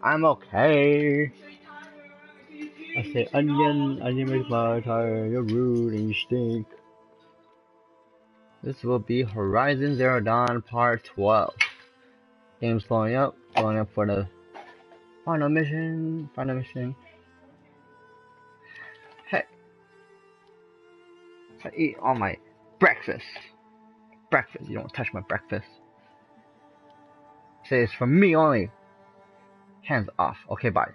I'm okay. I say onion, onion makes my tire, you're rude and you stink. This will be Horizon Zero Dawn Part 12. Game's blowing up for the final mission, Hey, I eat all my breakfast. You don't touch my breakfast. Say it's for me only. Hands off. Okay, bye.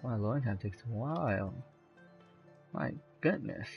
My loading time takes a while. My goodness.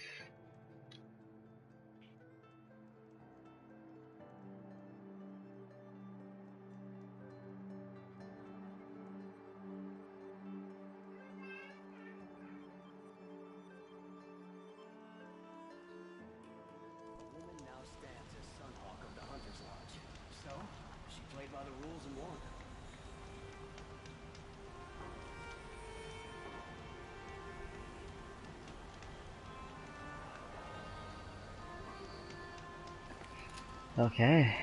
Okay.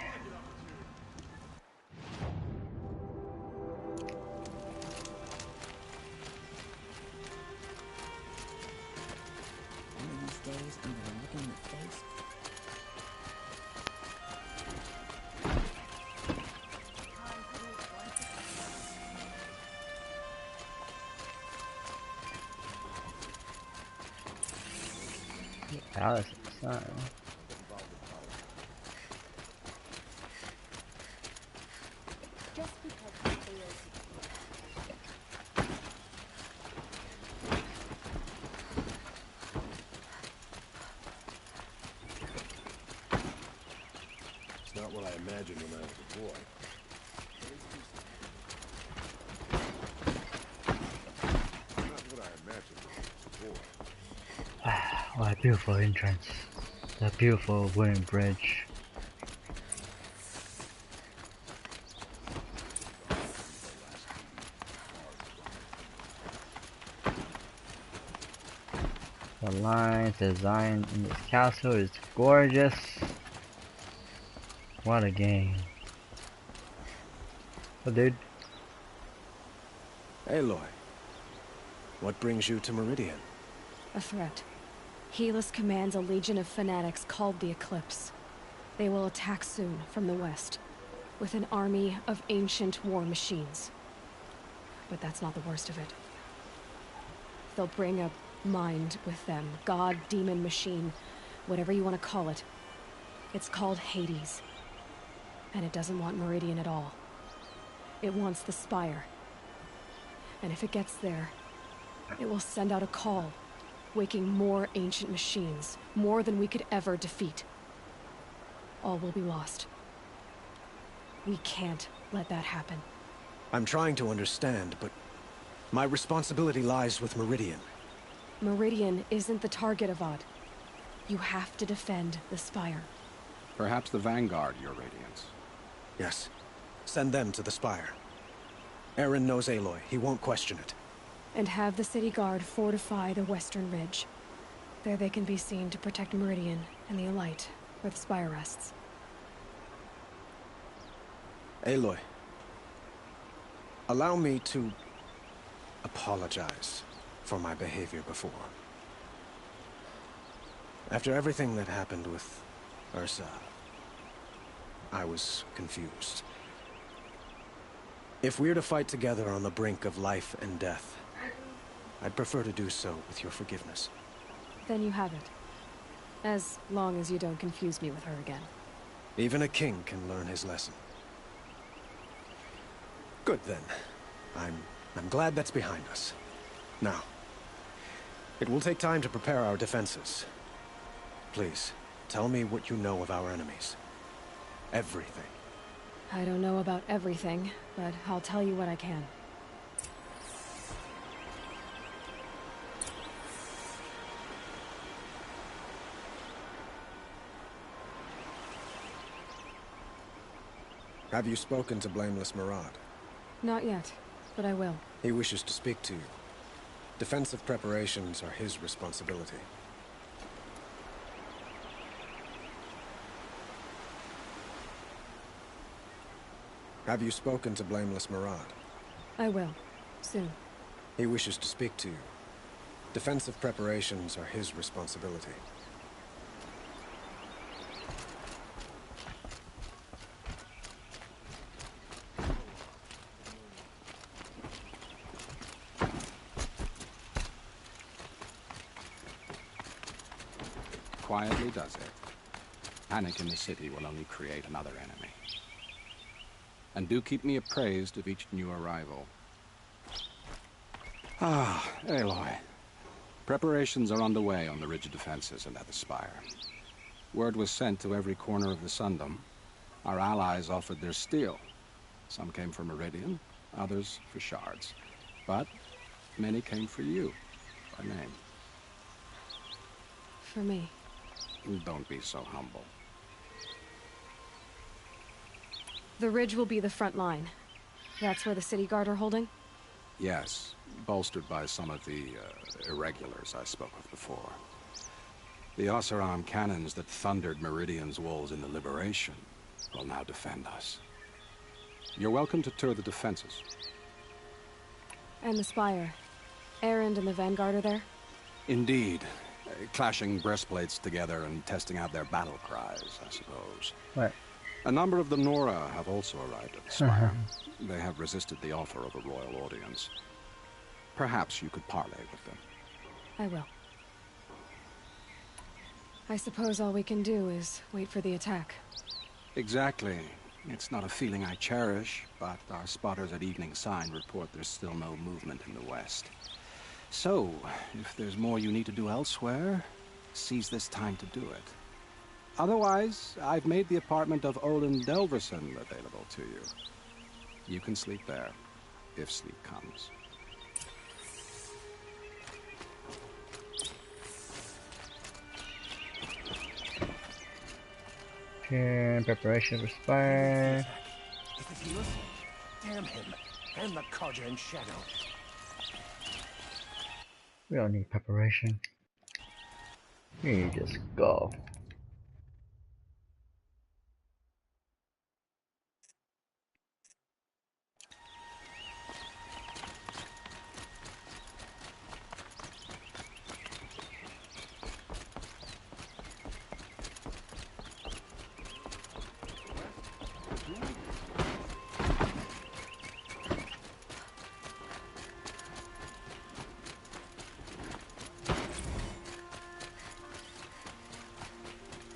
One of these days, I'm gonna look in the face. Alice, son. Just because the fails. It's not what I imagined when I was a boy. Not what I imagined when I was a boy. What a beautiful entrance. That beautiful wooden bridge. The lines design in this castle is gorgeous. What a game. Oh, dude. Aloy, what brings you to Meridian? A threat. Helis commands a legion of fanatics called the Eclipse. They will attack soon from the west, with an army of ancient war machines. But that's not the worst of it. They'll bring a mind with them, god, demon, machine, whatever you want to call it. It's called Hades. And it doesn't want Meridian at all. It wants the Spire. And if it gets there, it will send out a call, waking more ancient machines, more than we could ever defeat. All will be lost. We can't let that happen. I'm trying to understand, but my responsibility lies with Meridian. Meridian isn't the target, Avad. You have to defend the Spire. Perhaps the Vanguard, Your Radiance. Yes. Send them to the Spire. Eren knows Aloy. He won't question it. And have the city guard fortify the western ridge. There they can be seen to protect Meridian and the Elite, where the Spire rests. Aloy, allow me to apologize for my behavior before. After everything that happened with Ursa, I was confused. If we're to fight together on the brink of life and death, I'd prefer to do so with your forgiveness. Then you have it. As long as you don't confuse me with her again. Even a king can learn his lesson. Good then. I'm glad that's behind us. Now, it will take time to prepare our defenses. Please, tell me what you know of our enemies. Everything. I don't know about everything, but I'll tell you what I can. Have you spoken to Blameless Murad? Not yet, but I will. He wishes to speak to you. Defensive preparations are his responsibility. Have you spoken to Blameless Murad? I will. Soon. He wishes to speak to you. Defensive preparations are his responsibility. Quietly does it. Panic in the city will only create another enemy. And do keep me appraised of each new arrival. Ah, Aloy. Preparations are underway on the ridge defenses and at the spire. Word was sent to every corner of the Sundom. Our allies offered their steel. Some came for Meridian, others for shards. But many came for you, by name. For me. Don't be so humble. The ridge will be the front line. That's where the city guard are holding? Yes, bolstered by some of the irregulars I spoke of before. The Oseram cannons that thundered Meridian's walls in the Liberation will now defend us. You're welcome to tour the defenses. And the spire. Erend and the Vanguard are there? Indeed. Clashing breastplates together and testing out their battle cries, I suppose. Right. A number of the Nora have also arrived at the spire. They have resisted the offer of a royal audience. Perhaps you could parley with them. I will. I suppose all we can do is wait for the attack. Exactly. It's not a feeling I cherish, but our spotters at Evening Sign report there's still no movement in the west. So, if there's more you need to do elsewhere, seize this time to do it. Otherwise, I've made the apartment of Olin Delverson available to you. You can sleep there, if sleep comes. Okay, preparation for spire. Is it Helis? Damn him. And the Conjuring Shadow. We don't need preparation. We just go.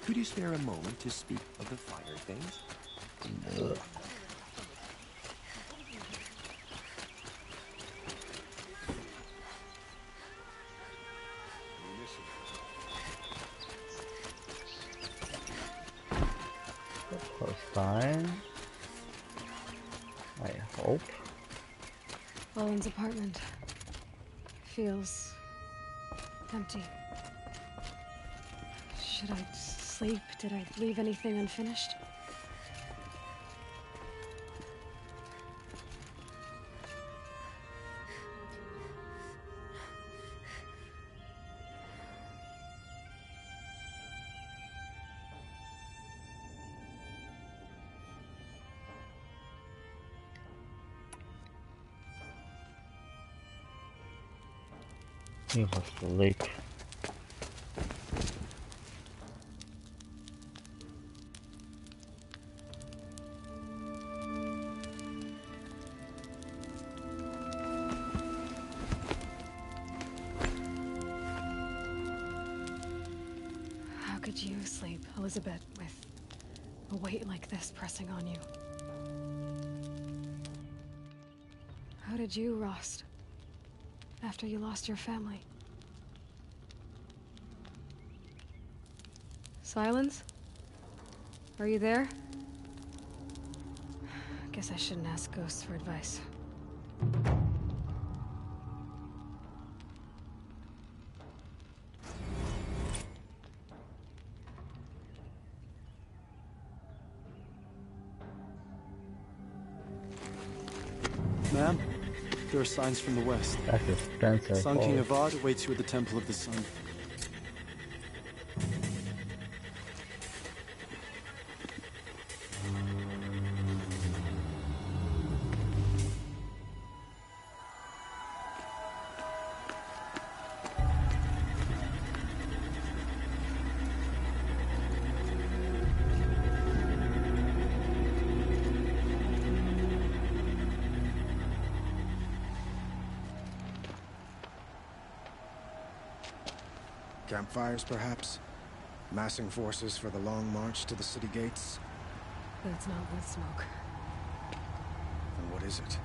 Could you spare a moment to speak of the finer things? Close by. I hope. Olin's apartment. Feels empty. Should I sleep? Did I leave anything unfinished? He was sleep. How could you sleep, Elizabeth, with a weight like this pressing on you? How did you, Rost? After you lost your family? Silence? Are you there? Guess I shouldn't ask ghosts for advice. There are signs from the west. That's expensive. Sun King Oh. Avad awaits you at the Temple of the Sun. Campfires, perhaps? Massing forces for the long march to the city gates? That's not wood smoke. Then what is it?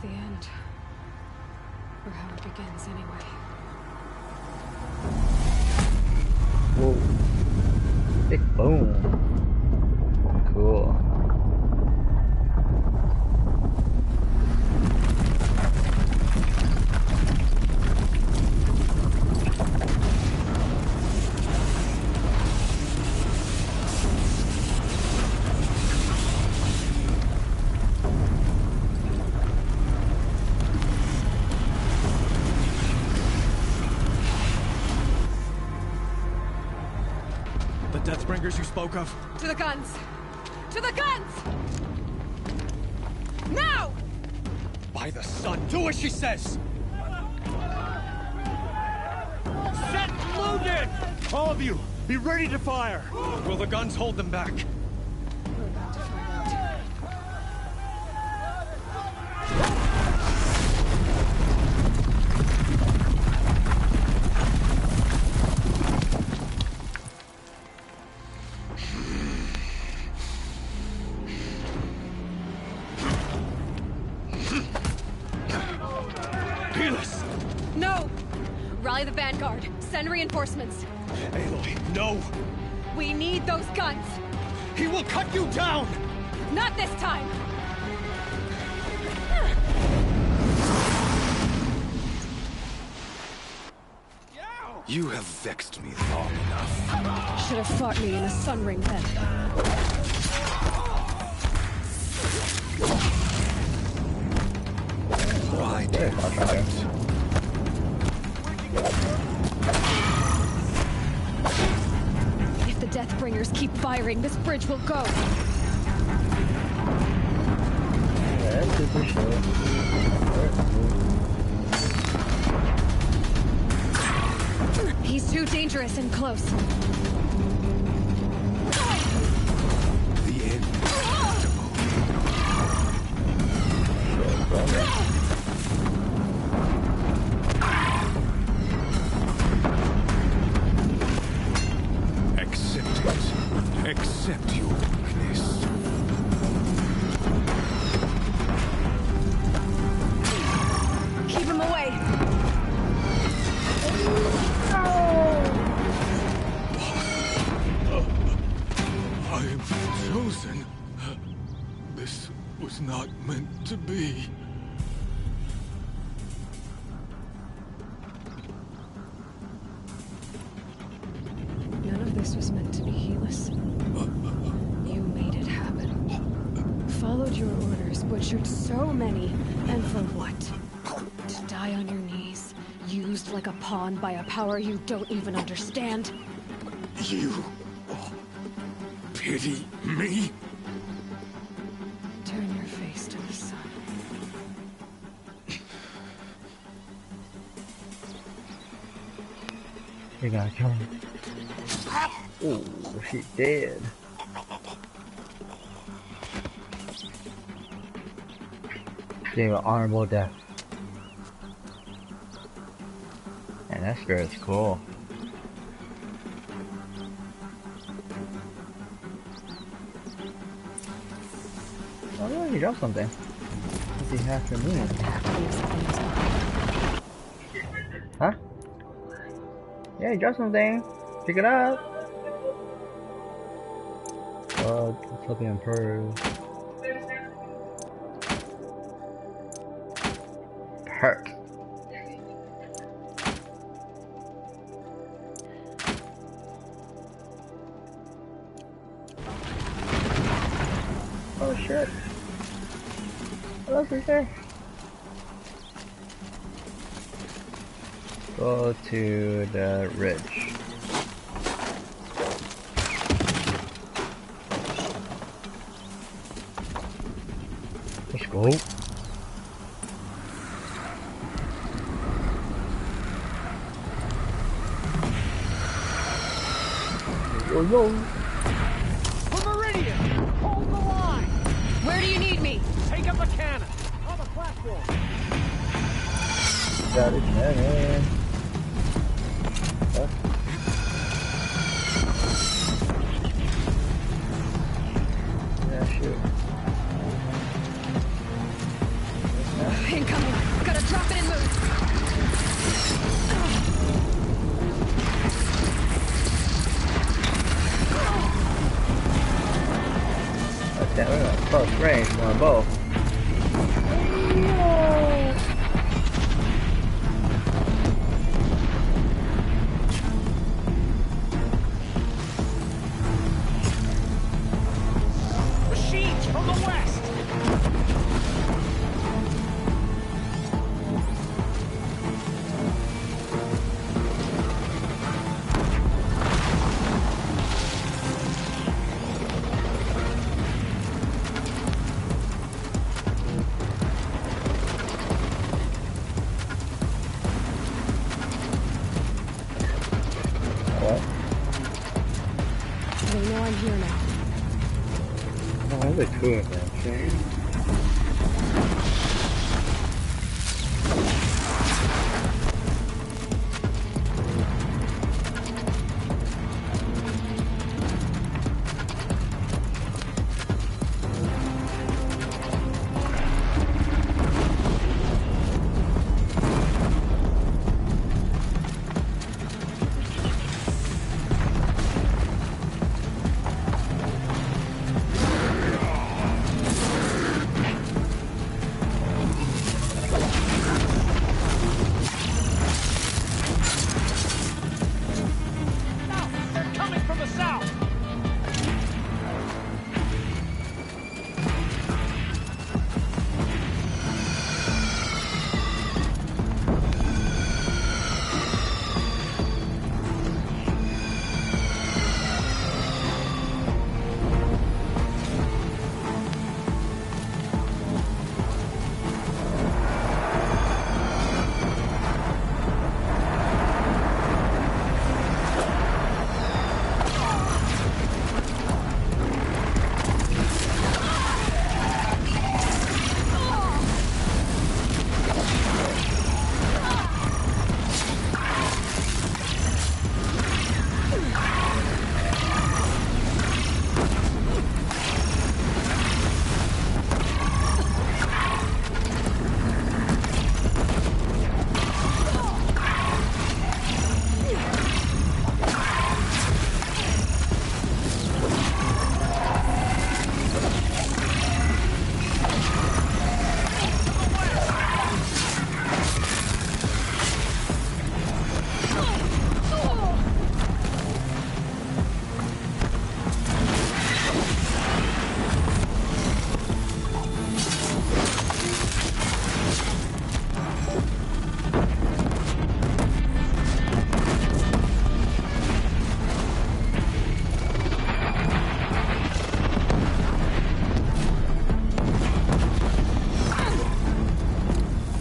The end. Or how it begins, anyway. Whoa. Big boom. Cool. Deathbringers you spoke of? To the guns! To the guns! Now! By the sun, do as she says! Set loaded! All of you, be ready to fire! Will the guns hold them back? We're about to find out. No! Rally the vanguard. Send reinforcements. Aloy, no! We need those guns! He will cut you down! Not this time! You have vexed me long enough. Should have fought me in the sun ring then. Why did I fight? If the Deathbringers keep firing, this bridge will go. Yeah, that's super short. He's too dangerous and close. The end. Accept it. Accept your weakness. Keep him away. I am chosen. This was not meant to be. None of this was meant to be Helis. You made it happen. Followed your orders, butchered so many, and for what? To die on your knees, used like a pawn by a power you don't even understand? You pity me? Turn your face to the sun. You gotta kill him. Oh, she dead. Gave an honorable death. And that spirit's cool. Oh yeah, he dropped something. What's he have for me? Huh? Yeah, he dropped something. Pick it up. Flipping pearls. Perk. Oh shit. over there? Go to the ridge. Let's go. Yo. For Meridian! Hold the line! Where do you need me? Take up a cannon! On the platform! Got it, man. Huh? Yeah, shoot. Incoming. Gotta drop it and move. Okay, we're at close range on both. Machines from the west! What? They know I'm here now. Oh, that's a cool man. They're coming from the south!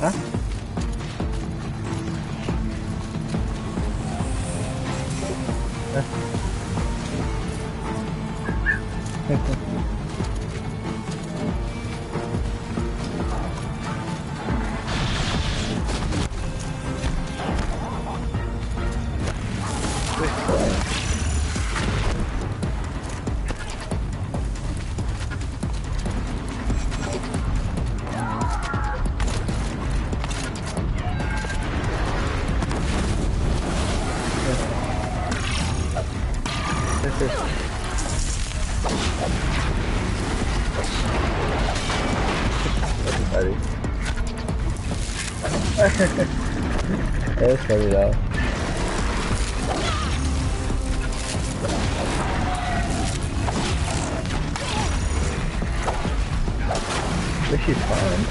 Huh? Everybody. That was funny though. But she's fine.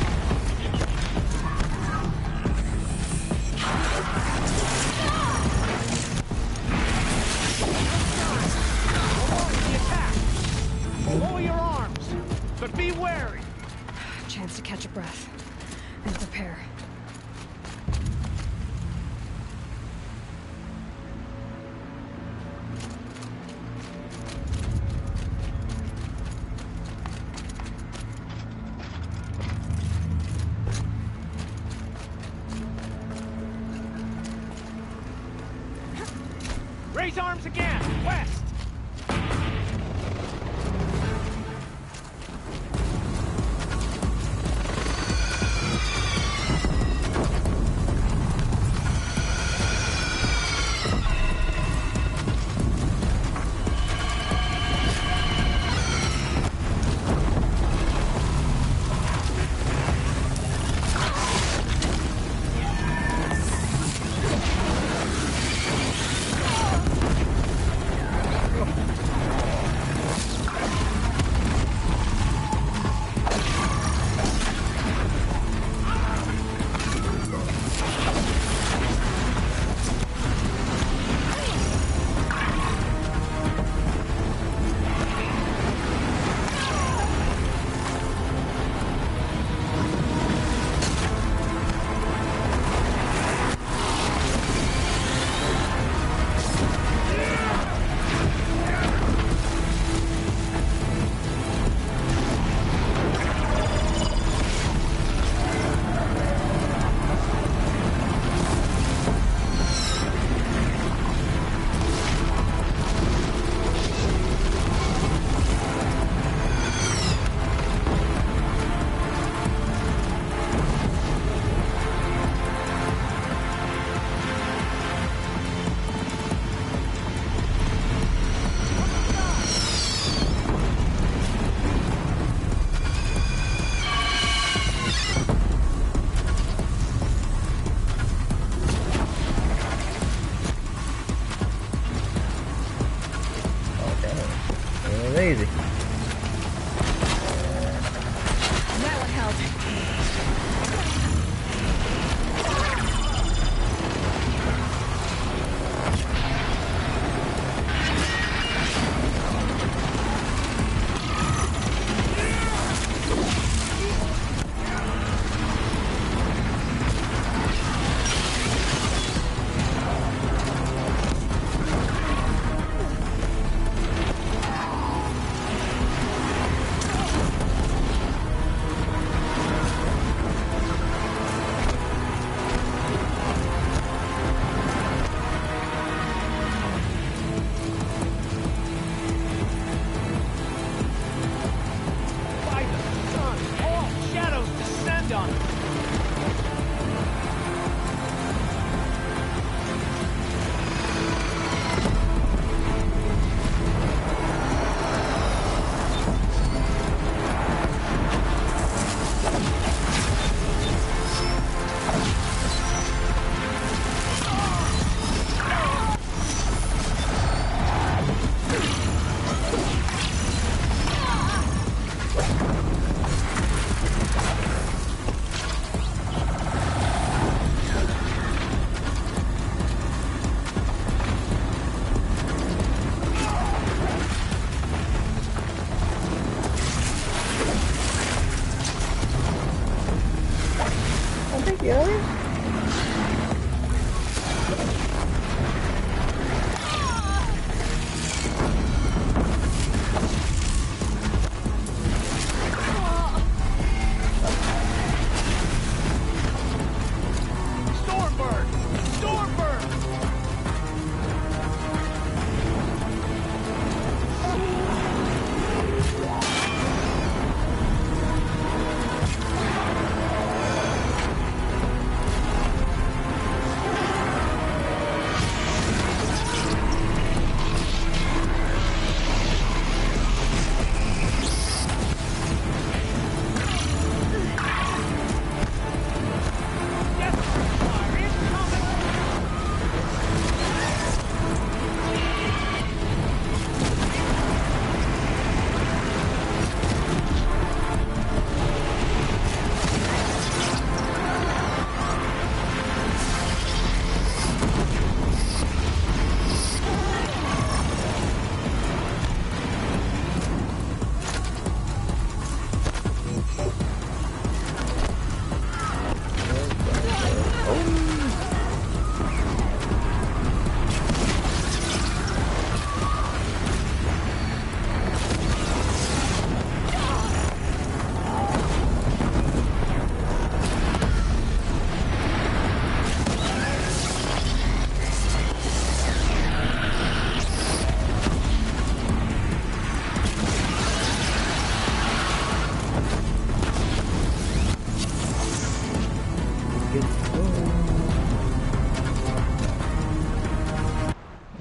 Raise arms again! West! Easy. That one helped.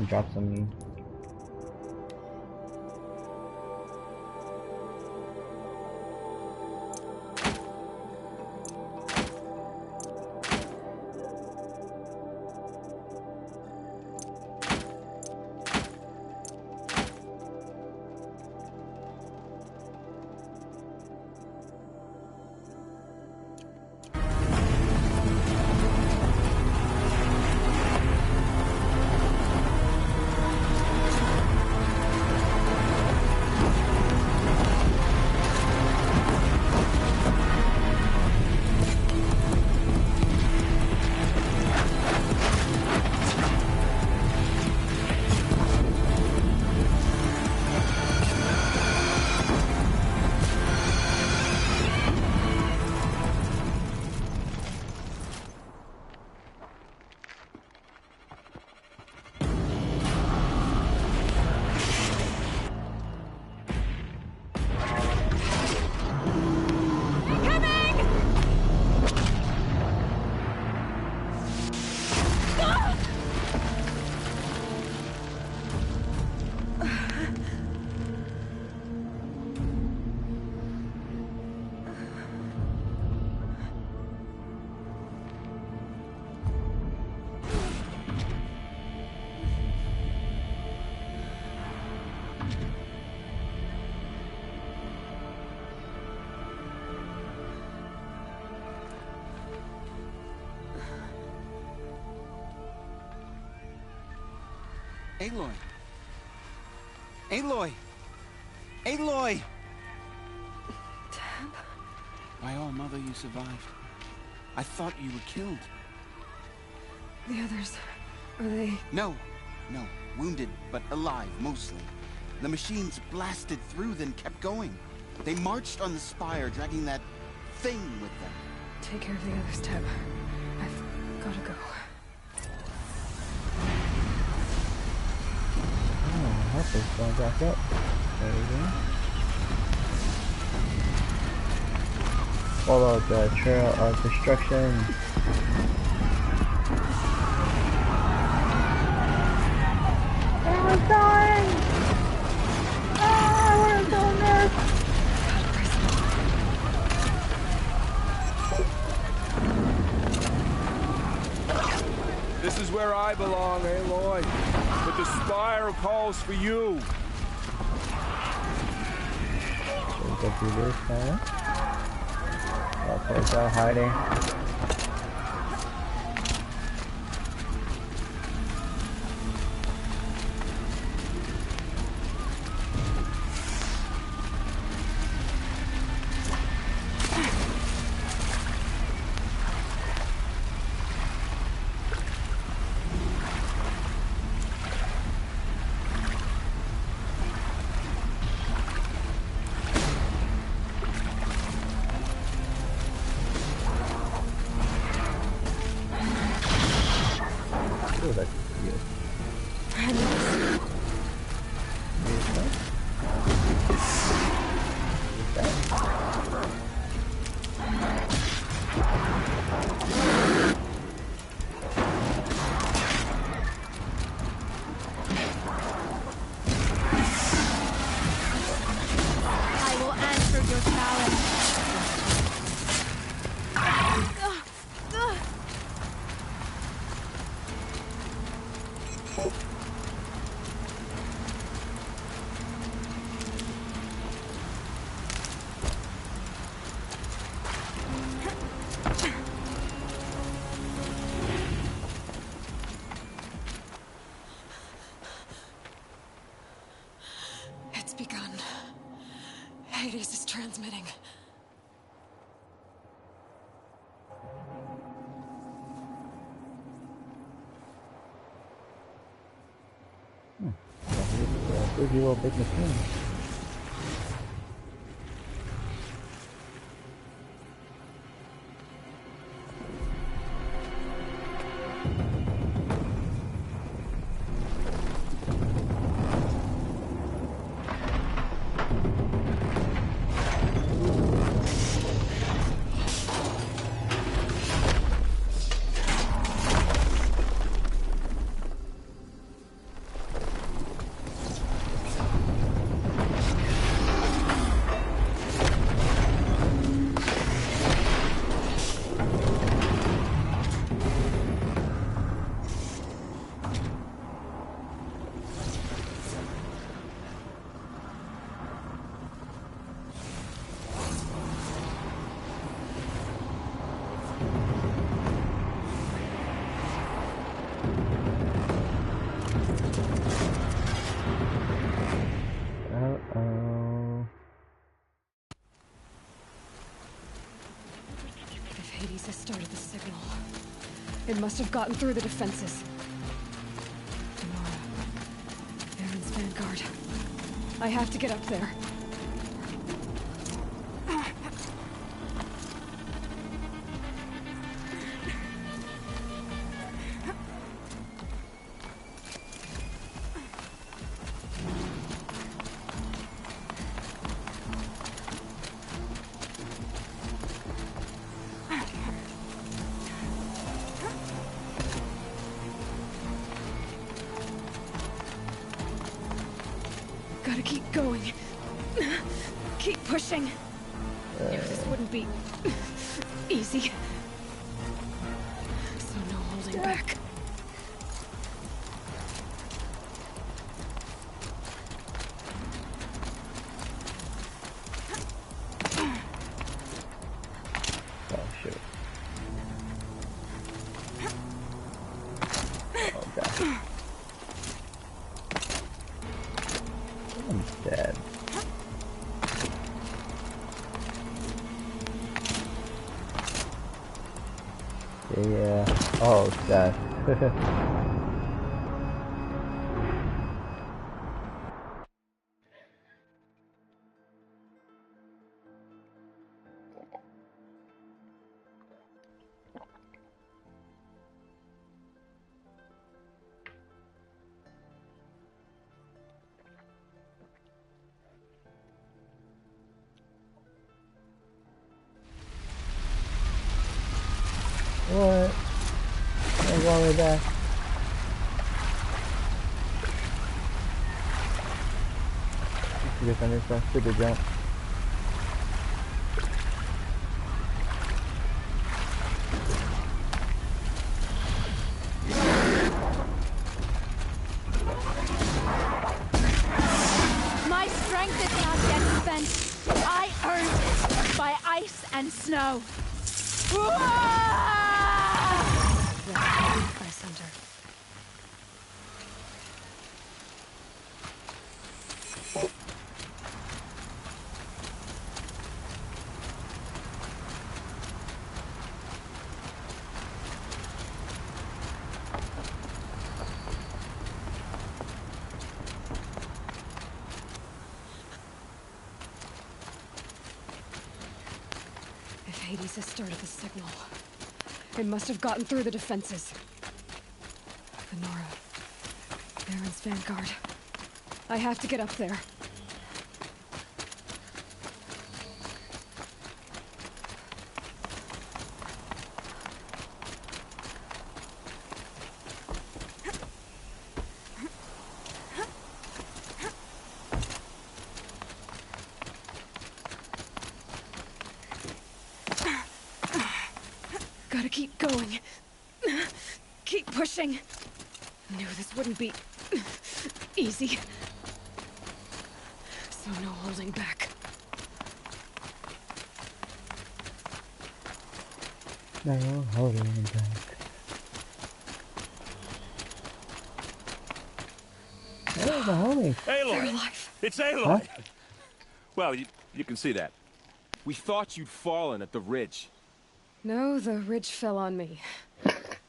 Drop some. Aloy! Aloy! Aloy! Tab? My own mother, you survived. I thought you were killed. The others, are they... No. Wounded, but alive, mostly. The machines blasted through, then kept going. They marched on the spire, dragging that thing with them. Take care of the others, Tab. I've gotta go. This is going back up. There we go. Follow the trail of destruction. I was dying! I want to go next. This is where I belong, Aloy. But the spire calls for you. Go through this, huh? That place out hiding. Begun. Hades is transmitting. Big little big machine. Uh-oh. If Hades has started the signal, it must have gotten through the defenses. Nora, Aaron's vanguard. I have to get up there. Gotta keep going. Keep pushing. Knew this wouldn't be easy. So no holding back. Oh shoot. Oh god. I'm dead. Yeah. Oh god. What? What's wrong with that? You just understand stupid jump. My strength is not yet spent. I earned it by ice and snow. I center. If Hades has started the signal, it must have gotten through the defenses. Nora, Aaron's vanguard. I have to get up there. Gotta keep going. Keep pushing. Knew this wouldn't be easy. So no holding back. No holding back. Where's the homie? They're Aloy! alive. It's Aloy! Huh? Well, you can see that. We thought you'd fallen at the ridge. No, the ridge fell on me.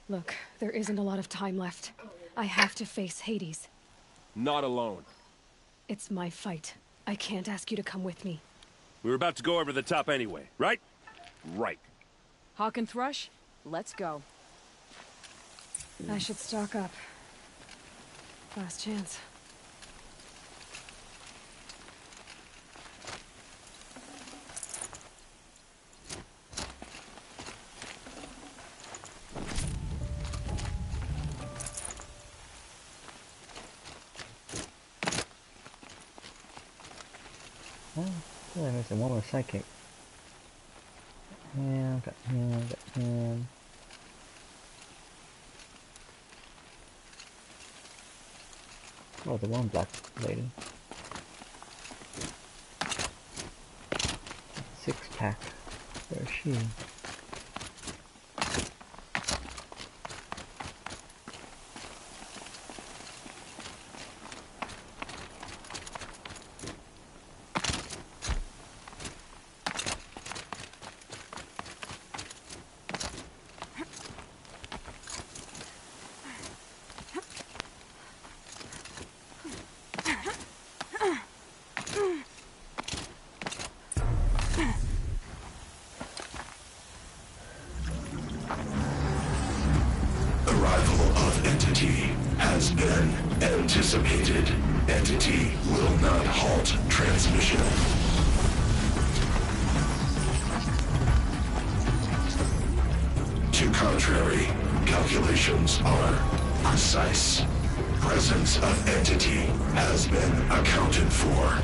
Look, there isn't a lot of time left. I have to face Hades. Not alone. It's my fight. I can't ask you to come with me. We were about to go over the top anyway, right? Right. Hawk and Thrush, let's go. I should stock up. Last chance. Oh, there's one more sidekick. Yeah, got him, got him. Oh, the one black lady. 6-pack. Where is she? Arrival of Entity has been anticipated. Entity will not halt transmission. To contrary, calculations are precise. Presence of Entity has been accounted for.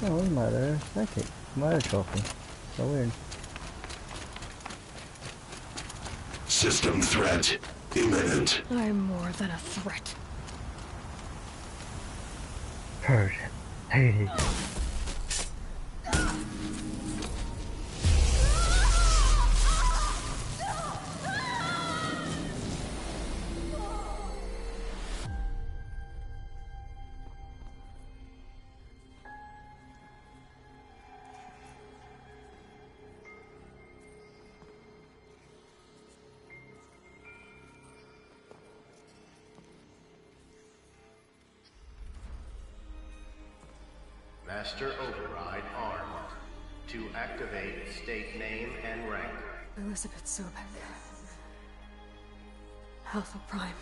Oh, we might have psychic. Might have trophy. So weird. System threat imminent. I'm more than a threat. Heard. Hated. Master Override armed. To activate, state name and rank. Elizabeth Sobek. Alpha Prime.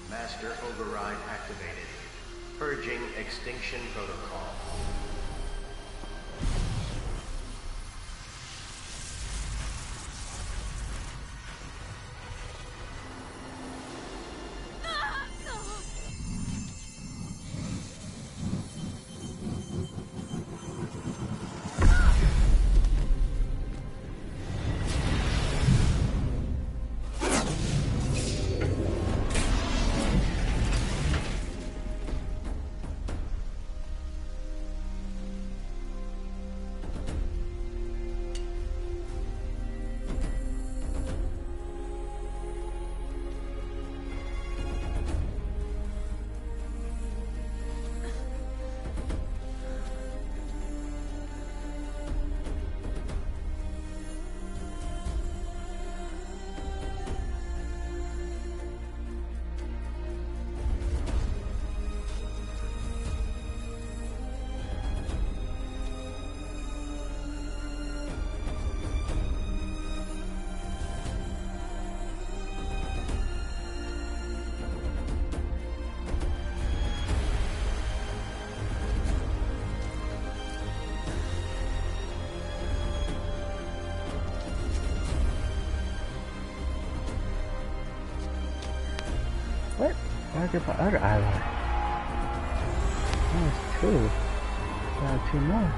Master Override activated. Purging extinction protocol. What? Where'd I get my other ally? That was two. Now two more.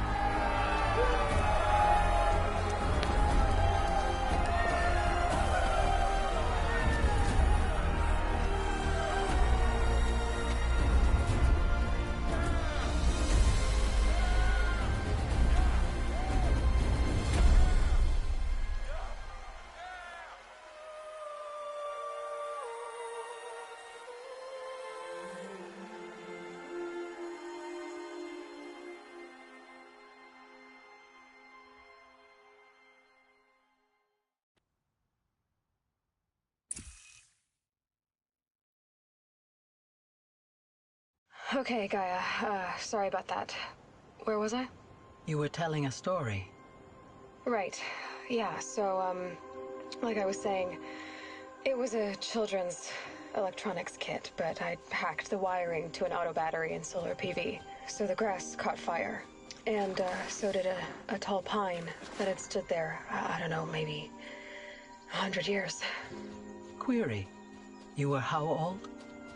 Okay, Gaia. Sorry about that. Where was I? You were telling a story. Right. Yeah, so, like I was saying, it was a children's electronics kit, but I hacked the wiring to an auto battery and solar PV. So the grass caught fire. And, so did a tall pine that had stood there, I don't know, maybe 100 years. Query. You were how old?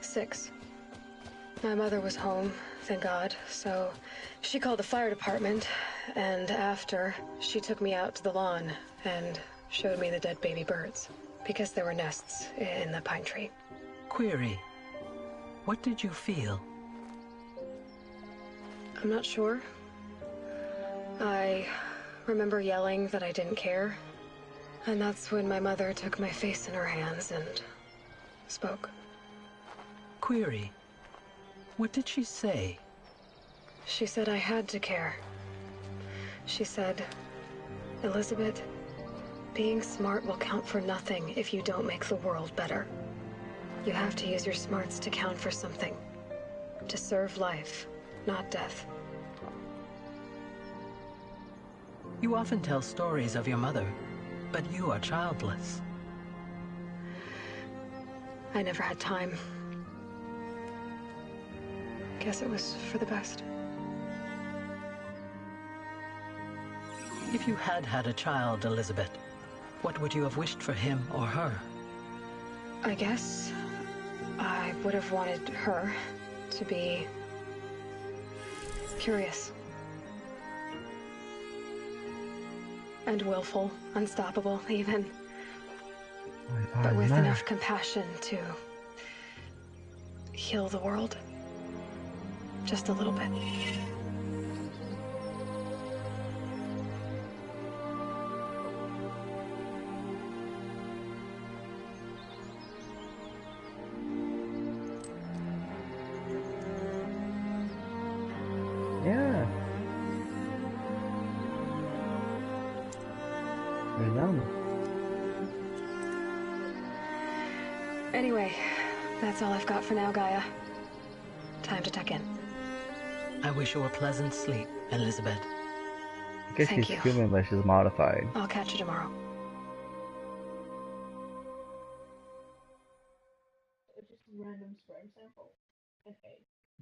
6. My mother was home, thank God, so she called the fire department, and after, she took me out to the lawn and showed me the dead baby birds, because there were nests in the pine tree. Query. What did you feel? I'm not sure. I remember yelling that I didn't care, and that's when my mother took my face in her hands and spoke. Query. What did she say? She said I had to care. She said, Elizabeth, being smart will count for nothing if you don't make the world better. You have to use your smarts to count for something. To serve life, not death. You often tell stories of your mother, but you are childless. I never had time. Guess it was for the best. If you had had a child, Elizabeth, what would you have wished for him or her? I guess I would have wanted her to be curious. And willful, unstoppable, even. But with enough compassion to heal the world. Just a little bit. Yeah. There's them. Anyway, that's all I've got for now, Gaia. Time to tuck in. I wish you a pleasant sleep, Elizabeth. I guess Thank she's you. human, but she's modified. I'll catch you tomorrow.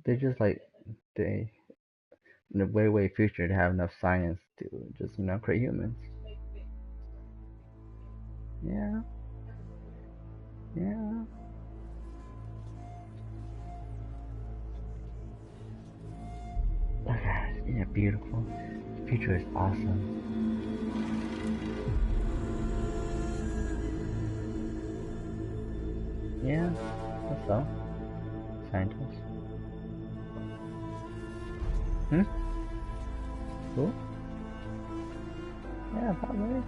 They're just like they in the way future to have enough science to just create humans. Yeah. Yeah. Look at it. Isn't it beautiful? The future is awesome. Yeah, that's so. Scientists. Cool? Yeah, probably.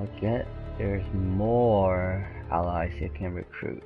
Again, there's more allies you can recruit.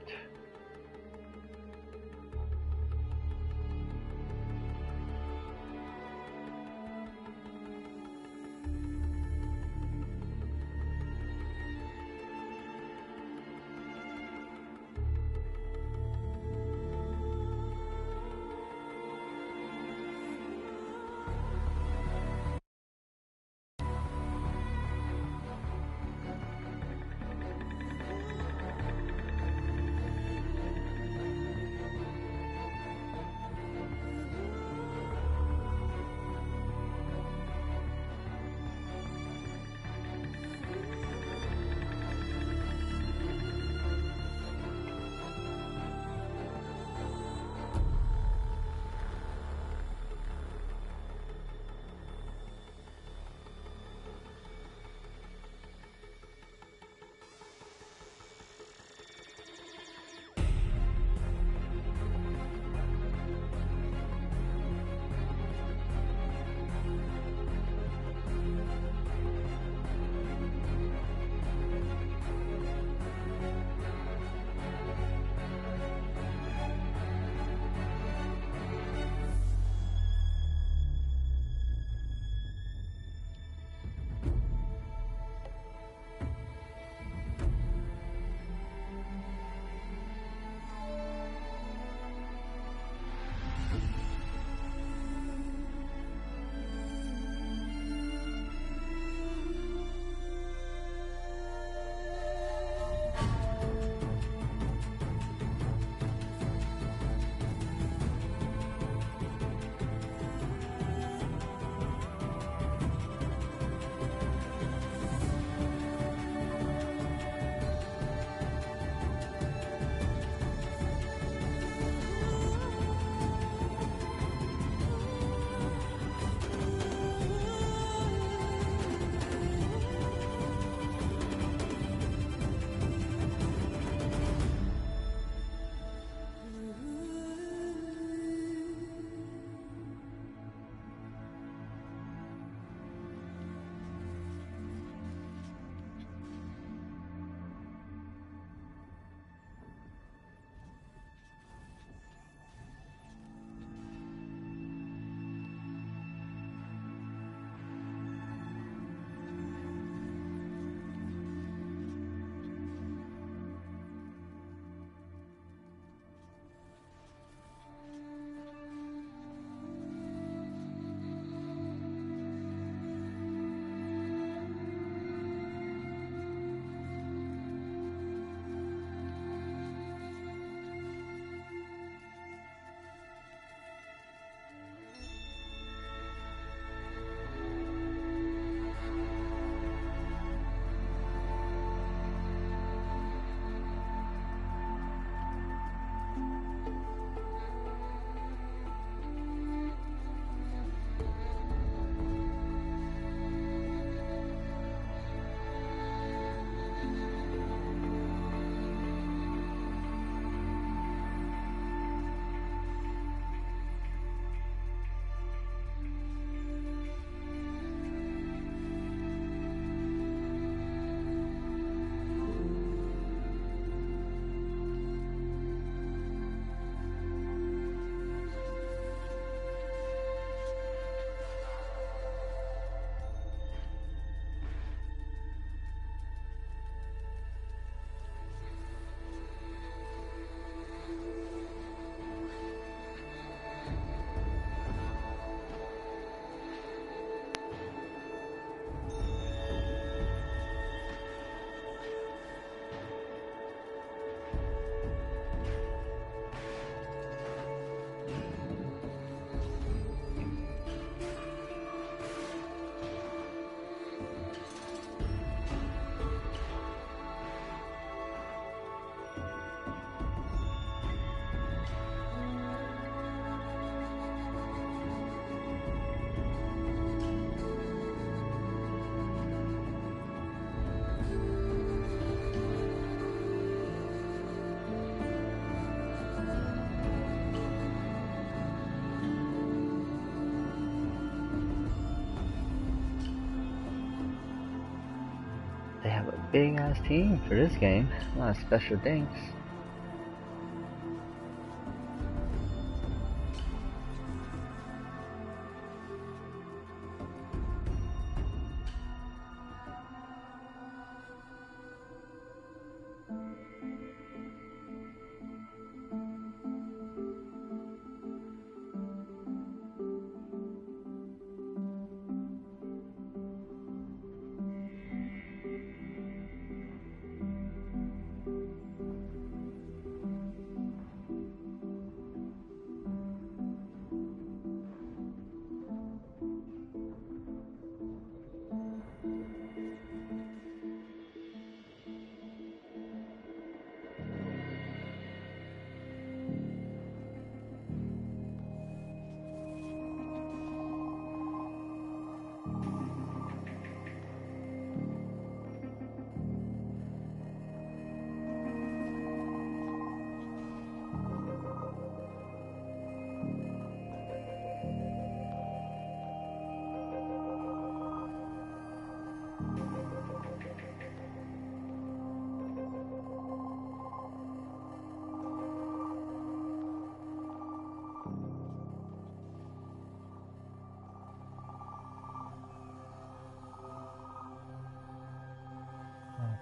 They have a big ass team for this game. A lot of special things.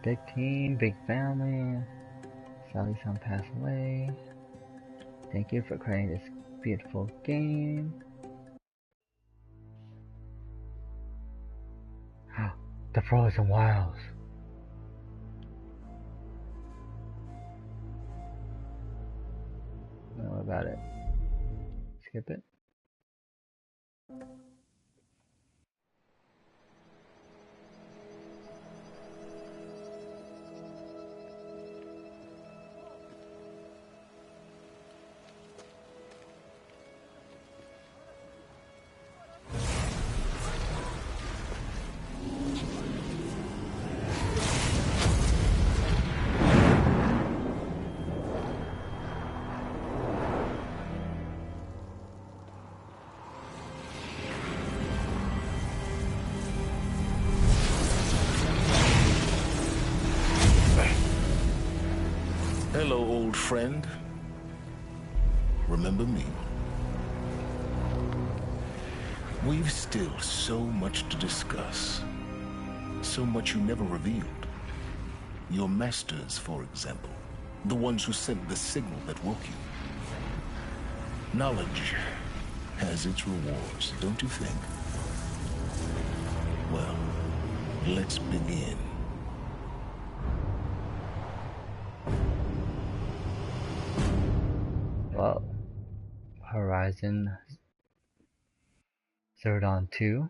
Big team, big family. Sadly, some passed away. Thank you for creating this beautiful game. The Frozen Wilds. What about it? Skip it. Hello, old friend. Remember me? We've still so much to discuss. So much you never revealed. Your masters, for example. The ones who sent the signal that woke you. Knowledge has its rewards, don't you think? Well, let's begin. Well, Horizon Zero Dawn 2.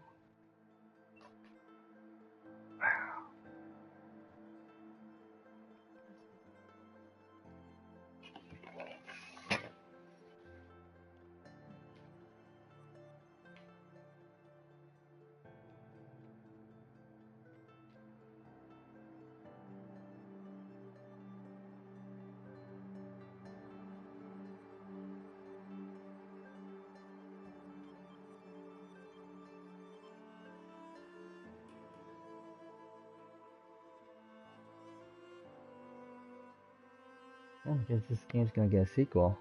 I guess this game's gonna get a sequel.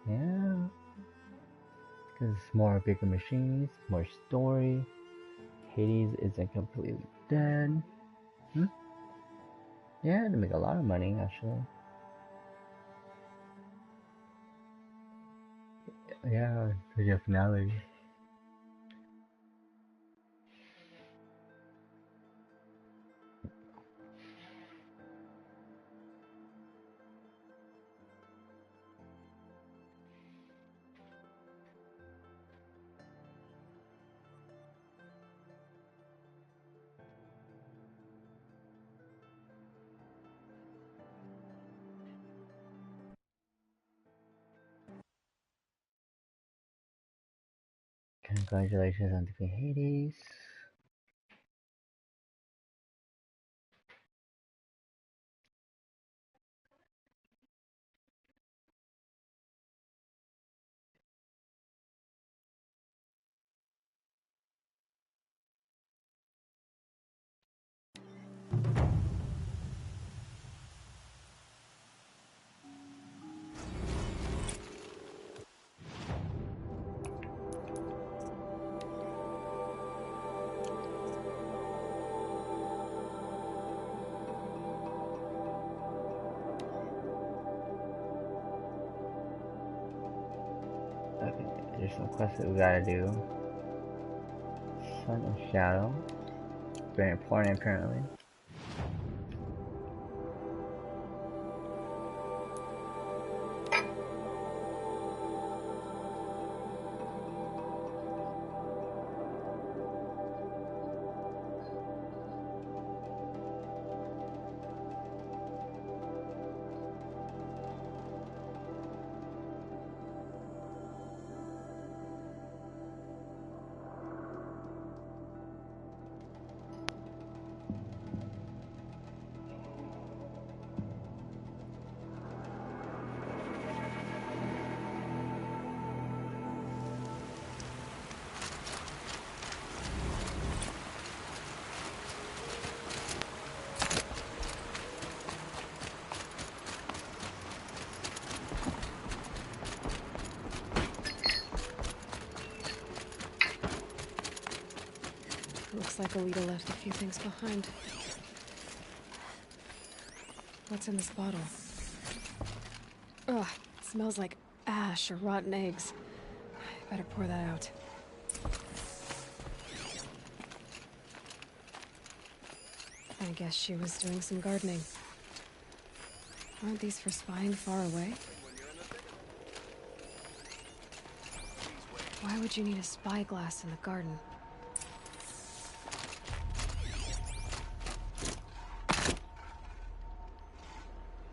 Yeah. Because it's more bigger machines, more story. Hades isn't completely dead. Yeah, they make a lot of money actually. Yeah, the finale. Congratulations on defeating Hades. There's some quests that we gotta do. Sun and Shadow. Very important, apparently. Looks like Alita left a few things behind. What's in this bottle? Ugh, it smells like ash or rotten eggs. I better pour that out. I guess she was doing some gardening. Aren't these for spying far away? Why would you need a spyglass in the garden?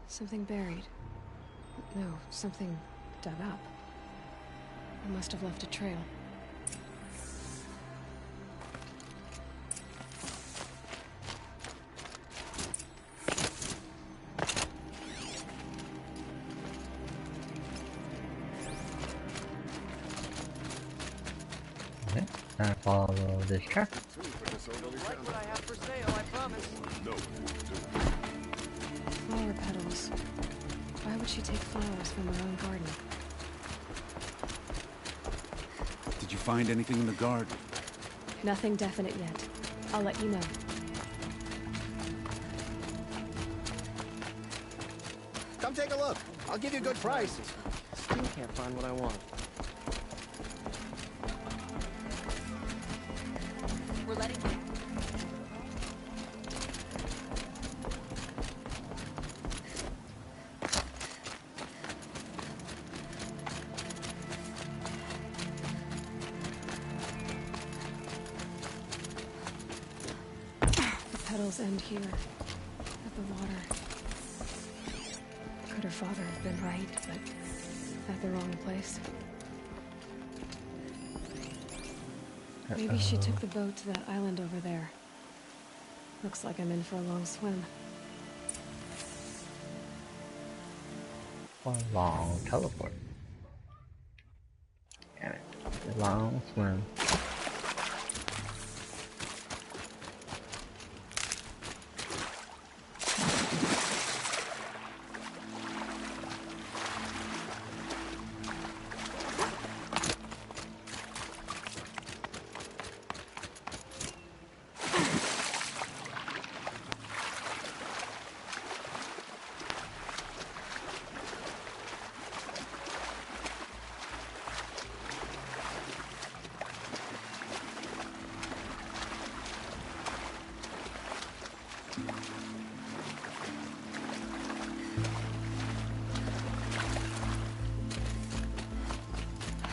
Something buried. No, something dug up. I must have left a trail. Okay, I follow this track. Like what I have for sale, I promise. No. Flower petals. Why would she take flowers from her own garden? Did you find anything in the garden? Nothing definite yet. I'll let you know. Come take a look. I'll give you a good price. Still can't find what I want. We're letting you. Petals end here, at the water. Could her father have been right, but at the wrong place? Maybe she took the boat to that island over there. Looks like I'm in for a long swim. Or a long teleport. Damn it. A long swim.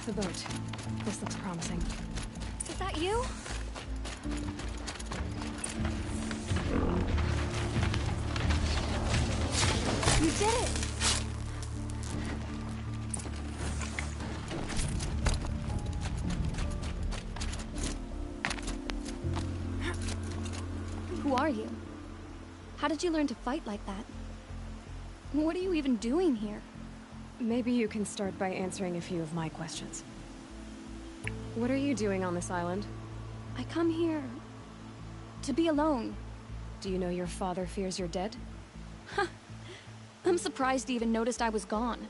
The boat. This looks promising. Is that you? You did it! Who are you? How did you learn to fight like that? What are you even doing here? Maybe you can start by answering a few of my questions. What are you doing on this island? I come here to be alone. Do you know your father fears you're dead? Huh. I'm surprised he even noticed I was gone.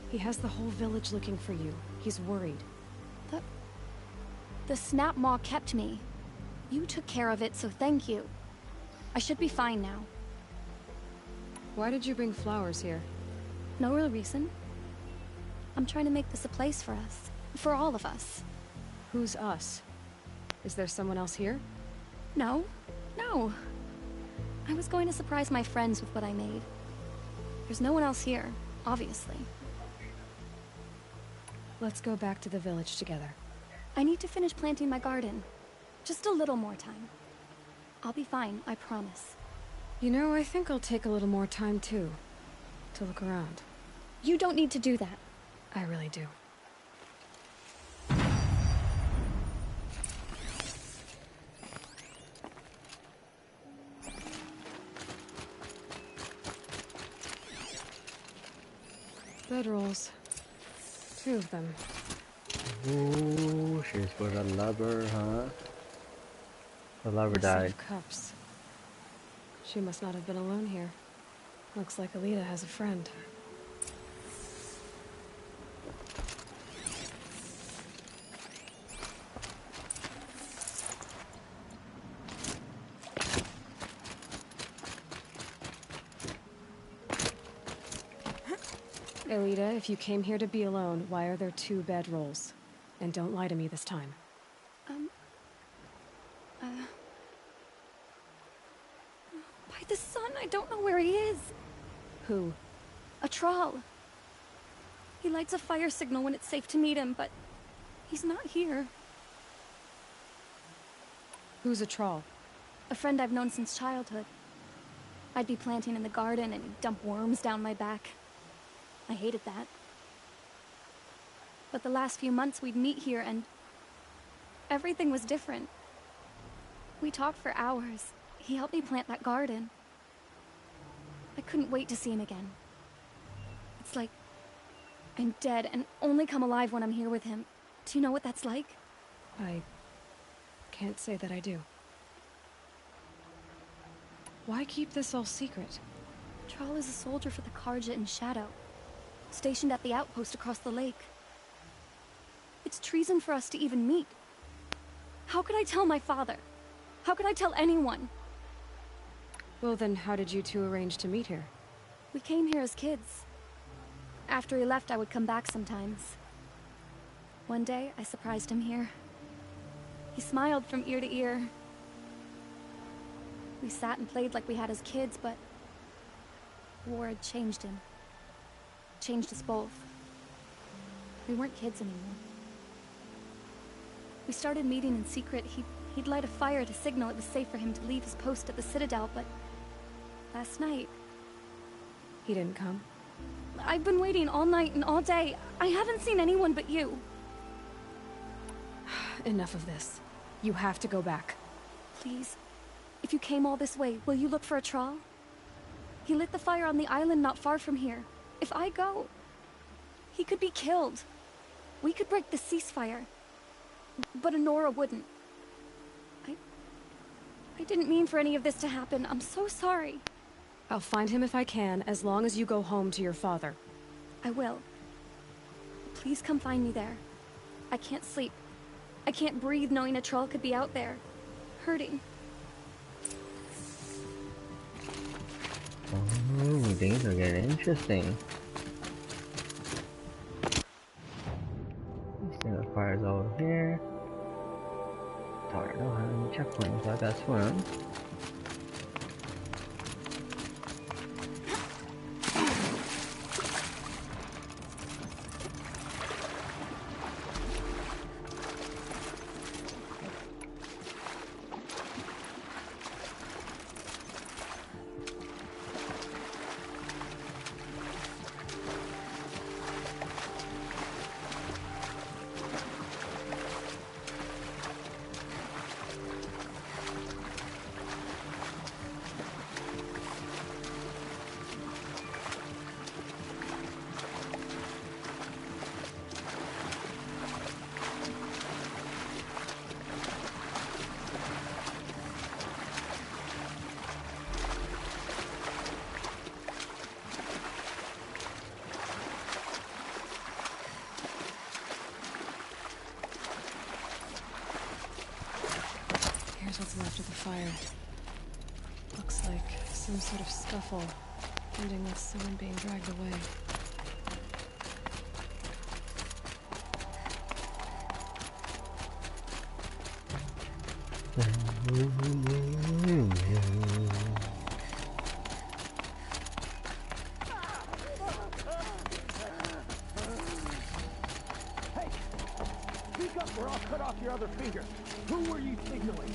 He has the whole village looking for you. He's worried. The snap maw kept me. You took care of it, so thank you. I should be fine now. Why did you bring flowers here? No real reason. I'm trying to make this a place for us. For all of us. Who's us? Is there someone else here? No. No. I was going to surprise my friends with what I made. There's no one else here, obviously. Let's go back to the village together. I need to finish planting my garden. Just a little more time. I'll be fine, I promise. You know, I think I'll take a little more time too. To look around. You don't need to do that. I really do. Bedrolls. 2 of them. Ooh, she's with a lover, huh? The lover died. Cups. She must not have been alone here. Looks like Alita has a friend. Alita, if you came here to be alone, why are there 2 bedrolls? And don't lie to me this time. By the sun, I don't know where he is. Who? A troll. He lights a fire signal when it's safe to meet him, but he's not here. Who's a troll? A friend I've known since childhood. I'd be planting in the garden and he'd dump worms down my back. I hated that. But the last few months we'd meet here and everything was different. We talked for hours. He helped me plant that garden. I couldn't wait to see him again. It's like I'm dead and only come alive when I'm here with him. Do you know what that's like? I can't say that I do. Why keep this all secret? Troll is a soldier for the Karja in Shadow, stationed at the outpost across the lake. It's treason for us to even meet. How could I tell my father? How could I tell anyone? Well then, how did you 2 arrange to meet here? We came here as kids. After he left, I would come back sometimes. One day, I surprised him here. He smiled from ear to ear. We sat and played like we had as kids, but war had changed him. Changed us both. We weren't kids anymore. We started meeting in secret. He'd light a fire to signal it was safe for him to leave his post at the Citadel, but last night... He didn't come? I've been waiting all night and all day. I haven't seen anyone but you. Enough of this. You have to go back. Please. If you came all this way, will you look for a troll? He lit the fire on the island not far from here. If I go, he could be killed. We could break the ceasefire. But Honora wouldn't. I didn't mean for any of this to happen. I'm so sorry. I'll find him if I can, as long as you go home to your father. I will. Please come find me there. I can't sleep. I can't breathe knowing a troll could be out there, hurting. Oh, things are getting interesting. The fire's over here. Don't know how many checkpoints I got swim. What's left of the fire. Looks like some sort of scuffle, ending with someone being dragged away. Hey, speak up or I'll cut off your other finger. Who were you signaling?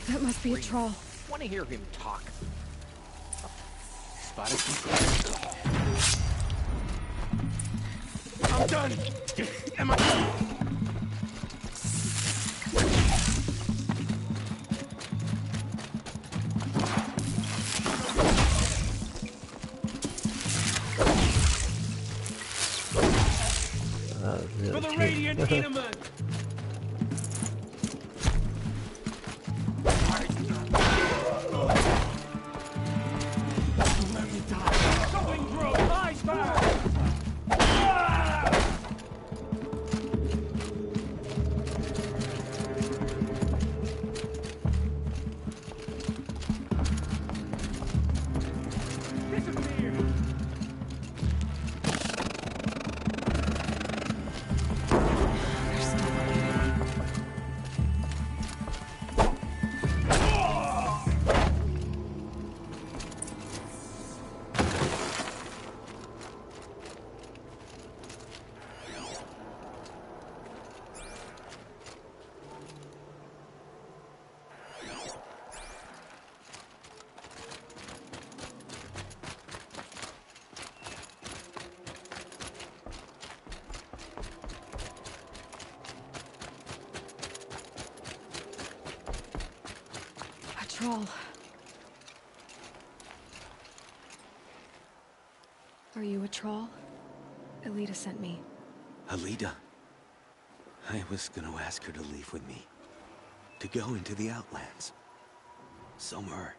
That must be a troll. Want to hear him talk? Spotted some. I'm done. Am I? For the Radiant Edaman! Let me die. Going through iceberg! Troll. Are you a troll? Elita sent me. Alida. I was gonna ask her to leave with me. To go into the Outlands. Somewhere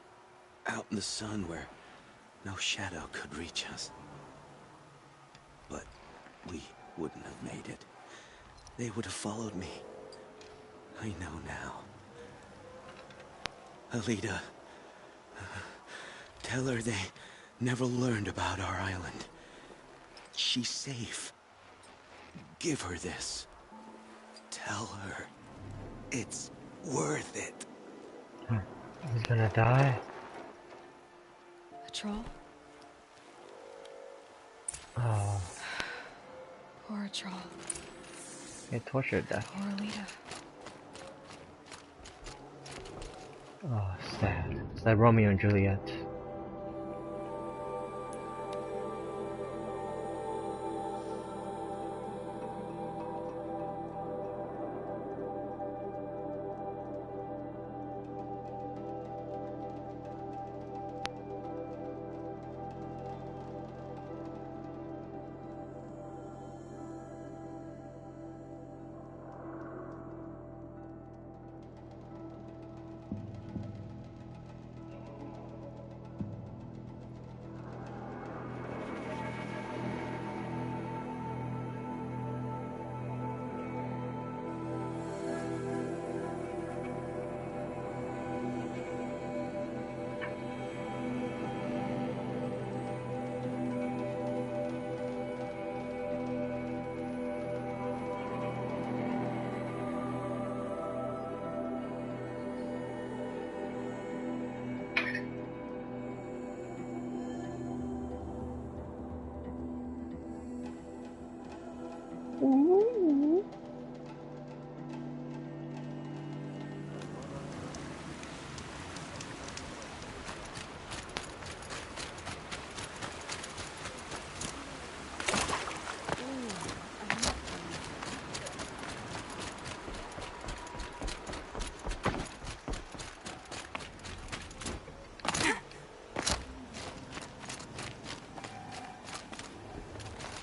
out in the sun where no shadow could reach us. But we wouldn't have made it. They would have followed me. I know now. Alida, tell her they never learned about our island. She's safe. Give her this. Tell her it's worth it. He's gonna die. A troll? Oh. Poor troll. Get tortured to death. Poor Alita. Oh, sad. It's like Romeo and Juliet.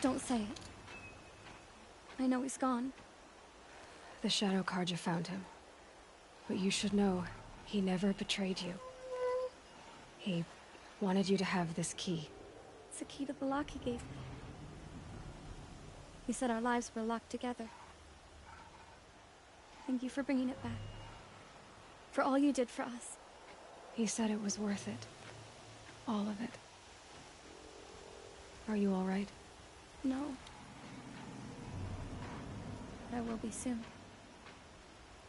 Don't say it. I know he's gone. The Shadow Carja found him. But you should know, he never betrayed you. He wanted you to have this key. It's a key to the lock he gave me. He said our lives were locked together. Thank you for bringing it back. For all you did for us. He said it was worth it. All of it. Are you all right? No. I will be soon.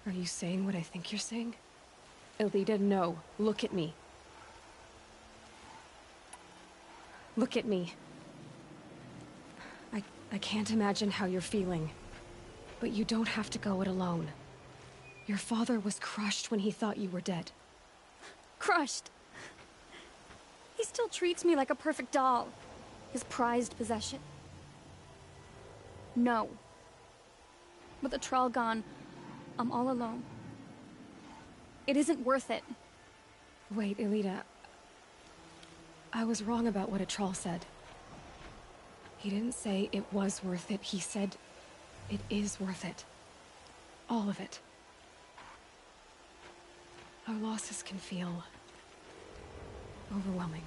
Are you saying what I think you're saying? Elita, no. Look at me. Look at me. I can't imagine how you're feeling. But you don't have to go it alone. Your father was crushed when he thought you were dead. Crushed! He still treats me like a perfect doll. His prized possession. No. With the Trawl gone, I'm all alone. It isn't worth it. Wait, Elita. I was wrong about what a Trawl said. He didn't say it was worth it. He said it is worth it. All of it. Our losses can feel overwhelming.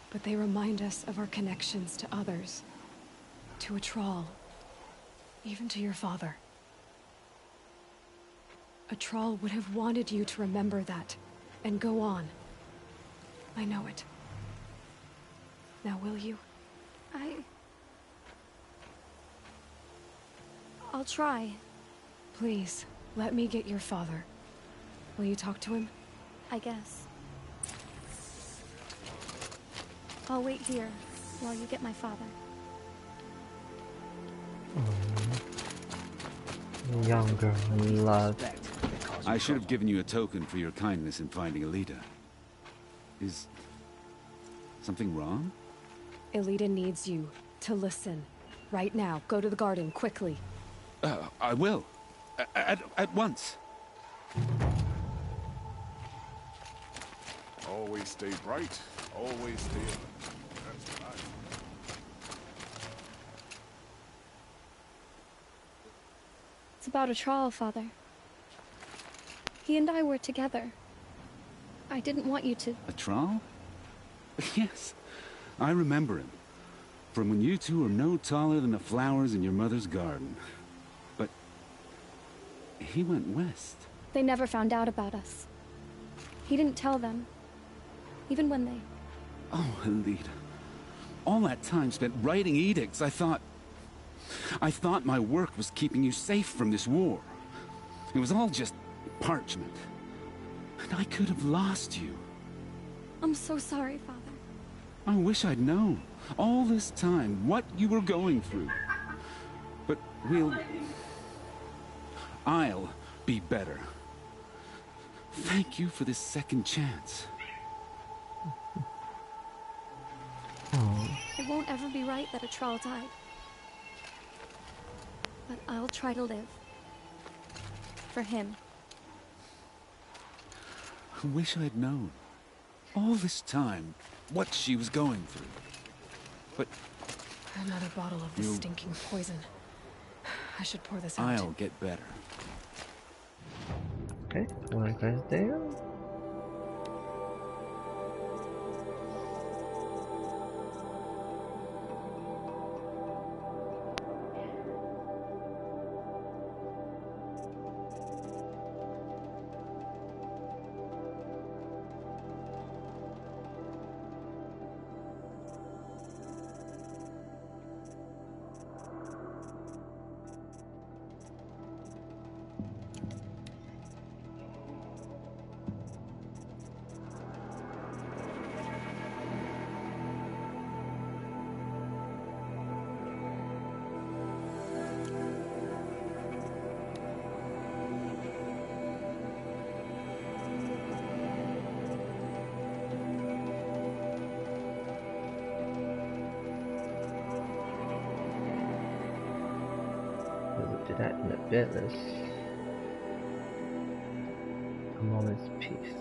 But they remind us of our connections to others. To a Trawl. Even to your father. A Trawl would have wanted you to remember that, and go on. I know it. Now will you? I'll try. Please, let me get your father. Will you talk to him? I guess. I'll wait here while you get my father. Young girl in love. I should have given you a token for your kindness in finding Elita. Is something wrong? Elita needs you to listen. Right now. Go to the garden, quickly. I will. At once. Always stay bright. Always stay alert. That's right. It's about a Trawl, Father. He and I were together. I didn't want you to... A Trawl? Yes. I remember him. From when you two were no taller than the flowers in your mother's garden. But... he went west. They never found out about us. He didn't tell them. Even when they... Oh, Elita. All that time spent writing edicts, I thought my work was keeping you safe from this war. It was all just parchment. And I could have lost you. I'm so sorry, Father. I wish I'd known, all this time, what you were going through. But I'll be better. Thank you for this second chance. It won't ever be right that a Trawl died. But I'll try to live. For him. I wish I'd known, all this time, what she was going through. But... another bottle of this stinking poison. I should pour this out. I'll get better. Okay, what you guys do? We'll do that in a bit. Let's... a moment's peace.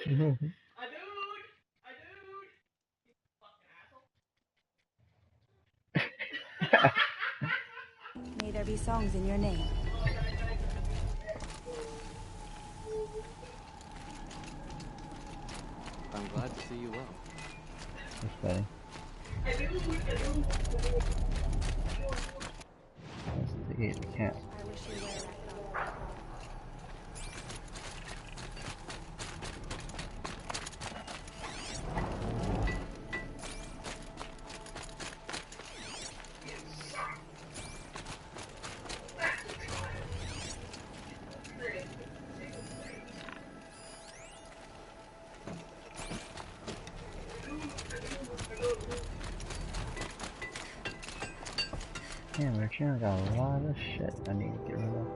May there be songs in your name. I'm glad to see you well. That's funny. Let's see the cat. Damn, Richard, I got a lot of shit I need to get rid of.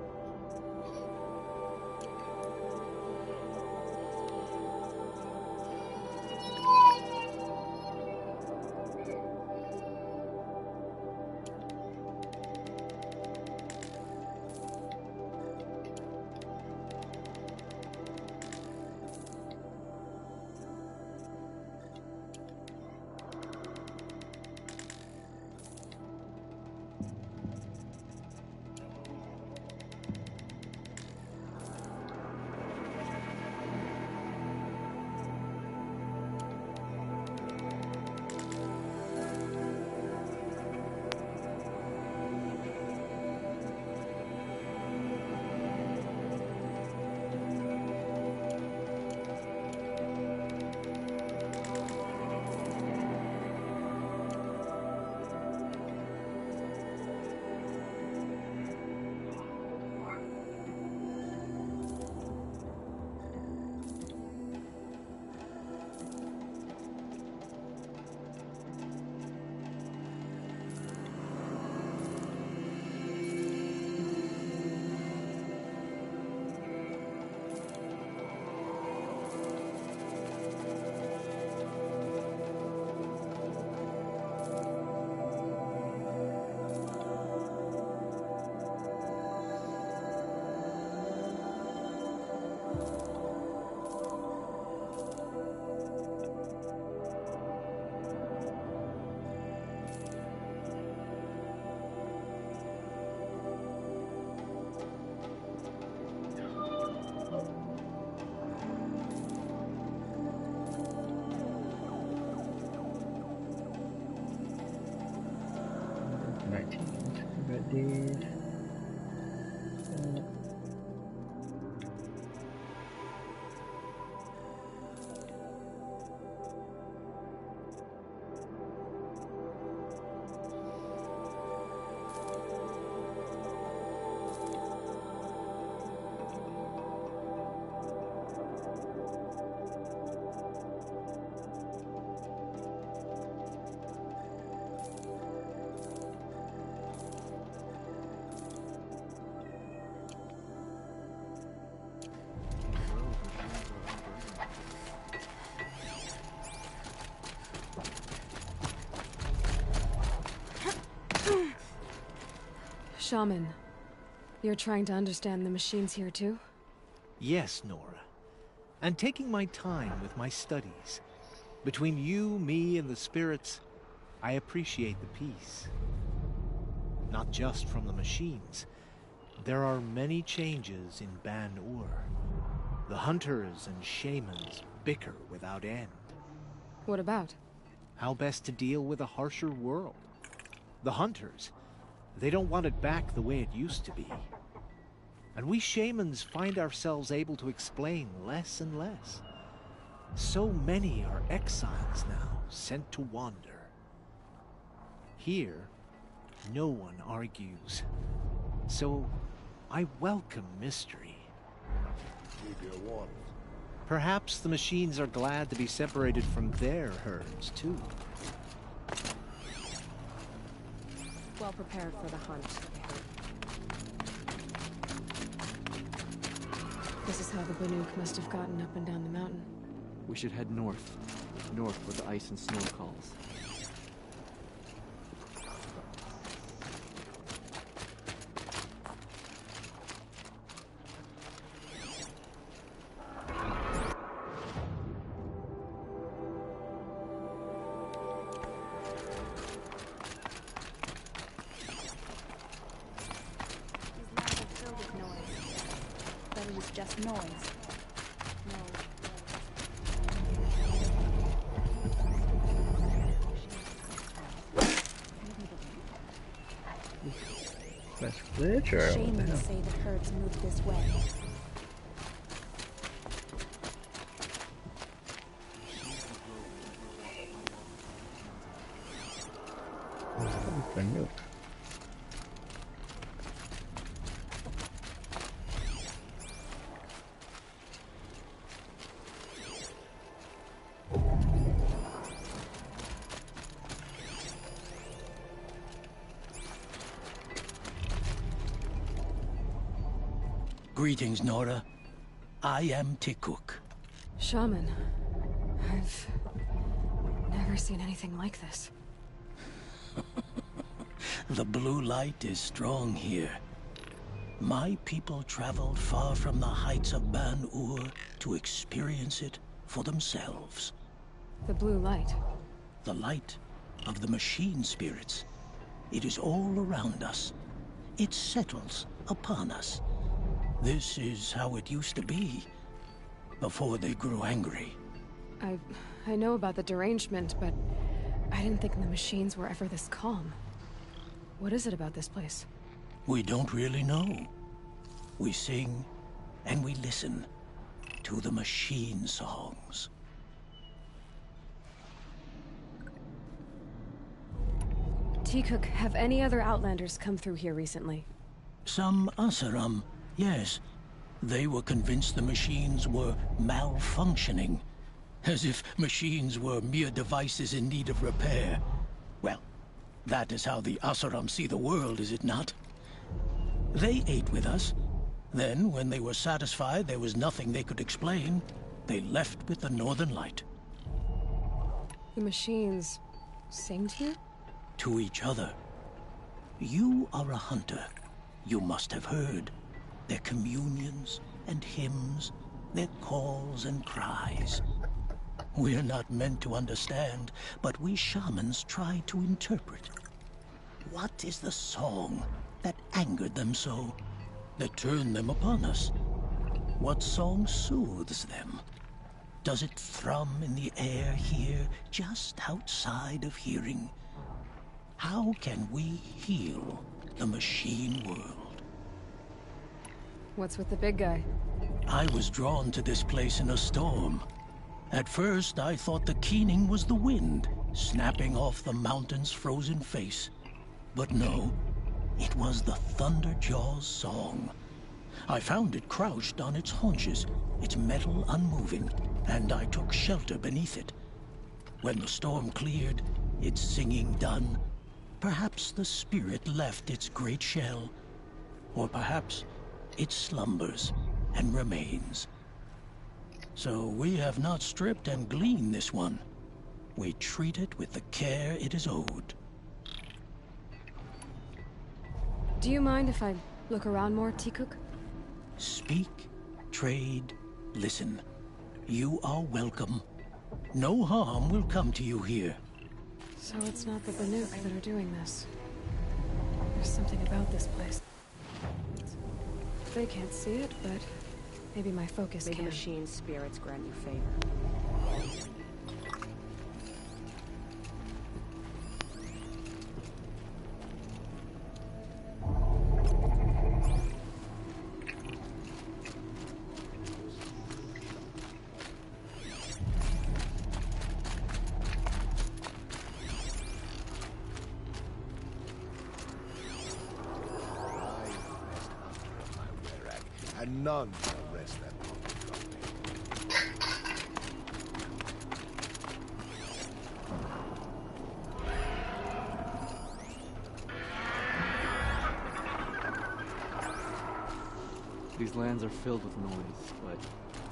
Dude. Shaman, you're trying to understand the machines here too? Yes, Nora. And taking my time with my studies. Between you, me, and the spirits, I appreciate the peace. Not just from the machines. There are many changes in Ban-Ur. The hunters and shamans bicker without end. What about? How best to deal with a harsher world. The hunters, they don't want it back the way it used to be. And we shamans find ourselves able to explain less and less. So many are exiles now, sent to wander. Here, no one argues. So, I welcome mystery. Keep your waters. Perhaps the machines are glad to be separated from their herds, too. Well prepared for the hunt. This is how the Banuk must have gotten up and down the mountain. We should head north. North where the ice and snow calls. just noise. No. That's glitch or what the Shamans hell? say the herds move this way. What's the nuke? Greetings, Nora. I am Tikuk. Shaman, I've never seen anything like this. The blue light is strong here. My people traveled far from the heights of Ban-Ur to experience it for themselves. The blue light. The light of the machine spirits. It is all around us. It settles upon us. This is how it used to be, before they grew angry. I know about the derangement, but I didn't think the machines were ever this calm. What is it about this place? We don't really know. We sing and we listen to the machine songs. Tikuk, have any other Outlanders come through here recently? Some Asaram, yes. They were convinced the machines were malfunctioning. As if machines were mere devices in need of repair. Well, that is how the Asaram see the world, is it not? They ate with us. Then, when they were satisfied there was nothing they could explain, they left with the Northern Light. The machines sing to you? To each other. You are a hunter. You must have heard their communions and hymns, their calls and cries. We're not meant to understand, but we shamans try to interpret. What is the song that angered them so, that turned them upon us? What song soothes them? Does it thrum in the air here, just outside of hearing? How can we heal the machine world? What's with the big guy? I was drawn to this place in a storm. At first, I thought the keening was the wind, snapping off the mountain's frozen face. But no, it was the Thunderjaw's song. I found it crouched on its haunches, its metal unmoving, and I took shelter beneath it. When the storm cleared, its singing done, perhaps the spirit left its great shell, or perhaps it slumbers and remains. So we have not stripped and gleaned this one. We treat it with the care it is owed. Do you mind if I look around more, Tikuk? Speak, trade, listen. You are welcome. No harm will come to you here. So it's not the Banuk that are doing this. There's something about this place. They can't see it, but maybe my focus May can. the machine spirits grant you favor. And none shall wrest that monkey from me. These lands are filled with noise, but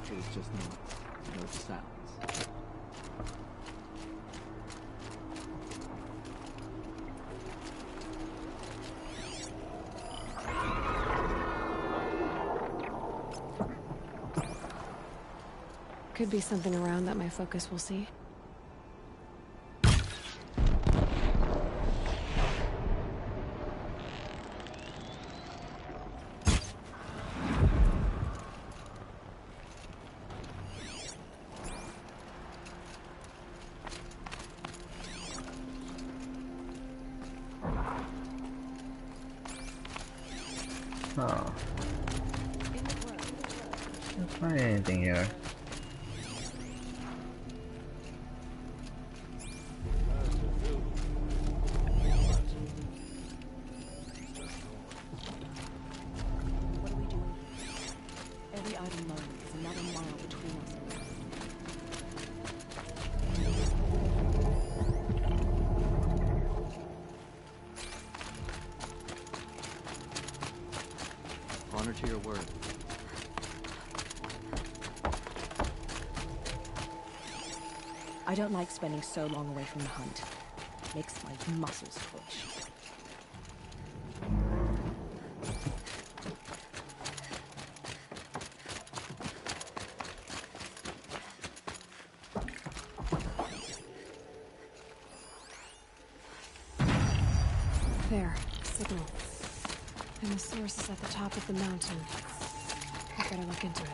it is just noise. No sounds. Could be something around that my focus will see. Huh. Can't find anything here. What are we doing? Every item load is another mile between us. Honor to your word. I don't like spending so long away from the hunt. Makes my muscles twitch. There, signal. And the source is at the top of the mountain. I better look into it.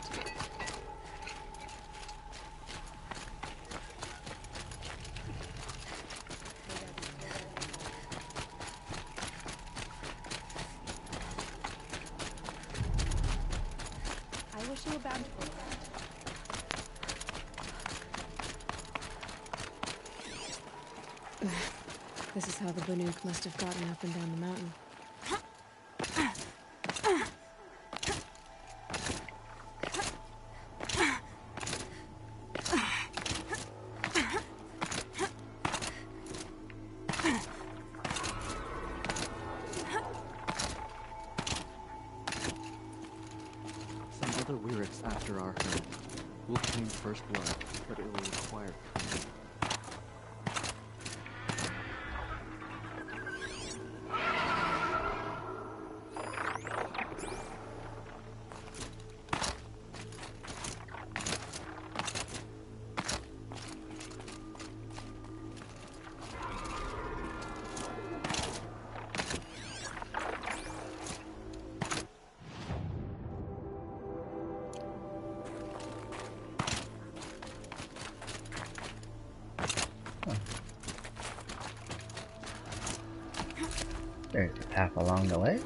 I wish you were bountiful. This is how the Banuk must have gotten up and down the mountain. Some other lyrics after our herd. We'll claim first blood, but it will require training. There's a path along the way.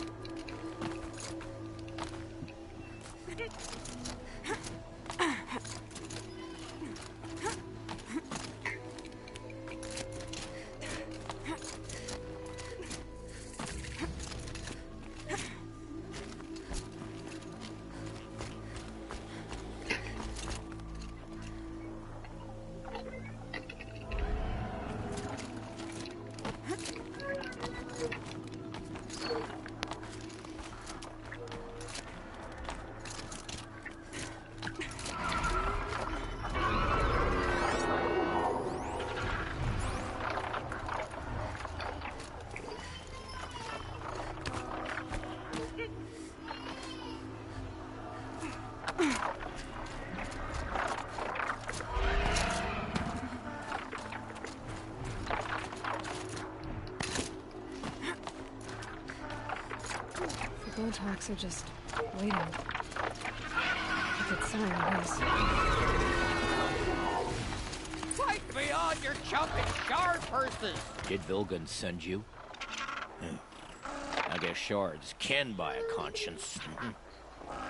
The Botox are just waiting. A good sign, I guess. Fight me on your jumping shard purses! Did Vilgun send you? I guess shards can buy a conscience.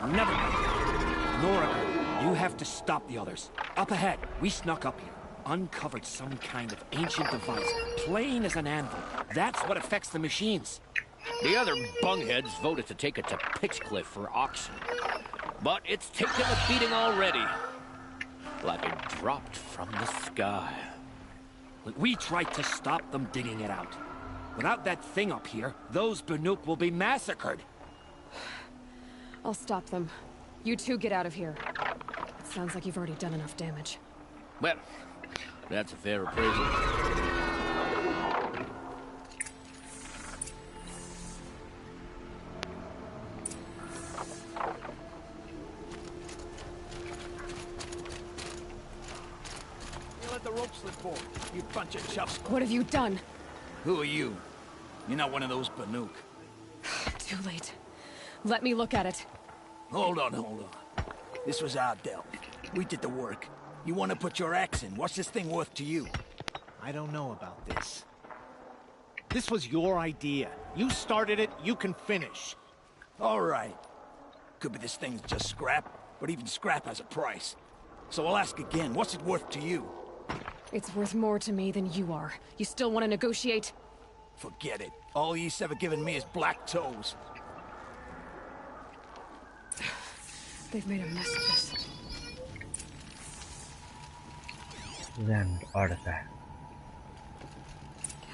Never mind. Nora, you have to stop the others. Up ahead, we snuck up here. Uncovered some kind of ancient device, plain as an anvil. That's what affects the machines. The other bungheads voted to take it to Pitchcliff for auction. But it's taken a beating already. Like it dropped from the sky. We tried to stop them digging it out. Without that thing up here, those Banuk will be massacred. I'll stop them. You two get out of here. It sounds like you've already done enough damage. Well, that's a fair appraisal. You let the rope slip forward, you bunch of chuffs. What have you done? Who are you? You're not one of those Banuk. Too late. Let me look at it. Hold on. This was our delve. We did the work. You want to put your axe in? What's this thing worth to you? I don't know about this. This was your idea. You started it, you can finish. All right. Could be this thing's just scrap, but even scrap has a price. So I'll ask again, what's it worth to you? It's worth more to me than you are. You still want to negotiate? Forget it. All ye's ever given me is black toes. They've made a mess of this. Land artifact.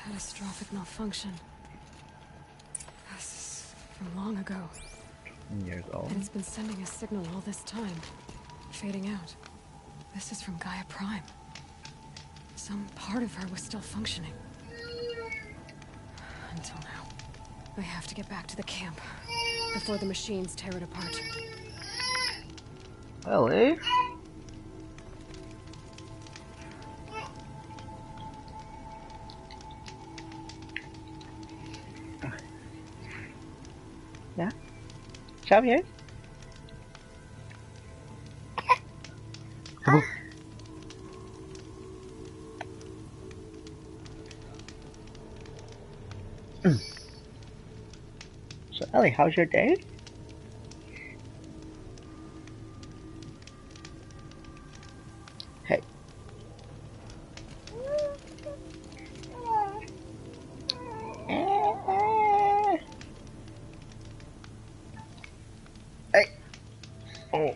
Catastrophic malfunction. This is from long ago. Years old. And it's been sending a signal all this time. Fading out. This is from Gaia Prime. Some part of her was still functioning. Until now. I have to get back to the camp before the machines tear it apart. Ellie? Yeah? Xavier? So Ellie, how's your day? Hey. Hey. Oh.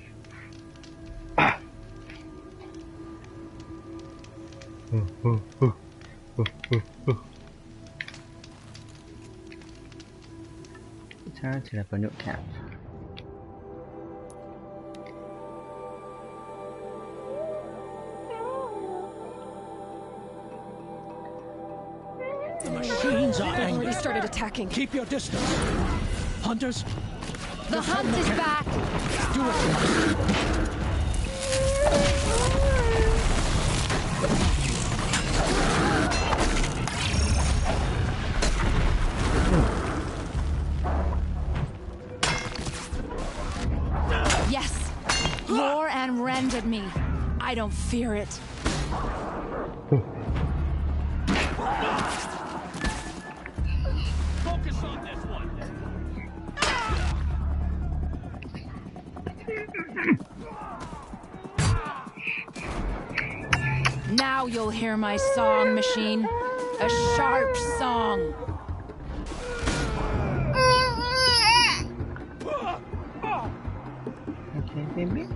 Return to the Banuk camp. The machines are They've angry. already started attacking. Keep your distance. Hunters, The hunt is back! do it. Yes! Roar and rend at me. I don't fear it. Focus on this one. Now you'll hear my song, machine. A sharp song. Okay, baby.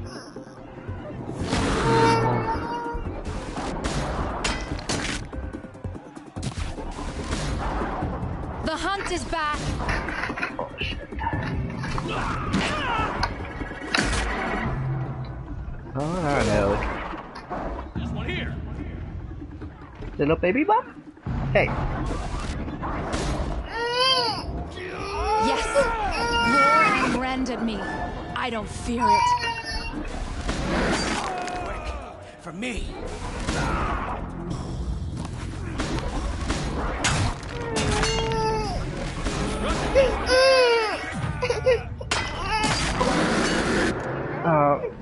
The hunt is back. Oh shit. Alright, Ellie. This one here. Little baby bump? Hey. Yes! Roar and rend at me. I don't fear it. For me.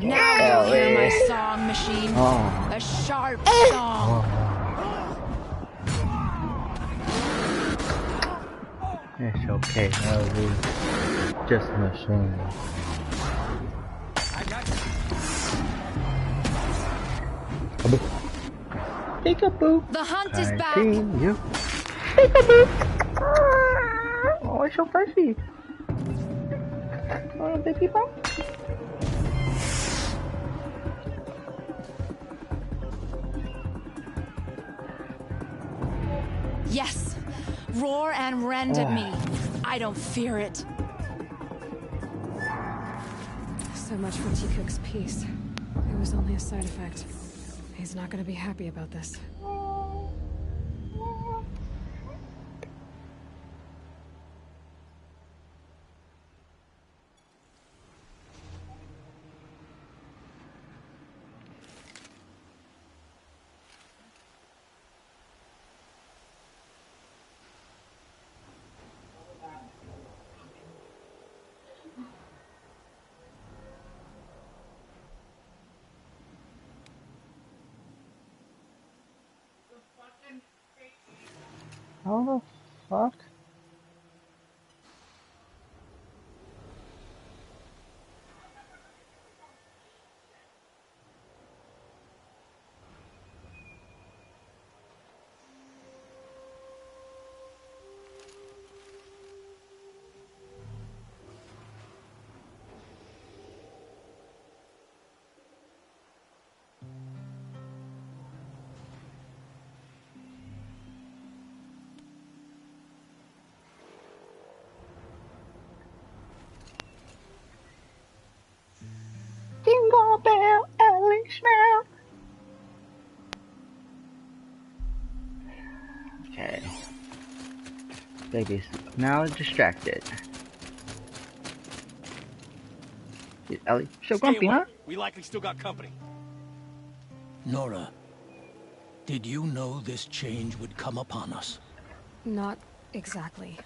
Now you'll hear my Ellie. song, machine. Oh. A sharp song. It's okay, Ellie. Just a machine. Peekaboo. The hunt is I back. see you. Peekaboo. Oh, it's so fuzzy. Oh, baby bump. Yes! Roar and rend at me. I don't fear it. So much for T-Cook's peace. It was only a side effect. He's not gonna be happy about this. How the fuck? Jingle bell, Ellie smell. Okay. Baby's now distracted. Ellie, so Stay grumpy, away. huh? We likely still got company. Nora, did you know this change would come upon us? Not exactly.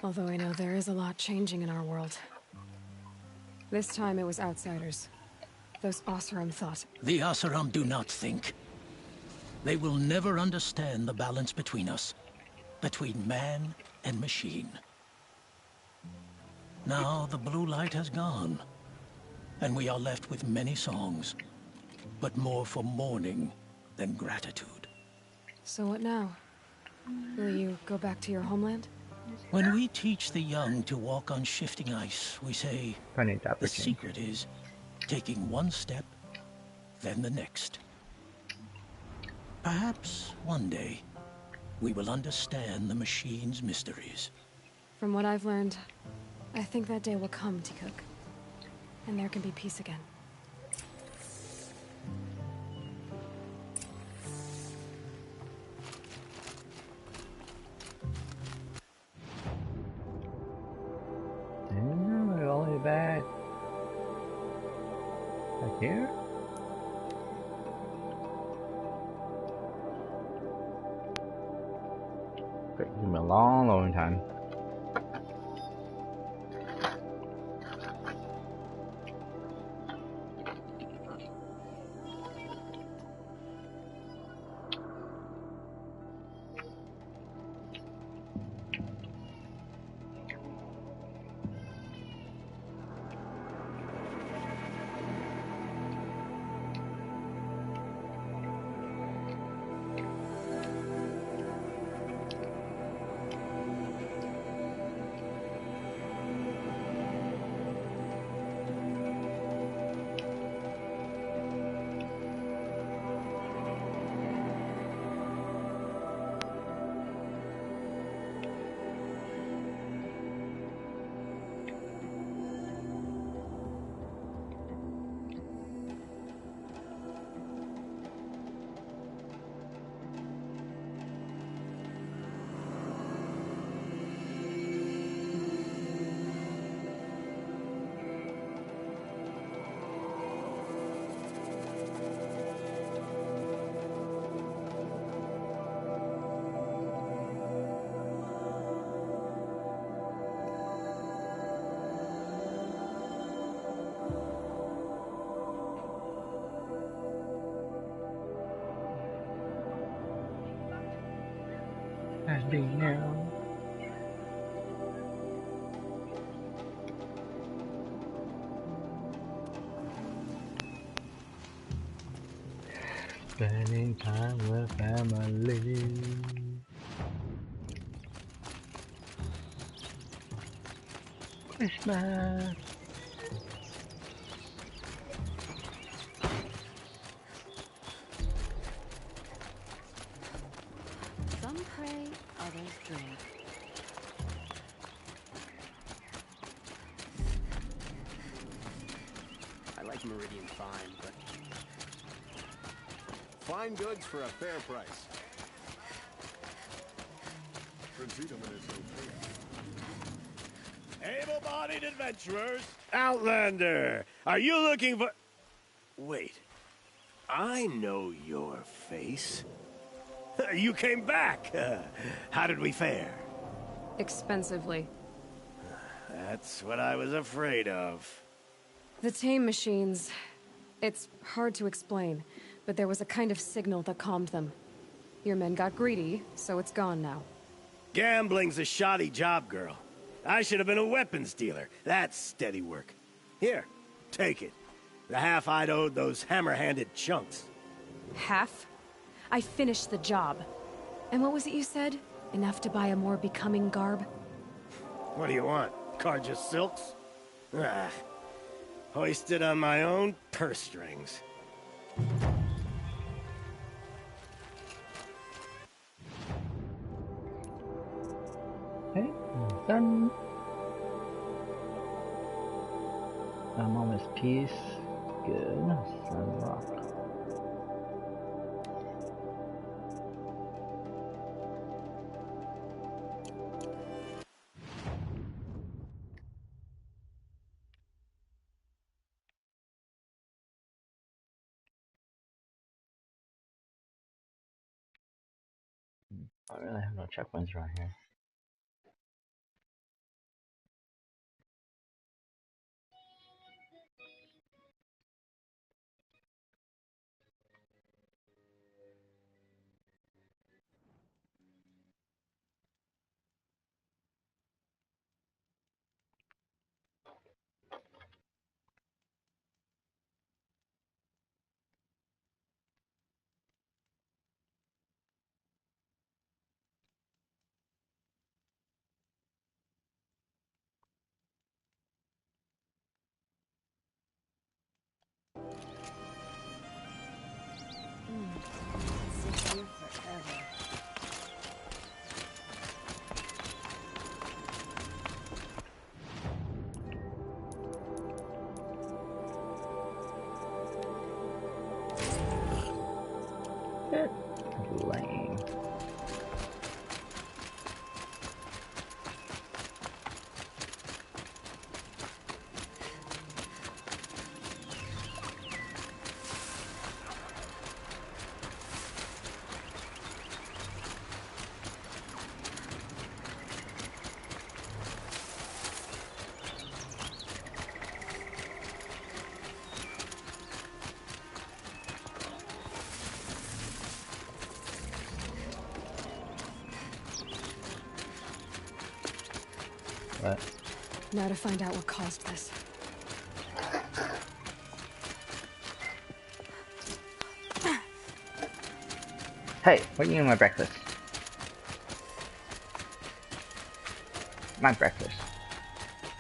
Although I know there is a lot changing in our world. This time it was outsiders. Those Oseram thought. The Oseram do not think. They will never understand the balance between us. Between man and machine. Now the blue light has gone. And we are left with many songs. But more for mourning than gratitude. So what now? Will you go back to your homeland? When we teach the young to walk on shifting ice, we say, the secret is taking one step, then the next. Perhaps one day, we will understand the machine's mysteries. From what I've learned, I think that day will come, Tikuk. And there can be peace again. We're all the way back here. Took me a long time. As they now. Spending time with family. Christmas. Some pray, others drink. I like Meridian fine, but... Fine goods for a fair price. Able-bodied adventurers! Outlander! Are you looking for... Wait. I know your face. You came back! How did we fare? Expensively. That's what I was afraid of. The tame machines. It's hard to explain, but there was a kind of signal that calmed them. Your men got greedy, so it's gone now. Gambling's a shoddy job, girl. I should have been a weapons dealer. That's steady work. Here, take it. The half I'd owed those hammer-handed chunks. Half? I finished the job. And what was it you said? Enough to buy a more becoming garb? What do you want? Carja silks? Ah, hoisted on my own purse strings. Okay, done. I'm almost peace. good. Sun Rock. I really have no checkpoints around here. Sit here forever. Lame. What? Now to find out what caused this. Hey, what are you doing my breakfast? My breakfast.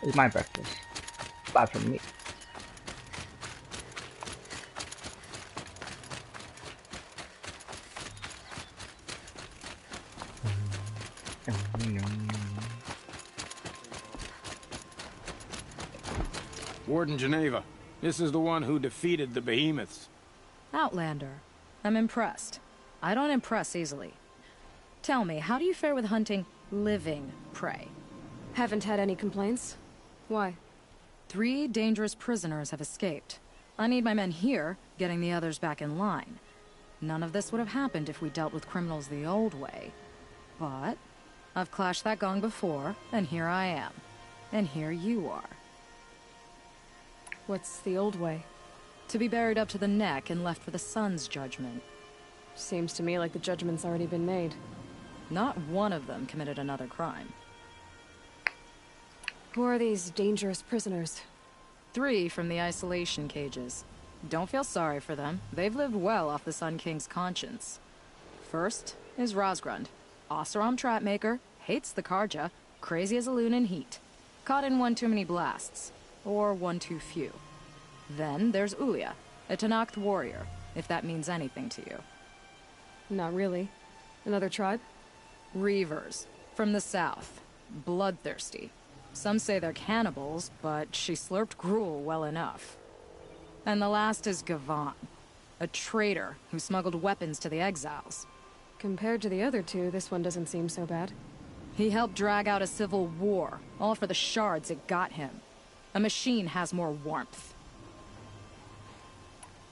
It's my breakfast. Buy from me. Warden Geneva, this is the one who defeated the behemoths. Outlander. I'm impressed. I don't impress easily. Tell me, how do you fare with hunting living prey? Haven't had any complaints. Why? 3 dangerous prisoners have escaped. I need my men here, getting the others back in line. None of this would have happened if we dealt with criminals the old way. But I've clashed that gong before, and here I am. And here you are. What's the old way? To be buried up to the neck and left for the sun's judgment. Seems to me like the judgment's already been made. Not one of them committed another crime. Who are these dangerous prisoners? 3 from the isolation cages. Don't feel sorry for them. They've lived well off the Sun King's conscience. First is Rosgrund. Oseram trapmaker, hates the Karja, crazy as a loon in heat. Caught in one too many blasts. Or one too few. Then there's Ulia, a Tanakh warrior, if that means anything to you. Not really. Another tribe? Reavers, from the south. Bloodthirsty. Some say they're cannibals, but she slurped gruel well enough. And the last is Gavan, a traitor who smuggled weapons to the exiles. Compared to the other 2, this one doesn't seem so bad. He helped drag out a civil war, all for the shards it got him. A machine has more warmth.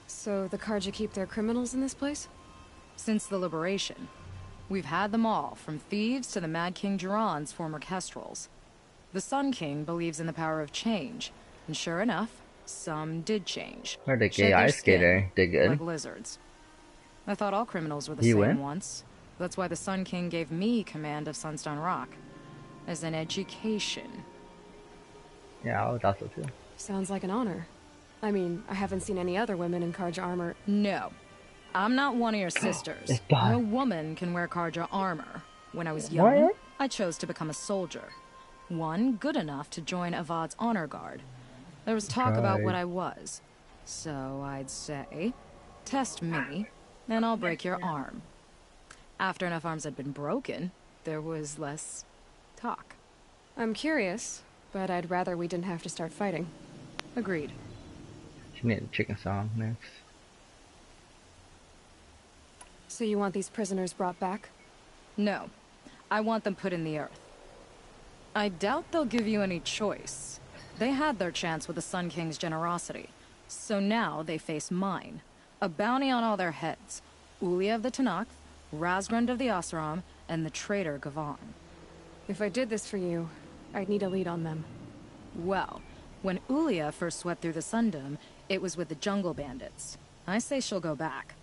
So the Karja keep their criminals in this place? Since the liberation. We've had them all, from thieves to the Mad King Duran's former kestrels. The Sun King believes in the power of change, and sure enough, some did change. Or the gay ice skater did good. Like lizards. I thought all criminals were the same once. That's why the Sun King gave me command of Sunstone Rock. As an education. Yeah, I would also too. Sounds like an honor. I mean, I haven't seen any other women in Karja armor. No. I'm not one of your sisters. No woman can wear Karja armor. When I was young, I chose to become a soldier. One good enough to join Avad's honor guard. There was talk about what I was. So I'd say, test me, and I'll break your arm. After enough arms had been broken, there was less talk. I'm curious, but I'd rather we didn't have to start fighting. Agreed. She made the chicken song next. So you want these prisoners brought back? No. I want them put in the earth. I doubt they'll give you any choice. They had their chance with the Sun King's generosity. So now they face mine. A bounty on all their heads. Ulia of the Tanakh, Razgrund of the Oseram, and the traitor Gavan. If I did this for you, I'd need a lead on them. Well, when Ulia first swept through the Sundom, it was with the jungle bandits. I say she'll go back.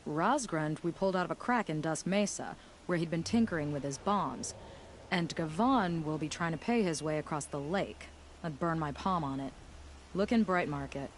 Razgrund we pulled out of a crack in Dust Mesa, where he'd been tinkering with his bombs. And Gavan will be trying to pay his way across the lake. I'd burn my palm on it. Look in Bright Market.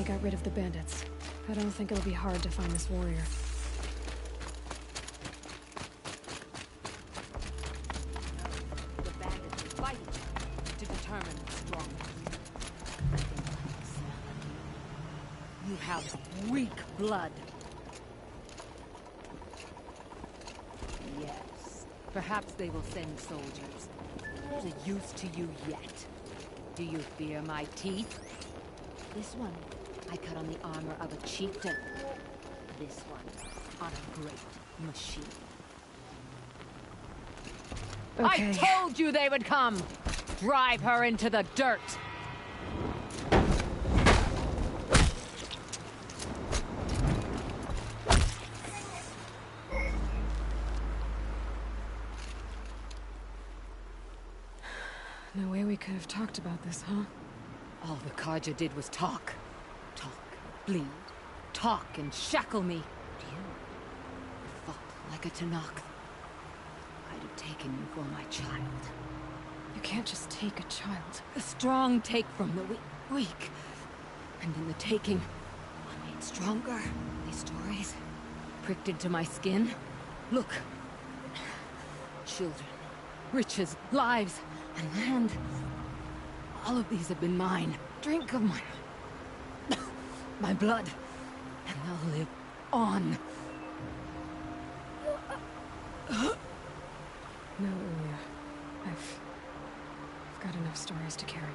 Got rid of the bandits. I don't think it'll be hard to find this warrior. The bandits are fighting to determine who's strong. You have weak blood. Yes. Perhaps they will send soldiers. Not a use to you yet. Do you fear my teeth? This one I cut on the armor of a chieftain. This one on a great machine. Okay. I told you they would come! Drive her into the dirt! No way we could have talked about this, huh? All the Karja did was talk. Talk, bleed, talk and shackle me. You fought like a Tanakh. I'd have taken you for my child. You can't just take a child. The strong take from the weak. And in the taking, I'm made stronger. These stories pricked into my skin. Look. Children, riches, lives, and land. All of these have been mine. Drink of my blood, and they'll live on. No, Ulia. I've got enough stories to carry.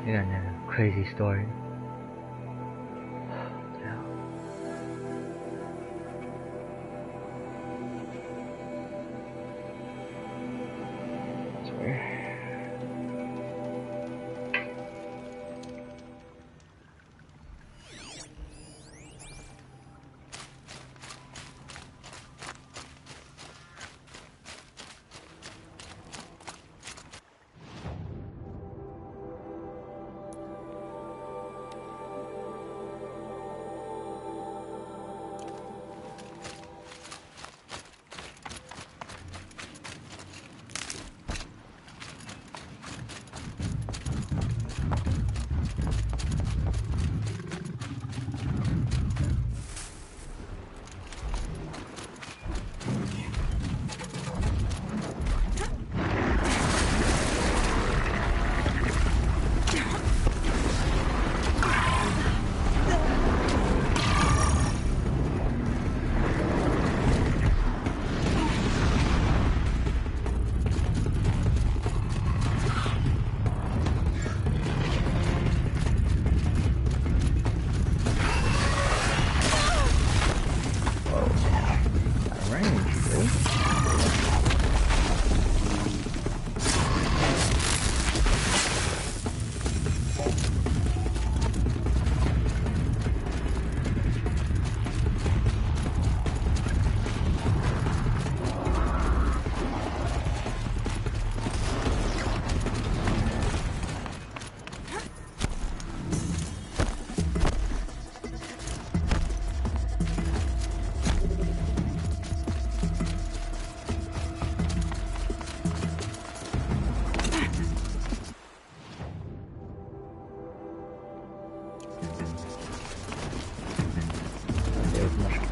You got another crazy story.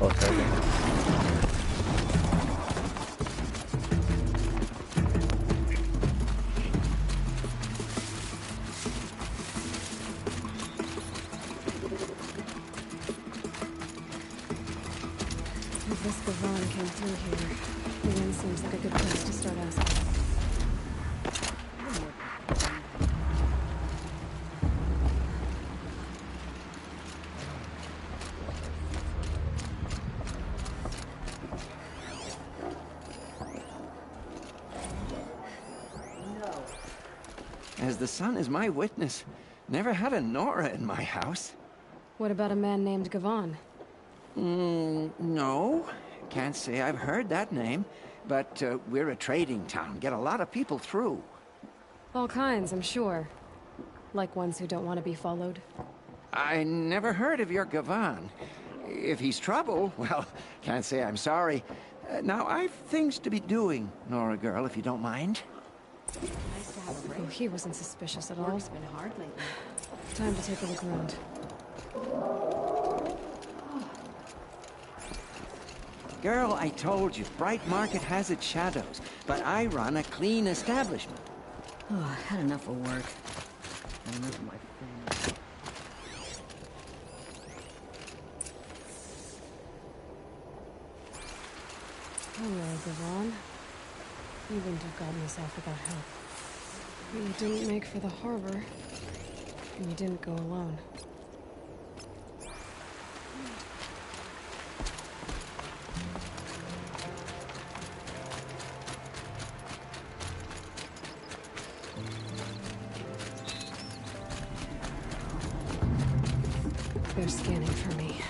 full circle. If this Gavon came through here, the inn seems like a good place to start asking. As the sun is my witness, never had a Nora in my house. What about a man named Gavon? No. Can't say I've heard that name, but we're a trading town. Get a lot of people through. All kinds, I'm sure. Like ones who don't want to be followed. I never heard of your Gavon. If he's trouble, well, can't say I'm sorry. Now, I've things to be doing, Nora girl, if you don't mind. Nice to have a break. Oh, he wasn't suspicious at all. Work's been hard lately. Time to take a look around. Girl, I told you, Bright Market has its shadows, but I run a clean establishment. Oh, I had enough of work. Had enough of my family. Hello, Gavon. You wouldn't have gotten this off without help. But you didn't make for the harbor, and you didn't go alone. They're scanning for me.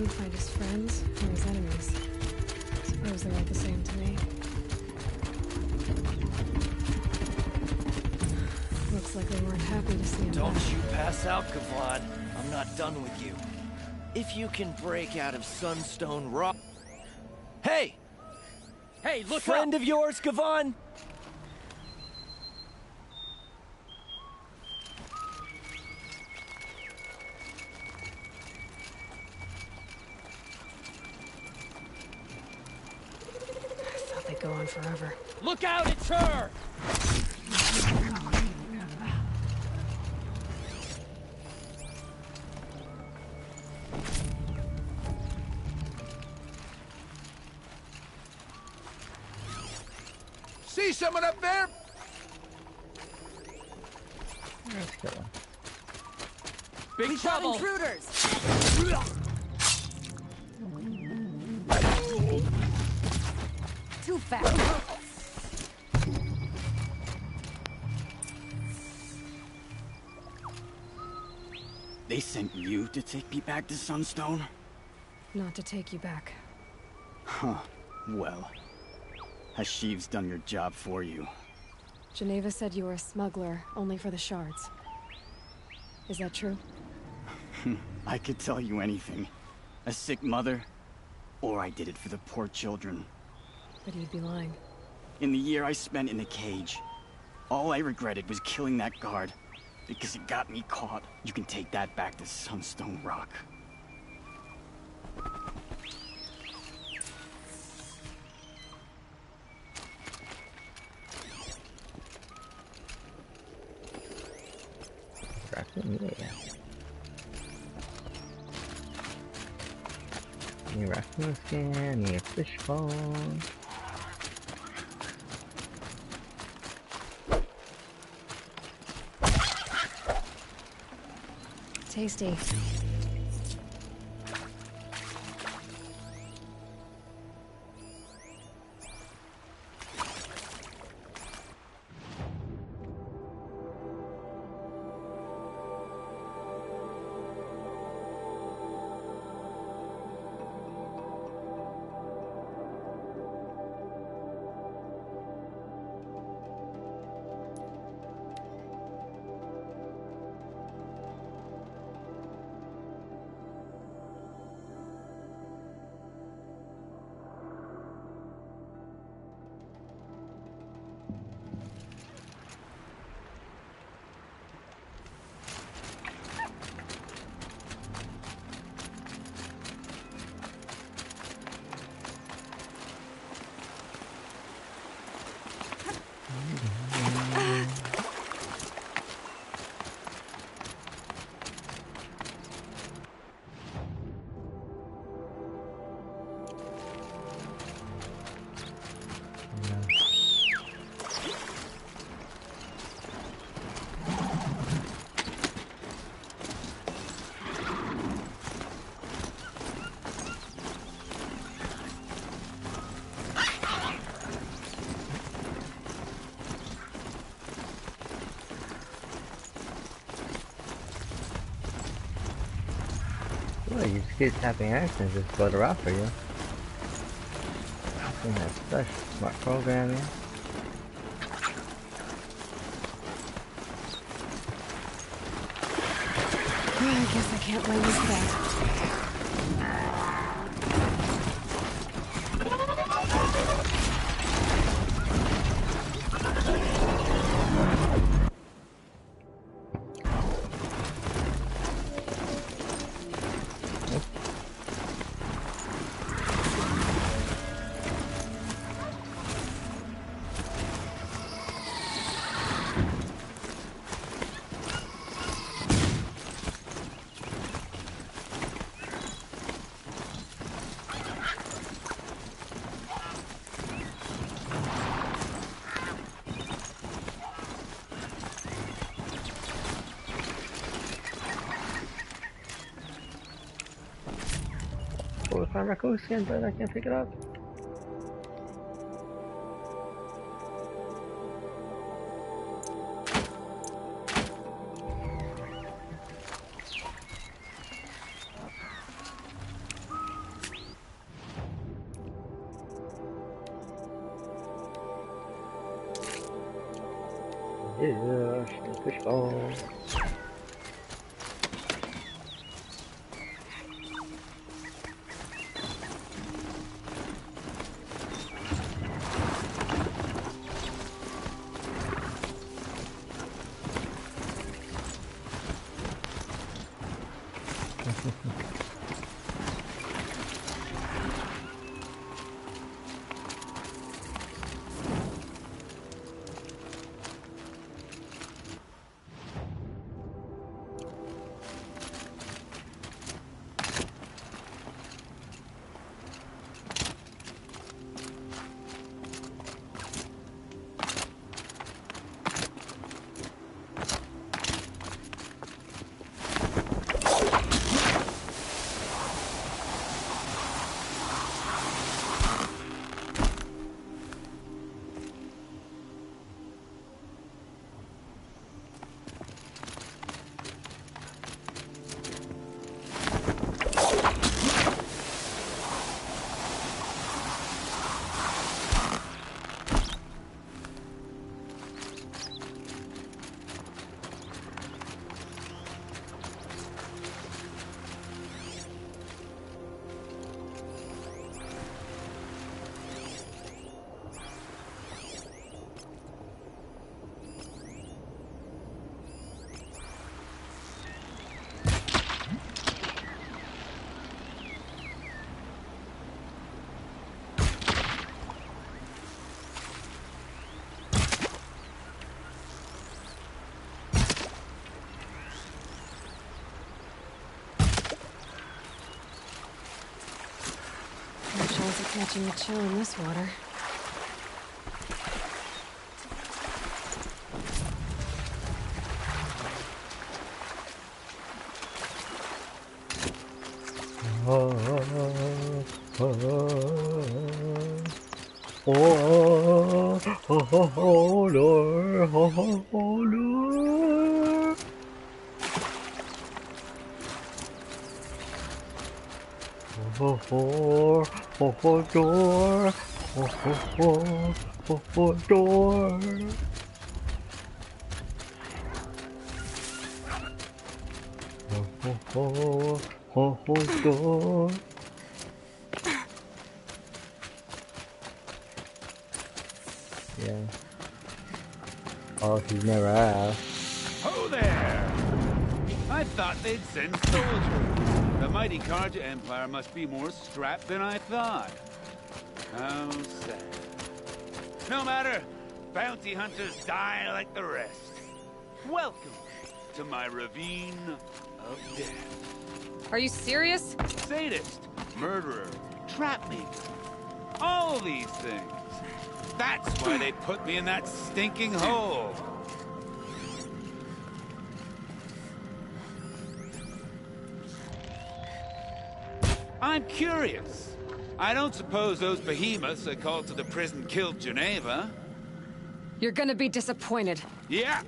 Find his friends or his enemies. Suppose they're all the same to me. Looks like they weren't happy to see him Don't back. you pass out, Gavon. I'm not done with you. If you can break out of Sunstone Rock... Hey! Hey, look Friend up! of yours, Gavon? Go on forever. Look out, it's her! See someone up there? Let's go. Big trouble! Intruders! Too fast. They sent you to take me back to Sunstone? Not to take you back. Huh. Well, Hashiv's done your job for you. Geneva said you were a smuggler, only for the shards. Is that true? I could tell you anything. A sick mother, or I did it for the poor children. But you'd be lying. In the year I spent in the cage, all I regretted was killing that guard, because it got me caught. You can take that back to Sunstone Rock. Yeah. Need a raccoon skin, need a fishbone. Tasty. Oh, you just keep tapping X and just go the route for you. I think that's such smart programming. I guess I can't blame you for that. Oh, it's my raccoon skin, but I can't pick it up. Yeah, fish ball. No chance of catching a chill in this water. Yeah. Oh, he's never asked. Ho there! I thought they'd send soldiers. The mighty Karja Empire must be more strapped than I thought. How sad. No matter, bounty hunters die like the rest. Welcome to my ravine of death. Are you serious? Sadist, murderer, trap me. All these things. That's why they put me in that stinking hole. I'm curious. I don't suppose those behemoths I called to the prison killed Geneva. You're gonna be disappointed. Yeah,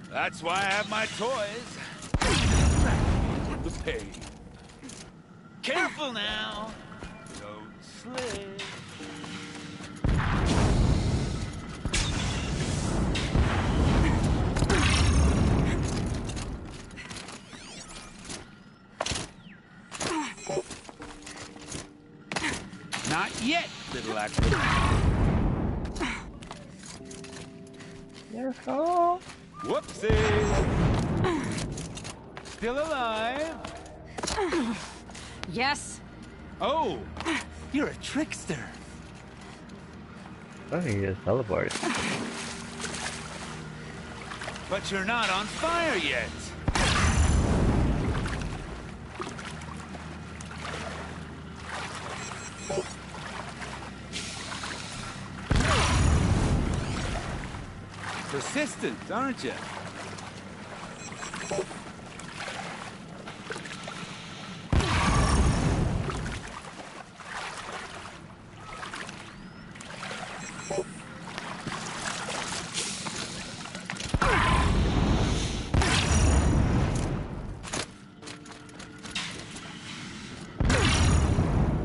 that's why I have my toys. The pain. Careful now. Don't slip. Not yet, little actor. Careful. Whoopsie. Still alive? Yes. Oh, you're a trickster. Oh, he just teleported. But you're not on fire yet. Persistent, aren't you?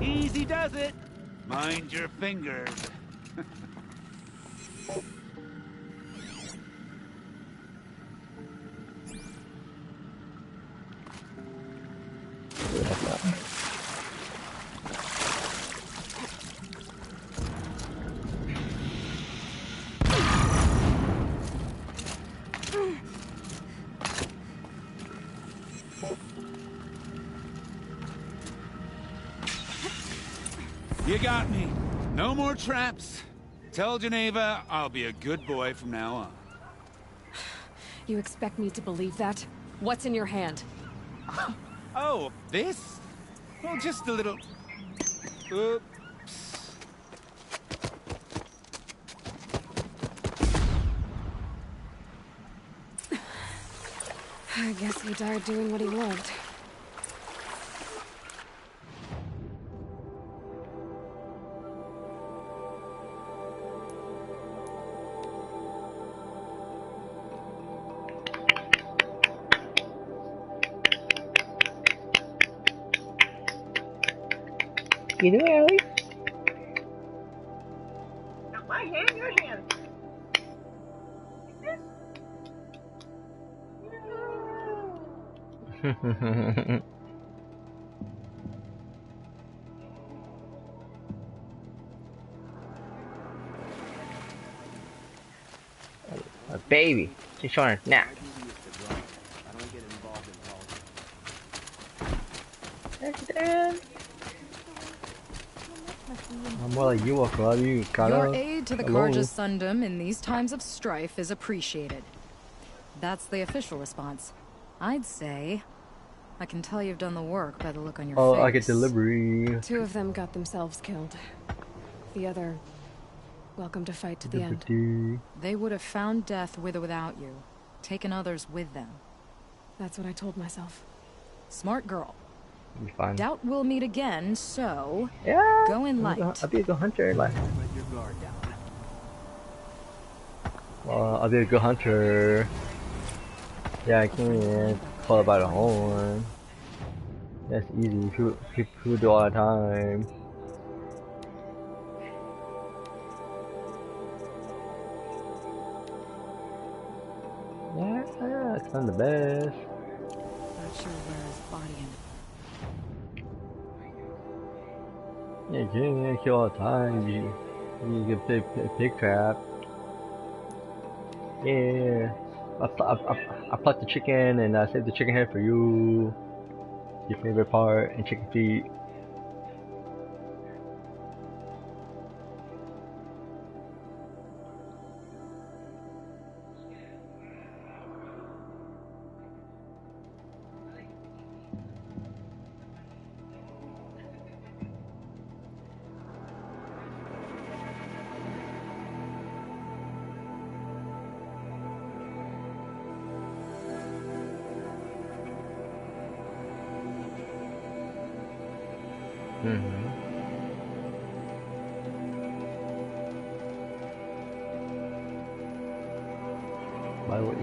Easy does it. Mind your fingers. You got me. No more traps. Tell Geneva I'll be a good boy from now on. You expect me to believe that? What's in your hand? Oh, this? Well, just a little... Oops. I guess he died doing what he loved. You do, Ellie? Not my hand, your hand. A baby. She's showing her nap. I'm more like you, Club. You got Your aid to the Carja Sundom in these times of strife is appreciated. That's the official response. I'd say. I can tell you've done the work by the look on your face. Oh, I get delivery. 2 of them got themselves killed. The other, welcome to fight to the end. They would have found death with or without you. Taken others with them. That's what I told myself. Smart girl. Be fine. Doubt we'll meet again, so yeah, go in light. I'll be a good hunter. Like, Let your guard down. well, I'll be a good hunter. Yeah, I can call it by the horn. That's easy. People do all the time. Yeah, it's not the best. Not sure where his body ended. Yeah, you kill all the time. You get pig trap. Yeah, I plucked the chicken and I saved the chicken head for you. Your favorite part, and chicken feet.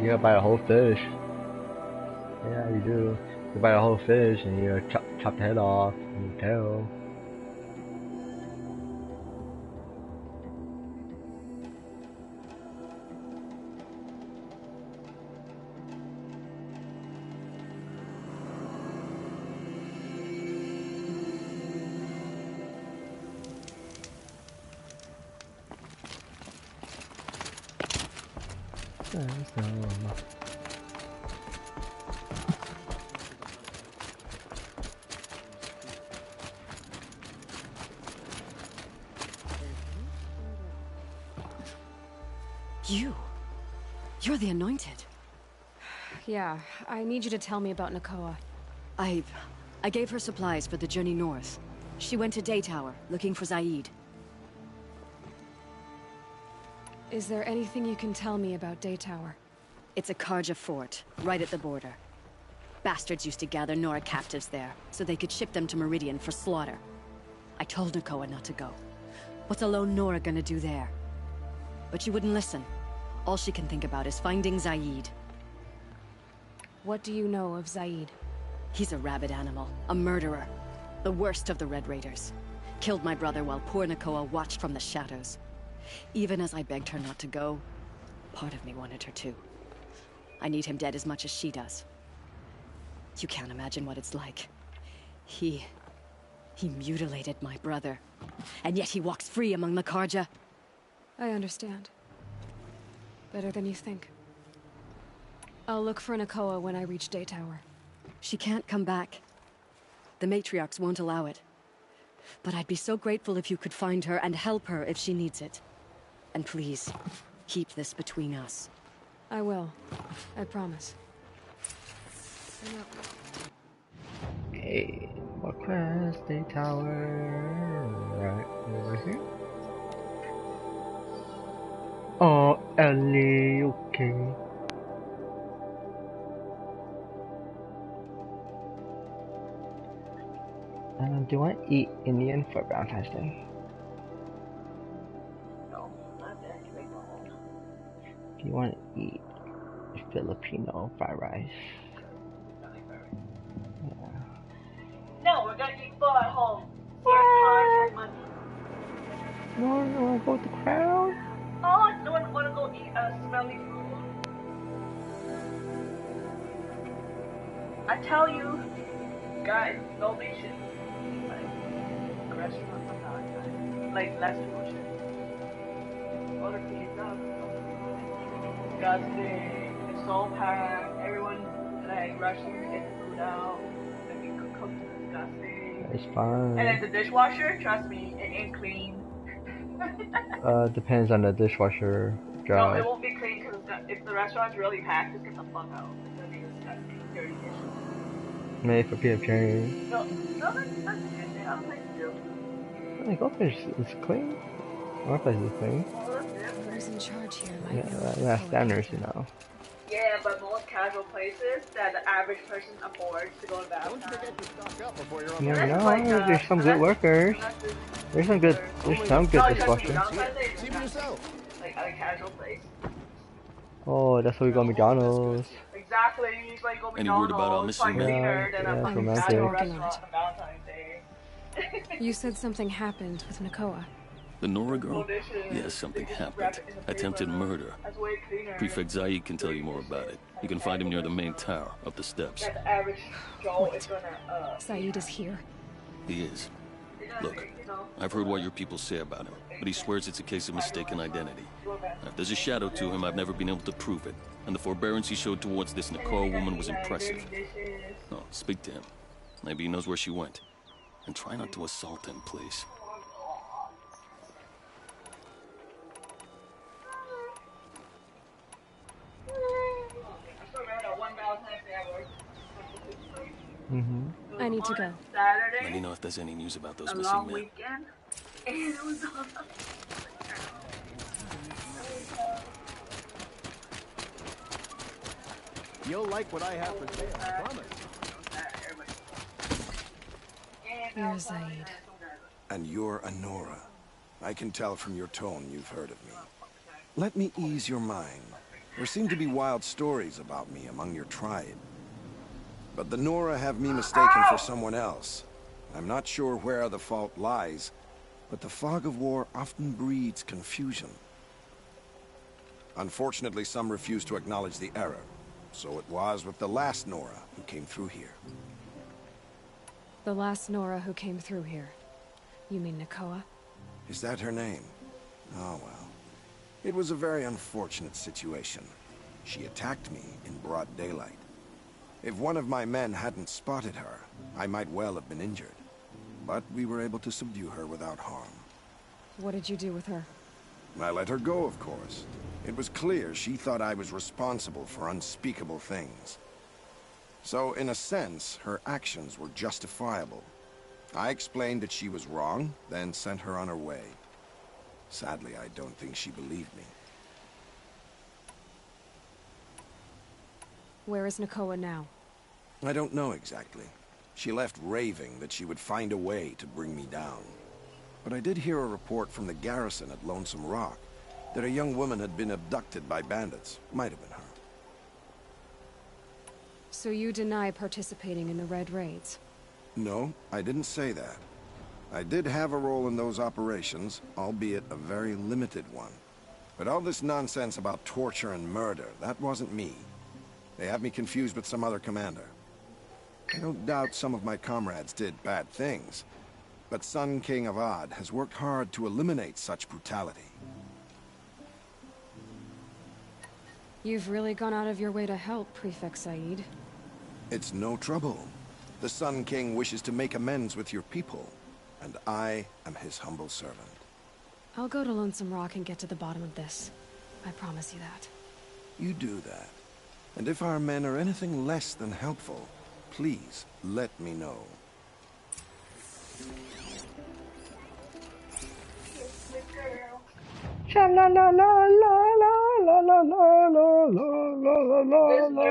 You gotta buy a whole fish. Yeah, you do. You buy a whole fish and you chop the head off and the tail. You're the Anointed. Yeah, I need you to tell me about Nakoa. I gave her supplies for the journey north. She went to Daytower, looking for Zaid. Is there anything you can tell me about Daytower? It's a Karja fort, right at the border. Bastards used to gather Nora captives there, so they could ship them to Meridian for slaughter. I told Nakoa not to go. What's a lone Nora gonna do there? But she wouldn't listen. All she can think about is finding Zaid. What do you know of Zaid? He's a rabid animal, a murderer. The worst of the Red Raiders. Killed my brother while poor Nakoa watched from the shadows. Even as I begged her not to go, part of me wanted her to. I need him dead as much as she does. You can't imagine what it's like. He mutilated my brother. And yet he walks free among the Karja. I understand. Better than you think. I'll look for Nakoa when I reach Daytower. She can't come back. The matriarchs won't allow it. But I'd be so grateful if you could find her and help her if she needs it. And please, keep this between us. I will. I promise. Okay, more quest, Daytower. Right over here. Oh, Ellie, okay. Do you want to eat Indian for Valentine's Day? No, not that. Do you want to eat Filipino fried rice? Yeah. No, we're gonna eat pho at home. Save time and money. No, you want to go with the crowd? Oh, I don't want to go eat smelly food. I tell you, guys, nobody should eat like restaurants on Valentine's. Like less food. Order pizza. Disgusting. It's so packed. Everyone like rushing to get the food out. Like it cooks disgusting. It's fine. And then the dishwasher, trust me, it ain't clean. Depends on the dishwasher job. No, it won't be clean because if the restaurant's really packed, just get the fuck out. It's gonna be disgusting, dirty dishes. Made for PFJ. No, that's it. I don't think so. I think Goldfish is clean. Our place is clean. Who's in charge here? Yeah, standards, you know. Yeah, but most casual places that the average person affords to go to Valentine's. Don't forget to stock up before you're on You never know, there's some good workers. There's some good dishwashers. See for yourself. Like at a casual place. Oh, that's why we go to McDonald's. Exactly, you like go to Any word about McDonald's, find cleaner than a fucking romantic. casual restaurant on Valentine's Day. You said something happened with Nakoa. The Nora girl? Yes, something happened. Attempted murder. Prefect Zaid can tell you more about it. You can find him near the main tower, up the steps. The average Joe is gonna, Zaid is here. He is. Look, I've heard what your people say about him, but he swears it's a case of mistaken identity. Now, if there's a shadow to him, I've never been able to prove it. And the forbearance he showed towards this Nakoa woman was impressive. No, speak to him. Maybe he knows where she went. And try not to assault him, please. I need to go. Saturday. Let me know if there's any news about those A missing long men. weekend. And it was all You'll like what I have to say, I promise. You're Zaid. And you're a Nora. I can tell from your tone you've heard of me. Let me ease your mind. There seem to be wild stories about me among your tribe. But the Nora have me mistaken for someone else. I'm not sure where the fault lies, but the fog of war often breeds confusion. Unfortunately, some refuse to acknowledge the error. So it was with the last Nora who came through here. The last Nora who came through here. You mean Nakoa? Is that her name? Oh well. It was a very unfortunate situation. She attacked me in broad daylight. If one of my men hadn't spotted her, I might well have been injured. But we were able to subdue her without harm. What did you do with her? I let her go, of course. It was clear she thought I was responsible for unspeakable things. So, in a sense, her actions were justifiable. I explained that she was wrong, then sent her on her way. Sadly, I don't think she believed me. Where is Nakoa now? I don't know exactly. She left raving that she would find a way to bring me down. But I did hear a report from the garrison at Lonesome Rock that a young woman had been abducted by bandits. Might have been her. So you deny participating in the Red Raids? No, I didn't say that. I did have a role in those operations, albeit a very limited one. But all this nonsense about torture and murder, that wasn't me. They have me confused with some other commander. I don't doubt some of my comrades did bad things, but Sun King Avad has worked hard to eliminate such brutality. You've really gone out of your way to help, Prefect Said. It's no trouble. The Sun King wishes to make amends with your people, and I am his humble servant. I'll go to Lonesome Rock and get to the bottom of this. I promise you that. You do that. And if our men are anything less than helpful, please let me know. Cha la la la la la la la la la la la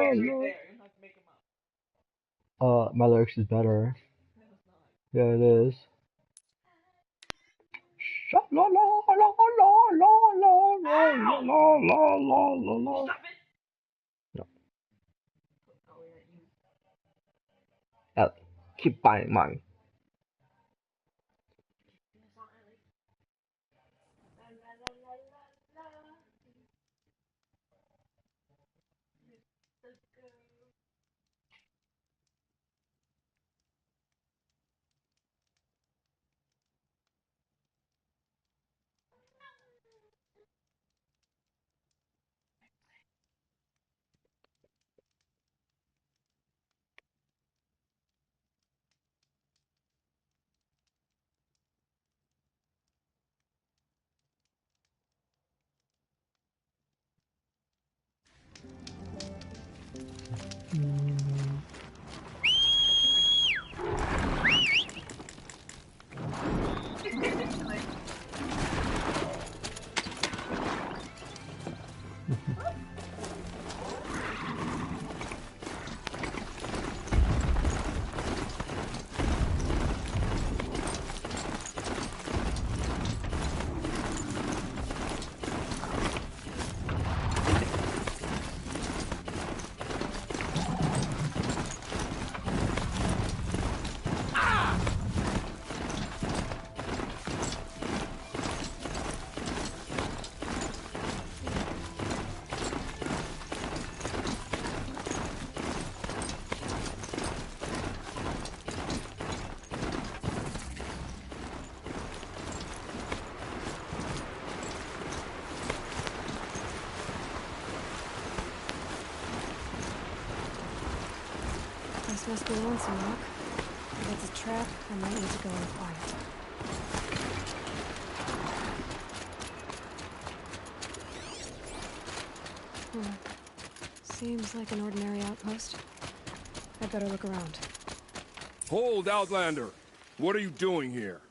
la. My lyrics is better. Yeah, it is. Sha la la la la la la la la la la la. No. Ellie, keep buying mine. This must be Lonesome Rock. If it's a trap, I might need to go in quiet. Seems like an ordinary outpost. I'd better look around. Hold, Outlander! What are you doing here?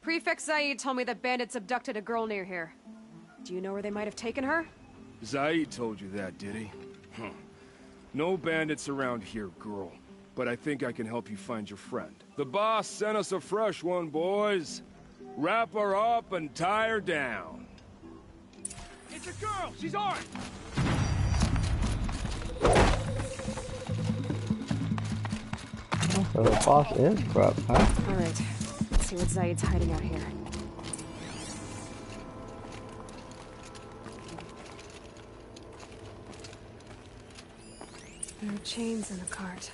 Prefect Zaid told me that bandits abducted a girl near here. Do you know where they might have taken her? Zaid told you that, did he? Huh. No bandits around here, girl. But I think I can help you find your friend. The boss sent us a fresh one, boys. Wrap her up and tie her down. It's a girl! She's ours! So the boss is corrupt, huh? Alright, let's see what Zaid's hiding out here. There are chains in the cart.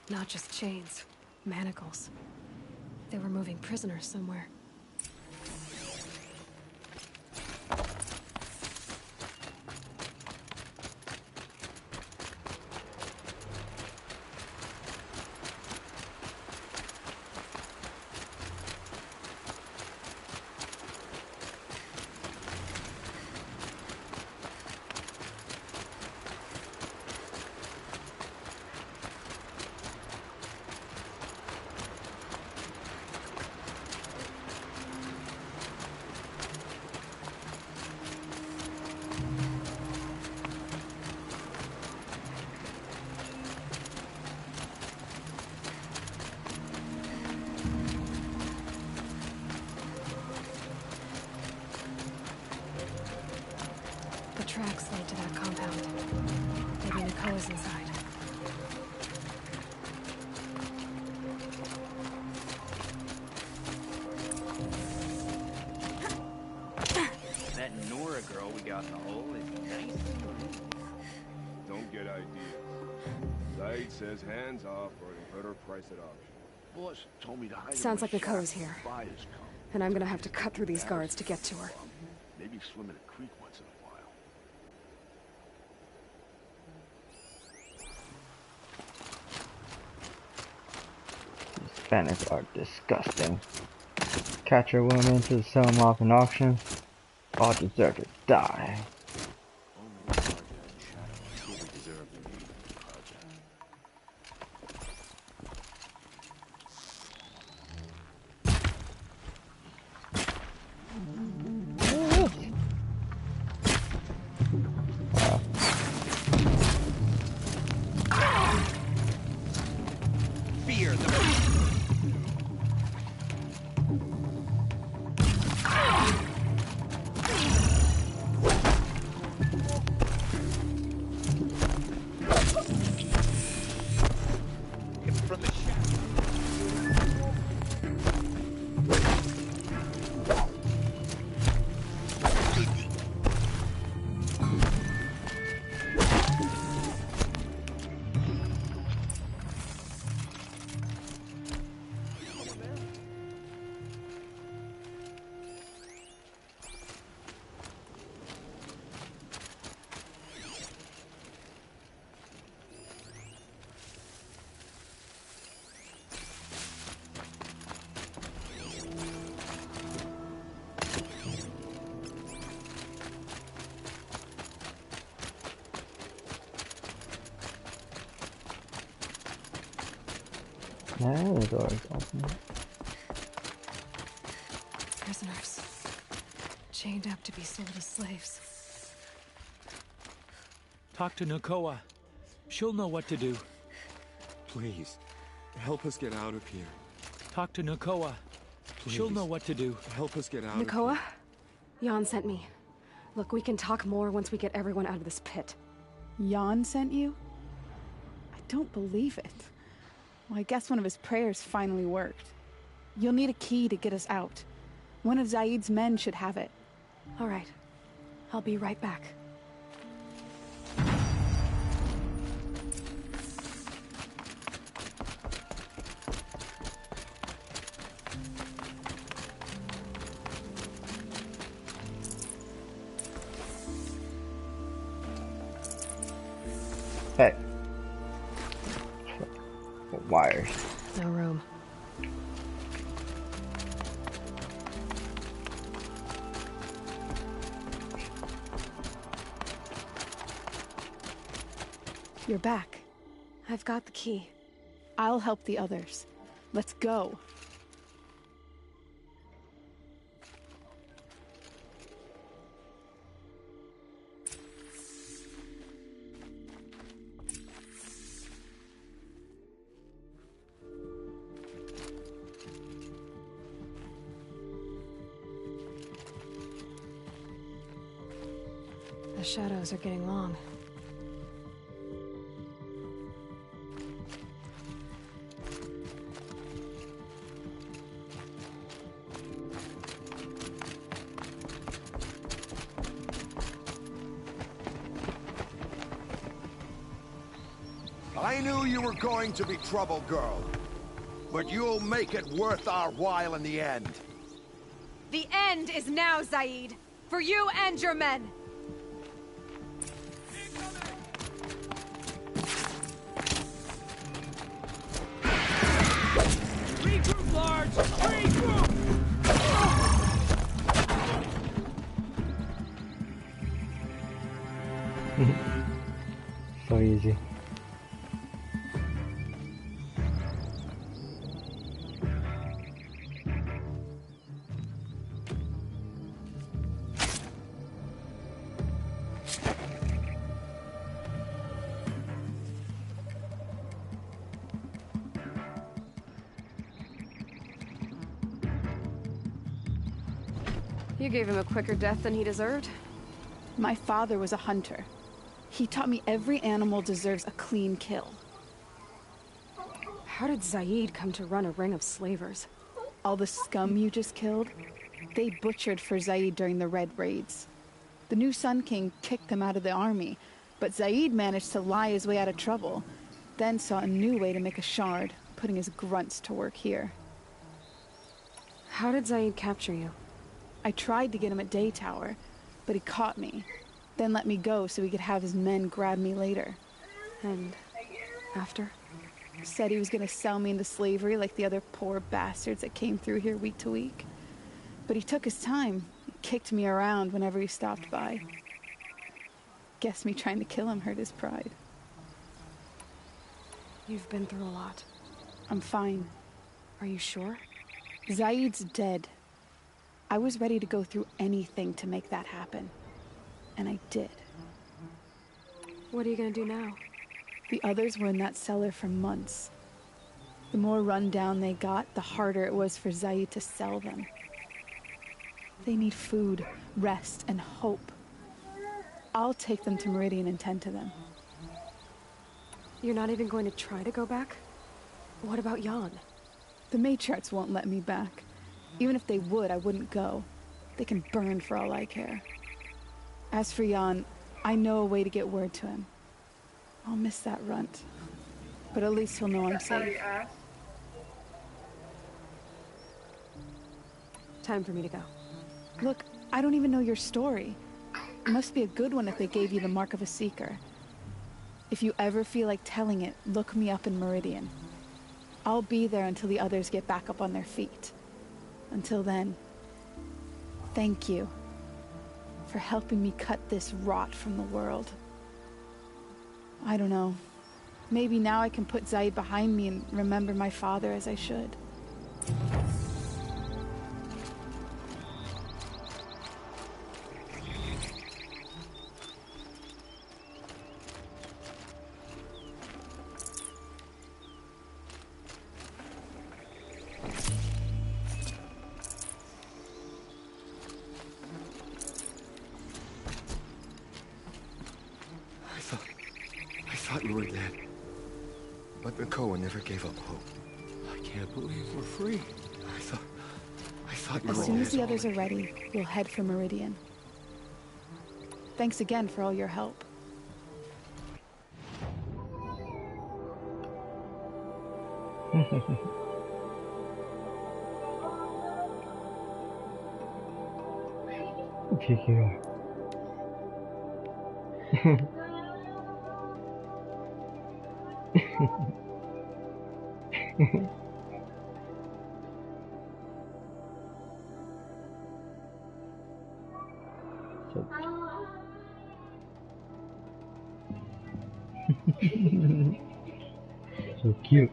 Not just chains, manacles. They were moving prisoners somewhere. Tracks lead to that compound. Maybe Nakoa's inside. That Nora girl we got in the hole is nice. Don't get ideas. Zaid says hands off or he'll put her price at auction. Boss told me to hide. Sounds like Nakoa's here. And I'm gonna have to cut through these guards to get to her. Maybe swim in a creek once in a while. These Spanish are disgusting. Capture women to sell them off in auction. All deserve to die. Now the door is open. Prisoners. Chained up to be sold as slaves. Talk to Nakoa. She'll know what to do. Please, help us get out of here. Talk to Nakoa. She'll know what to do. Help us get out Nakoa? of here. Jan sent me. Look, we can talk more once we get everyone out of this pit. Jan sent you? I don't believe it. Well, I guess one of his prayers finally worked. You'll need a key to get us out. One of Zaid's men should have it. All right. I'll be right back. Hey. Wires. No room. You're back. I've got the key. I'll help the others. Let's go. shadows are getting long. I knew you were going to be trouble, girl. But you'll make it worth our while in the end. The end is now, Zaid. For you and your men. Regroup, Large! Regroup! So easy. You gave him a quicker death than he deserved. My father was a hunter. He taught me every animal deserves a clean kill. How did Zaid come to run a ring of slavers? All the scum you just killed, they butchered for Zaid during the Red Raids. The new Sun King kicked them out of the army, but Zaid managed to lie his way out of trouble, then saw a new way to make a shard, putting his grunts to work here. How did Zaid capture you? I tried to get him at Day Tower, but he caught me, then let me go so he could have his men grab me later. And after? Said he was gonna sell me into slavery like the other poor bastards that came through here week to week. But he took his time, kicked me around whenever he stopped by. Guess me trying to kill him hurt his pride. You've been through a lot. I'm fine. Are you sure? Zaid's dead. I was ready to go through anything to make that happen. And I did. What are you gonna do now? The others were in that cellar for months. The more run down they got, the harder it was for Zaid to sell them. They need food, rest, and hope. I'll take them to Meridian and tend to them. You're not even going to try to go back? What about Jan? The matriarchs won't let me back. Even if they would, I wouldn't go. They can burn for all I care. As for Jan, I know a way to get word to him. I'll miss that runt. But at least he'll know I'm safe. Time for me to go. Look, I don't even know your story. It must be a good one if they gave you the mark of a seeker. If you ever feel like telling it, look me up in Meridian. I'll be there until the others get back up on their feet. Until then, thank you for helping me cut this rot from the world. I don't know. Maybe now I can put Zaid behind me and remember my father as I should. I thought you were dead. But Nakoa never gave up hope. I can't believe we're free. I thought you were dead. As soon as the others are ready, we'll head for Meridian. Thanks again for all your help. Chiquilla. So cute.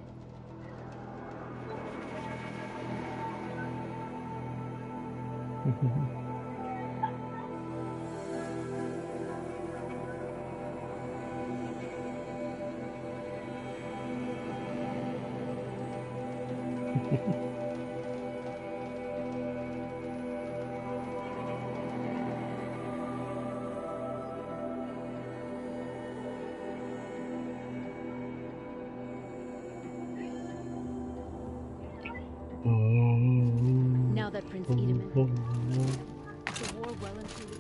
Giants eat him in. The war well included.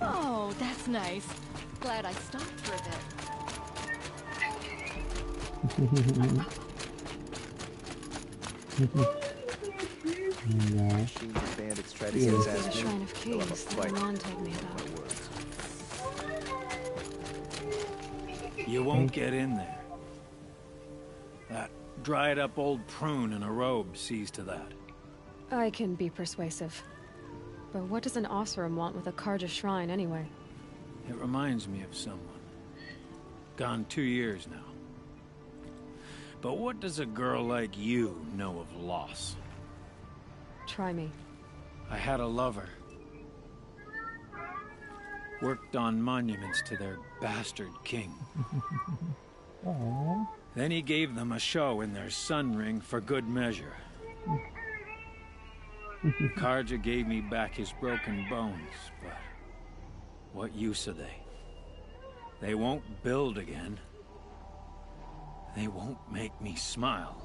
Oh, that's nice. Glad I stopped for a bit. Machines and bandits try to get This past is a me. shrine of They'll have a caves that fight. my mom told me about. You won't get in there. That dried-up old prune in a robe sees to that. I can be persuasive. But what does an Osram want with a Karja shrine anyway? It reminds me of someone. Gone 2 years now. But what does a girl like you know of loss? Try me. I had a lover. Worked on monuments to their bastard king. Aww. Then he gave them a show in their sun ring for good measure. Karja gave me back his broken bones, but what use are they? They won't build again. They won't make me smile.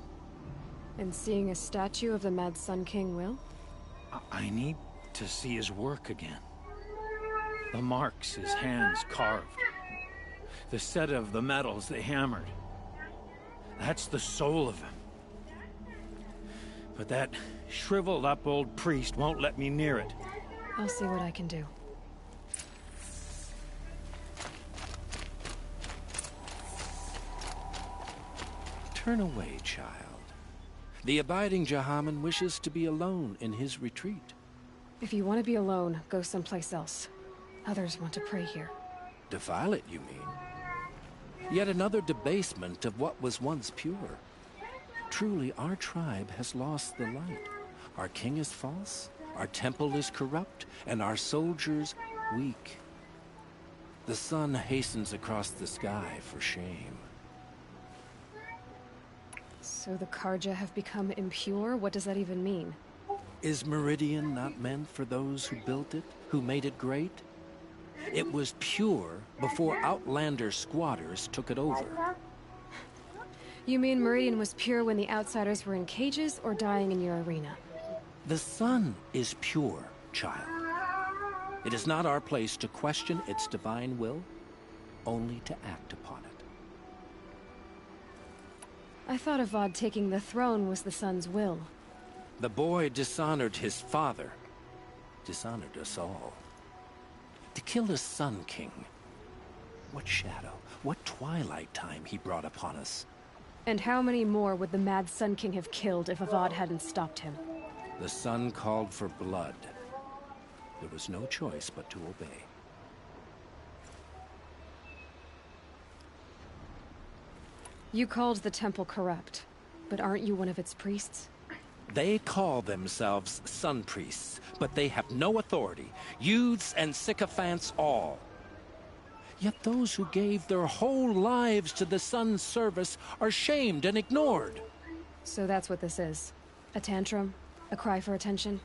And seeing a statue of the Mad Sun King will? I need to see his work again. The marks his hands carved. The set of the metals they hammered. That's the soul of him. But that shriveled up old priest won't let me near it. I'll see what I can do. Turn away, child. The abiding Jahaman wishes to be alone in his retreat. If you want to be alone, go someplace else. Others want to pray here. Defile it, you mean? Yet another debasement of what was once pure. Truly, our tribe has lost the light. Our king is false, our temple is corrupt, and our soldiers weak. The sun hastens across the sky for shame. So the Karja have become impure? What does that even mean? Is Meridian not meant for those who built it, who made it great? It was pure before outlander squatters took it over. You mean Meridian was pure when the outsiders were in cages or dying in your arena? The sun is pure, child. It is not our place to question its divine will, only to act upon it. I thought Avad taking the throne was the sun's will. The boy dishonored his father, dishonored us all. To kill a Sun King. What shadow, what twilight time he brought upon us. And how many more would the Mad Sun King have killed if Avad hadn't stopped him? The sun called for blood. There was no choice but to obey. You called the temple corrupt, but aren't you one of its priests? They call themselves sun priests, but they have no authority. Youths and sycophants all. Yet those who gave their whole lives to the sun's service are shamed and ignored. So that's what this is. A tantrum? A cry for attention?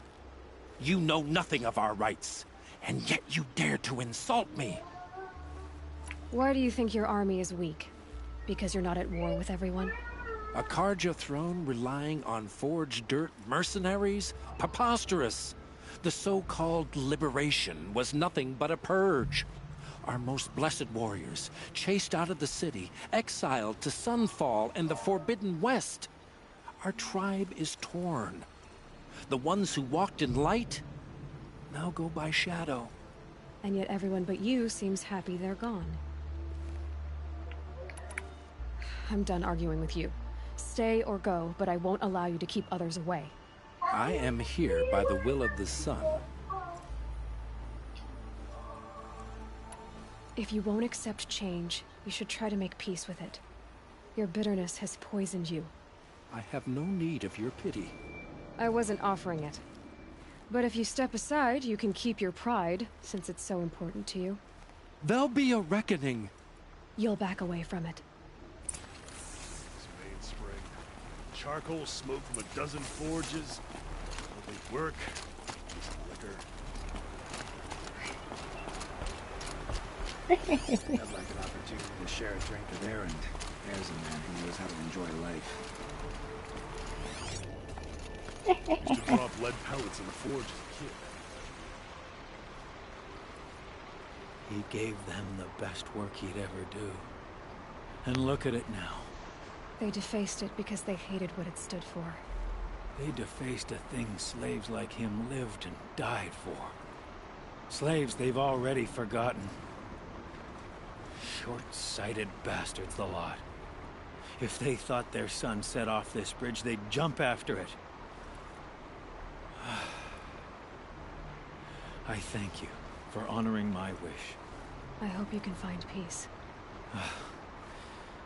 You know nothing of our rights, and yet you dare to insult me. Why do you think your army is weak? Because you're not at war with everyone? A Karja throne relying on forged dirt mercenaries? Preposterous! The so-called liberation was nothing but a purge. Our most blessed warriors, chased out of the city, exiled to Sunfall and the Forbidden West. Our tribe is torn. The ones who walked in light now go by shadow. And yet everyone but you seems happy they're gone. I'm done arguing with you. Stay or go, but I won't allow you to keep others away. I am here by the will of the sun. If you won't accept change, you should try to make peace with it. Your bitterness has poisoned you. I have no need of your pity. I wasn't offering it. But if you step aside, you can keep your pride, since it's so important to you. There'll be a reckoning. You'll back away from it. Spade spring. Charcoal smoke from a dozen forges. Lovely work. Decent liquor. I'd like an opportunity to share a drink with Erend. There's a man who knows how to enjoy life. Used to drop lead pellets in the forge as a kid. He gave them the best work he'd ever do. And look at it now. They defaced it because they hated what it stood for. They defaced a thing slaves like him lived and died for. Slaves they've already forgotten. Short-sighted bastards, the lot. If they thought their son set off this bridge, they'd jump after it. I thank you for honoring my wish. I hope you can find peace.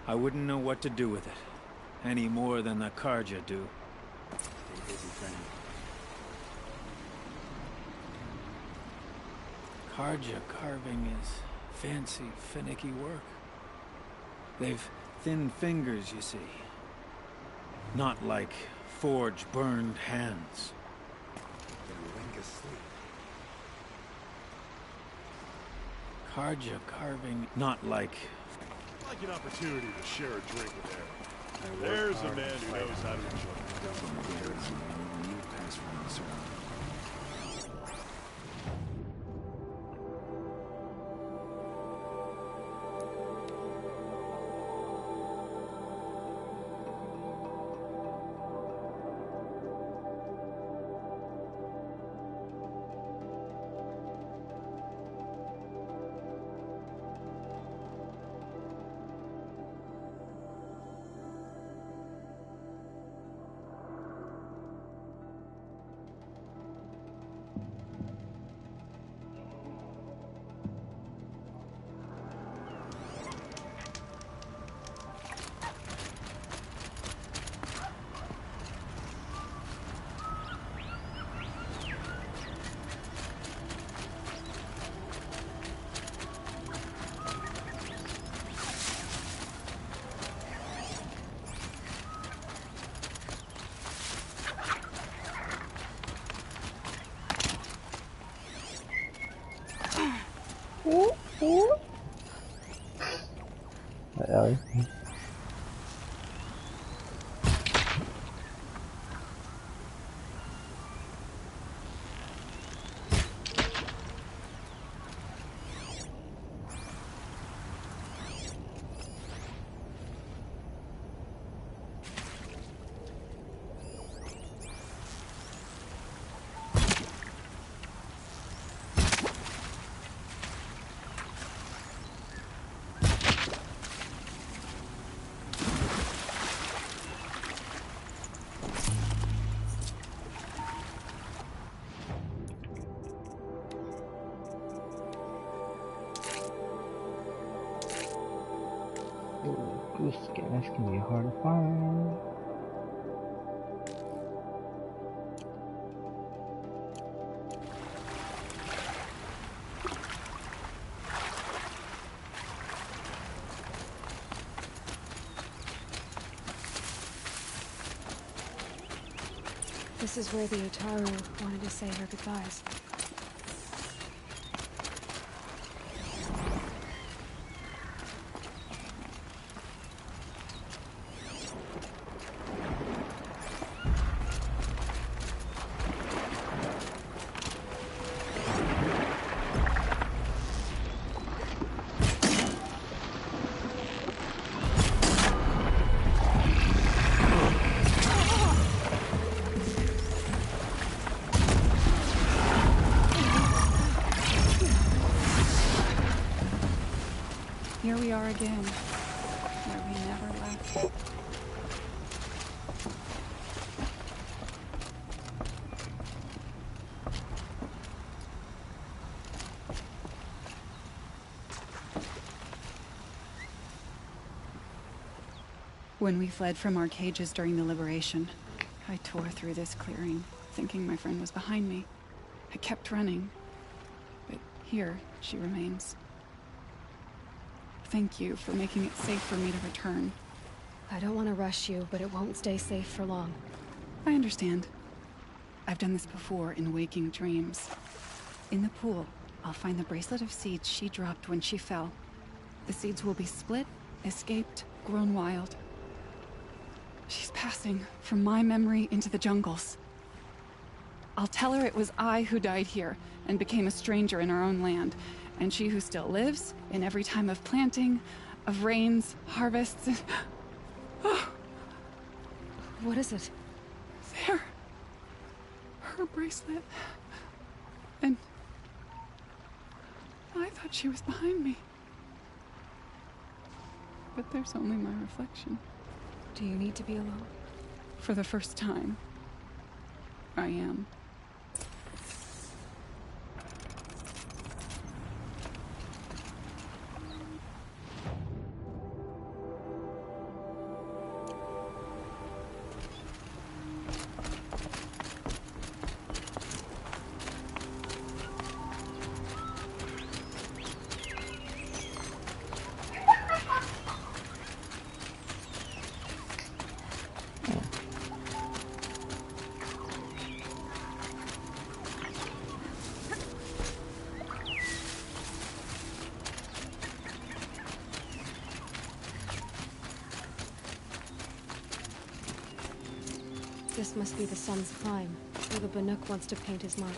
I wouldn't know what to do with it, any more than the Karja do. Stay busy, friend. Karja carving is fancy, finicky work. They've thin fingers, you see. Not like forge-burned hands. Get a wink of sleep. Karja carving, not like... Like an opportunity to share a drink with Aaron. There's a man who knows how to enjoy it. When you pass from this around. Goose gas can be hard to find. This is where the Otaru wanted to say her goodbyes. Here we are again, where we never left. When we fled from our cages during the liberation, I tore through this clearing, thinking my friend was behind me. I kept running, but here she remains. Thank you for making it safe for me to return. I don't want to rush you, but it won't stay safe for long. I understand. I've done this before in waking dreams. In the pool, I'll find the bracelet of seeds she dropped when she fell. The seeds will be split, escaped, grown wild. She's passing from my memory into the jungles. I'll tell her it was I who died here and became a stranger in our own land, and she who still lives in every time of planting, of rains, harvests. Oh. What is it? There. Her bracelet. And I thought she was behind me. But there's only my reflection. Do you need to be alone? For the first time, I am. This must be the sun's climb, where the Banuk wants to paint his mark.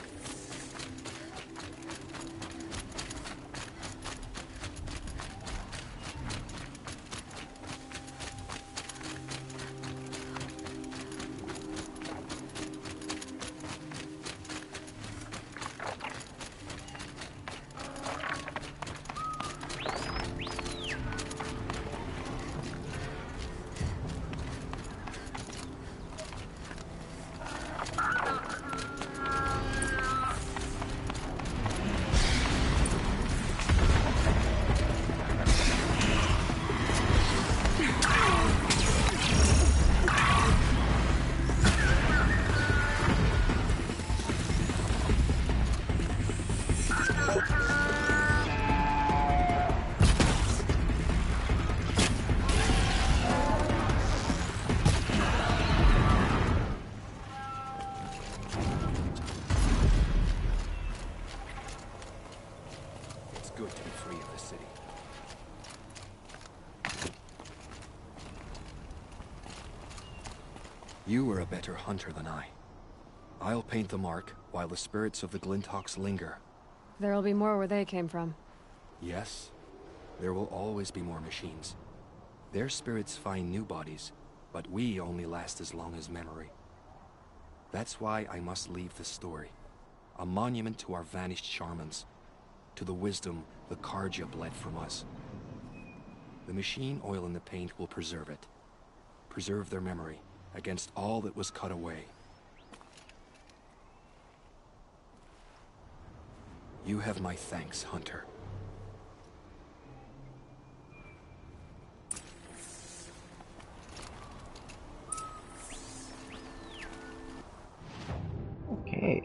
You were a better hunter than I. I'll paint the mark while the spirits of the Glinthawks linger. There'll be more where they came from. Yes, there will always be more machines. Their spirits find new bodies, but we only last as long as memory. That's why I must leave this story. A monument to our vanished shamans, to the wisdom the Karja bled from us. The machine oil in the paint will preserve it. Preserve their memory against all that was cut away. You have my thanks, Hunter. Okay.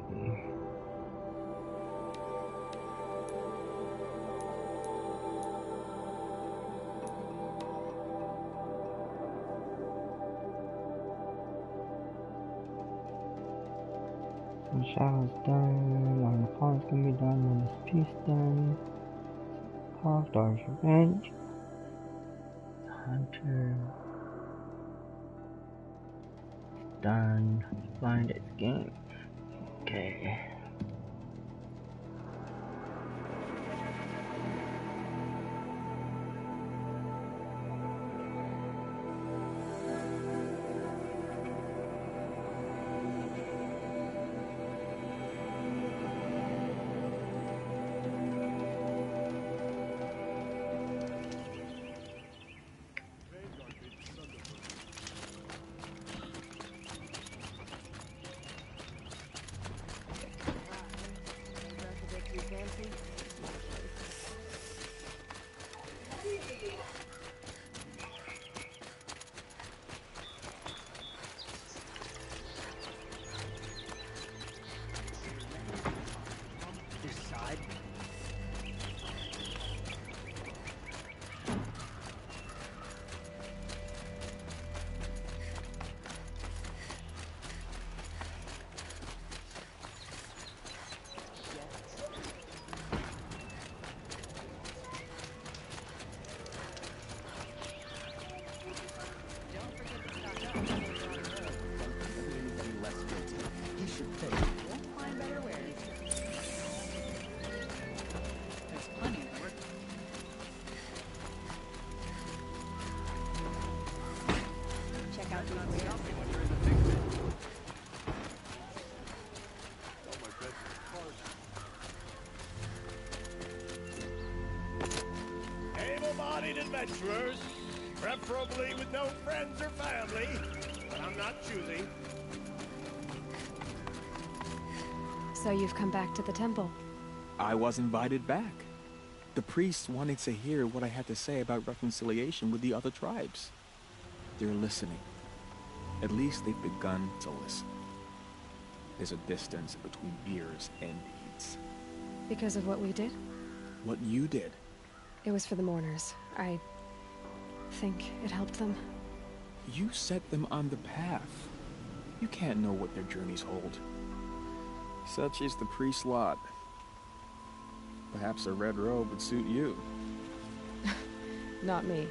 The shower's done, on the pond's gonna be done, when this piece done. Half Dar's Revenge. Hunter. Done. Find its game. Okay. adventurers, preferably with no friends or family, but I'm not choosing. So you've come back to the temple. I was invited back. The priests wanted to hear what I had to say about reconciliation with the other tribes. They're listening. At least they've begun to listen. There's a distance between ears and deeds. Because of what we did? What you did. It was for the mourners. I think it helped them. You set them on the path. You can't know what their journeys hold. Such is the priest's lot. Perhaps a red robe would suit you. Not me.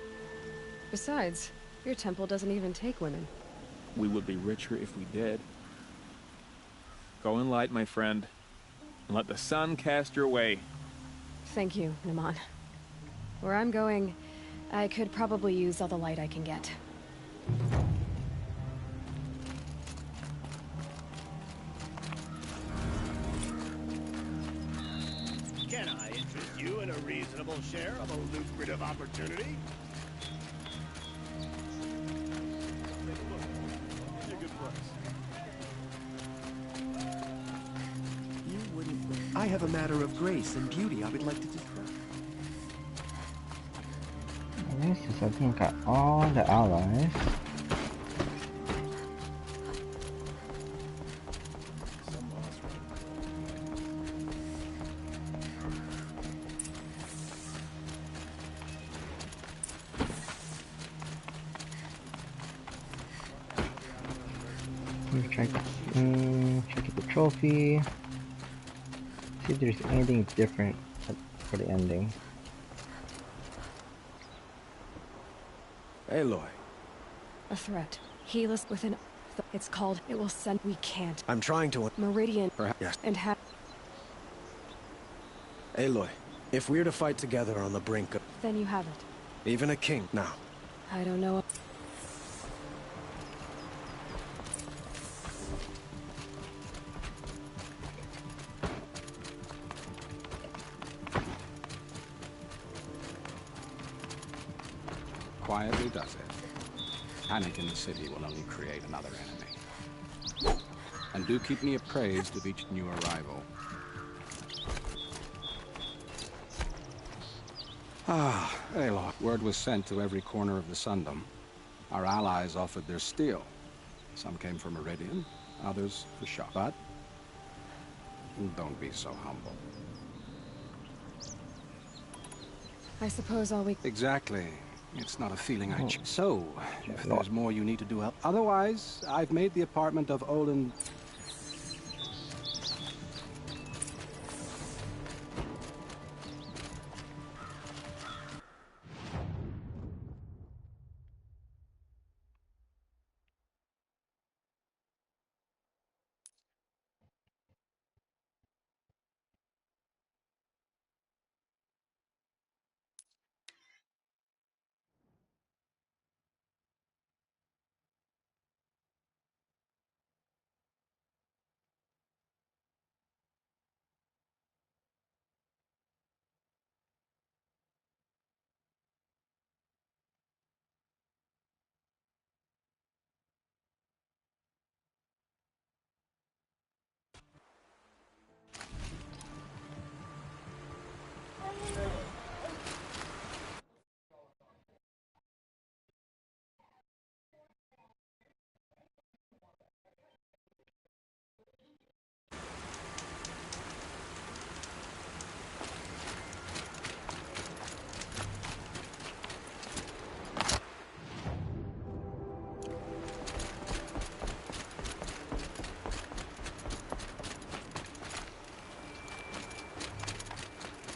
Besides, your temple doesn't even take women. We would be richer if we did. Go in light, my friend, and let the sun cast your way. Thank you, Naman. Where I'm going, I could probably use all the light I can get. Can I interest you in a reasonable share of a lucrative opportunity? It's a good price. You wouldn't... I have a matter of grace and beauty I would like to discuss. This is, I think, got all the allies. Check out the trophy. See if there's anything different for the ending. Aloy. A threat. Helis within... It's called... It will send... We can't. I'm trying to... Meridian. Perhaps. Yes. And have... Aloy, if we're to fight together on the brink of... Then you have it. Even a king now. I don't know... Quietly does it. Panic in the city will only create another enemy. And do keep me appraised of each new arrival. Ah, Aloy. Word was sent to every corner of the Sundom. Our allies offered their steel. Some came for Meridian, others for Shaw. But don't be so humble. I suppose all we... Exactly. It's not a feeling I choose. So, if there's more you need to do, help. Otherwise, I've made the apartment of Olin...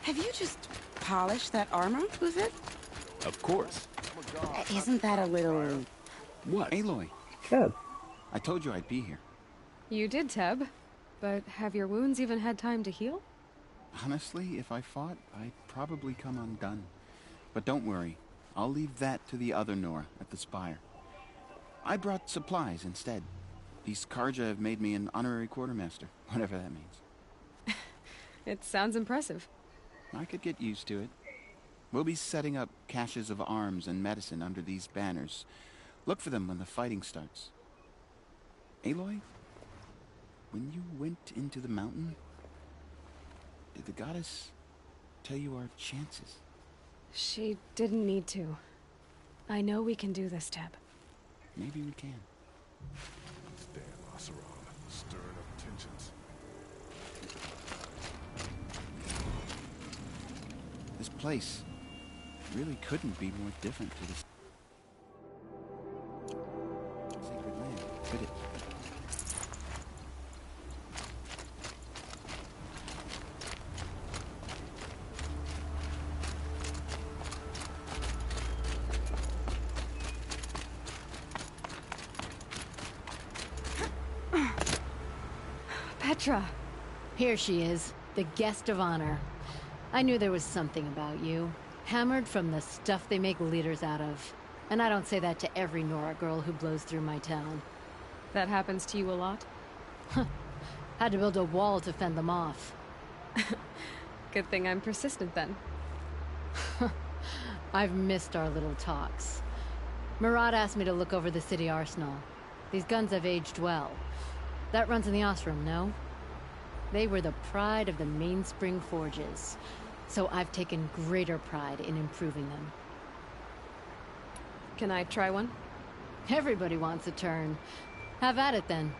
Have you just polished that armor with it? Of course. Isn't that a little... What? Aloy. Good. I told you I'd be here. You did, Teb. But have your wounds even had time to heal? Honestly, if I fought, I'd probably come undone. But don't worry. I'll leave that to the other Nora at the Spire. I brought supplies instead. These Karja have made me an honorary quartermaster, whatever that means. It sounds impressive. I could get used to it. We'll be setting up caches of arms and medicine under these banners. Look for them when the fighting starts. Aloy, when you went into the mountain, did the goddess tell you our chances? She didn't need to. I know we can do this, Teb. Maybe we can. Damn Oseram, stirring up tensions. This place really couldn't be more different to this sacred land, could it? Petra! Here she is, the guest of honor. I knew there was something about you. Hammered from the stuff they make leaders out of. And I don't say that to every Nora girl who blows through my town. That happens to you a lot? Had to build a wall to fend them off. Good thing I'm persistent then. I've missed our little talks. Murad asked me to look over the city arsenal. These guns have aged well. That runs in the Osram, no? They were the pride of the Mainspring Forges, so I've taken greater pride in improving them. Can I try one? Everybody wants a turn. Have at it then.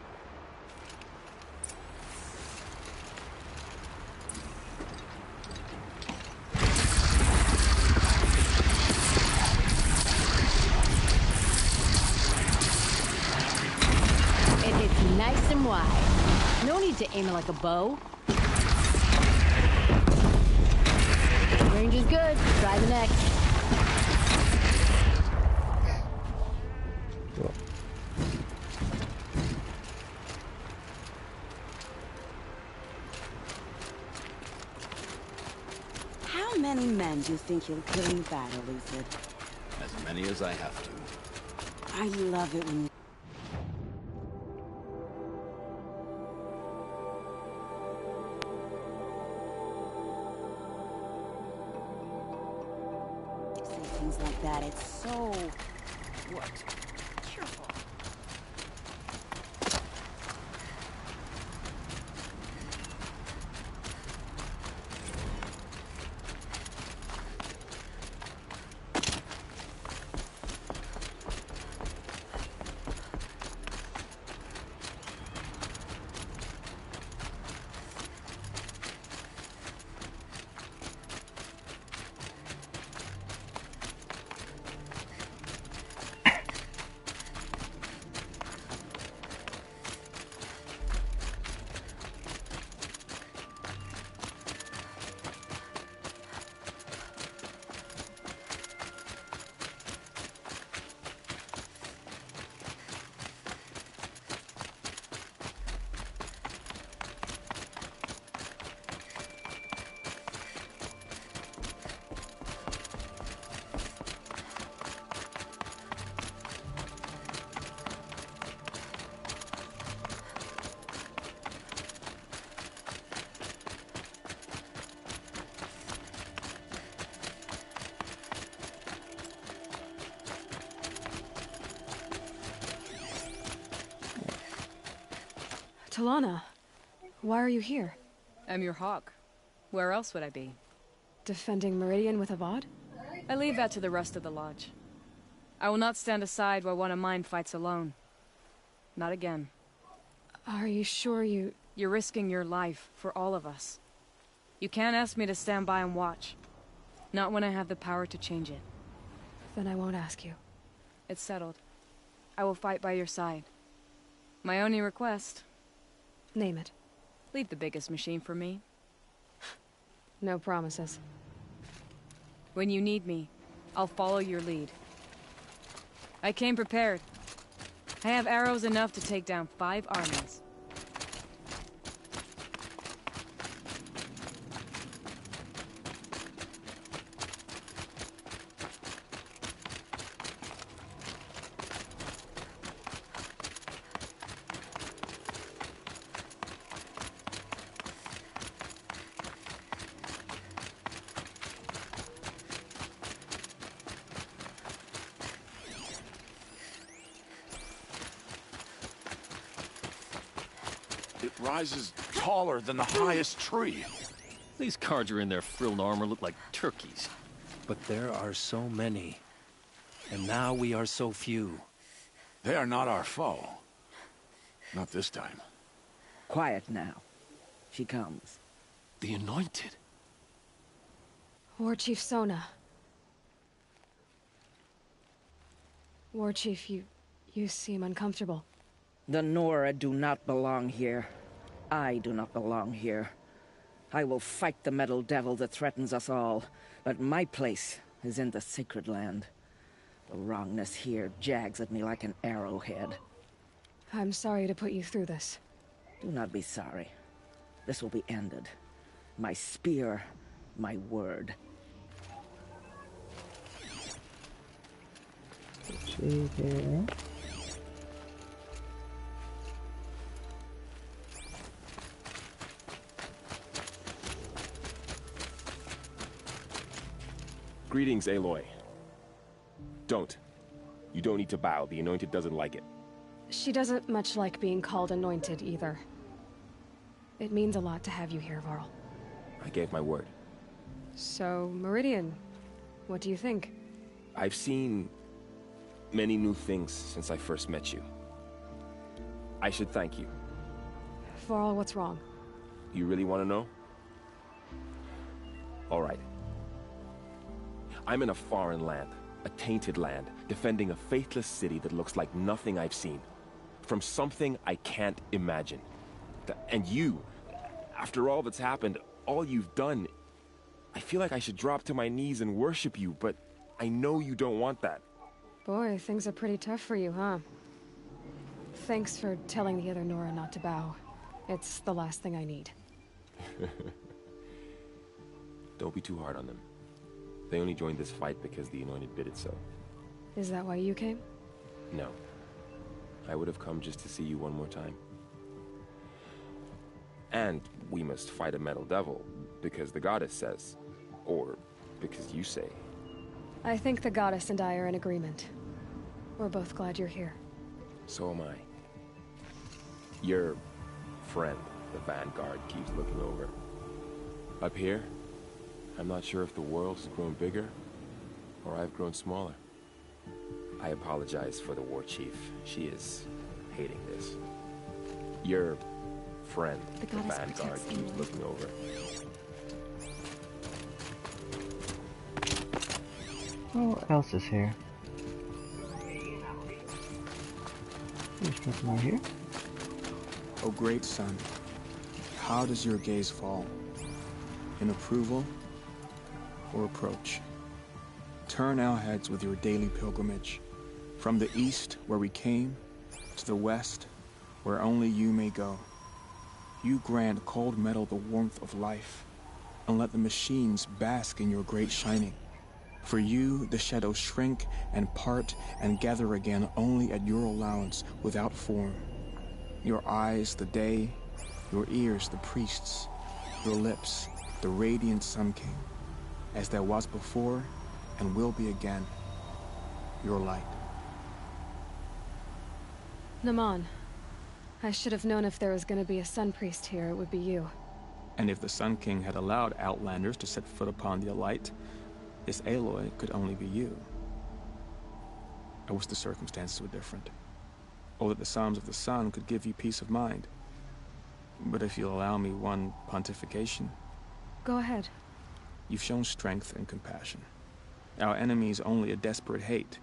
It hits nice and wide. No need to aim it like a bow. Range is good. Try the next. How many men do you think you'll kill in battle, Lucid? As many as I have to. I love it when you... say things like that. It's so... what? Cheerful. Talana, why are you here? I'm your hawk. Where else would I be? Defending Meridian with Avad? I leave that to the rest of the Lodge. I will not stand aside while one of mine fights alone. Not again. Are you sure you... You're risking your life for all of us. You can't ask me to stand by and watch. Not when I have the power to change it. Then I won't ask you. It's settled. I will fight by your side. My only request... Name it. Leave the biggest machine for me. No promises. When you need me, I'll follow your lead. I came prepared. I have arrows enough to take down 5 armies. It rises taller than the highest tree. These Carja in their frilled armor look like turkeys. But there are so many. And now we are so few. They are not our foe. Not this time. Quiet now. She comes. The Anointed. War Chief Sona. War Chief, you seem uncomfortable. The Nora do not belong here. I do not belong here. I will fight the metal devil that threatens us all, but my place is in the sacred land. The wrongness here jags at me like an arrowhead. I'm sorry to put you through this. Do not be sorry. This will be ended. My spear, my word. Let's see here. Greetings, Aloy. Don't. You don't need to bow. The Anointed doesn't like it. She doesn't much like being called Anointed, either. It means a lot to have you here, Varl. I gave my word. So, Meridian, what do you think? I've seen many new things since I first met you. I should thank you. Varl, what's wrong? You really want to know? All right. I'm in a foreign land, a tainted land, defending a faithless city that looks like nothing I've seen. From something I can't imagine. And you, after all that's happened, all you've done, I feel like I should drop to my knees and worship you, but I know you don't want that. Boy, things are pretty tough for you, huh? Thanks for telling the other Nora not to bow. It's the last thing I need. Don't be too hard on them. They only joined this fight because the Anointed bid it so. Is that why you came? No. I would have come just to see you one more time. And we must fight a metal devil, because the goddess says. Or because you say. I think the goddess and I are in agreement. We're both glad you're here. So am I. Your friend, the Vanguard, keeps looking over. Up here, I'm not sure if the world's grown bigger, or I've grown smaller. I apologize for the War Chief. She is hating this. Your friend, the Vanguard, keeps looking over. Oh, what else is here? There's nothing more here. O great sun, how does your gaze fall? In approval or approach? Turn our heads with your daily pilgrimage, from the east where we came, to the west where only you may go. You grant cold metal the warmth of life, and let the machines bask in your great shining. For you, the shadows shrink and part and gather again only at your allowance without form. Your eyes, the day, your ears, the priests, your lips, the radiant Sun King, as there was before and will be again, your light. Naman, I should have known if there was going to be a Sun Priest here, it would be you. And if the Sun King had allowed Outlanders to set foot upon the Alight, this Aloy could only be you. I wish the circumstances were different, or that the Psalms of the Sun could give you peace of mind. But if you'll allow me one pontification... Go ahead. You've shown strength and compassion. Our enemies only a desperate hate.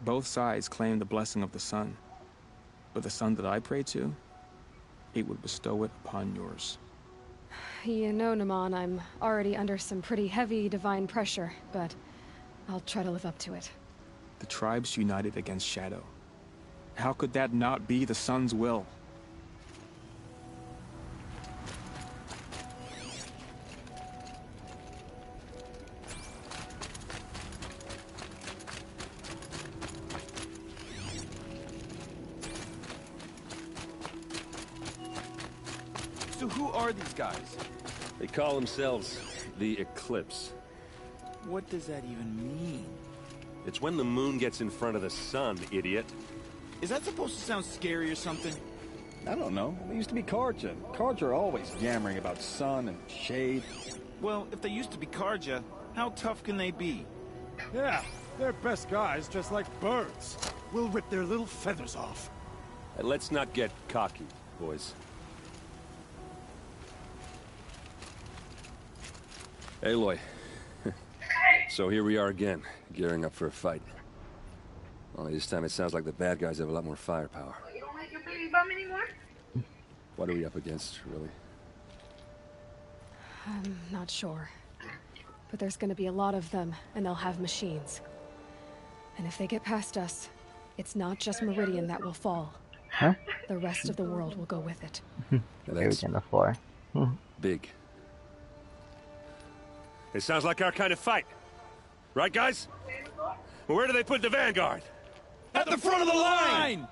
Both sides claim the blessing of the sun. But the sun that I pray to, it would bestow it upon yours. You know, Naman, I'm already under some pretty heavy divine pressure, but I'll try to live up to it. The tribes united against Shadow. How could that not be the sun's will? So who are these guys? They call themselves the Eclipse. What does that even mean? It's when the moon gets in front of the sun, idiot. Is that supposed to sound scary or something? I don't know. They used to be Karja. Karja are always yammering about sun and shade. Well, if they used to be Karja, how tough can they be? Yeah, they're best guys just like birds. We'll rip their little feathers off. And let's not get cocky, boys. Aloy. So here we are again, gearing up for a fight. Only this time it sounds like the bad guys have a lot more firepower. You don't like your baby bum anymore? What are we up against, really? I'm not sure. But there's gonna be a lot of them, and they'll have machines. And if they get past us, it's not just Meridian that will fall. Huh? The rest of the world will go with it. Everything on the floor. Big. It sounds like our kind of fight. Right, guys? Well, where do they put the Vanguard? At the front of the line!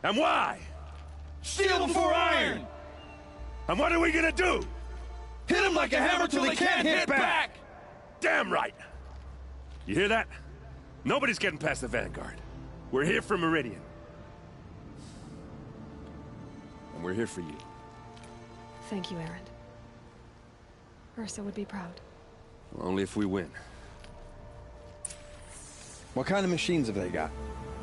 And why? Steel before iron! And what are we gonna do? Hit them like a hammer till they can't hit back! Damn right! You hear that? Nobody's getting past the Vanguard. We're here for Meridian. And we're here for you. Thank you, Erend. Ursa would be proud. Well, only if we win. What kind of machines have they got?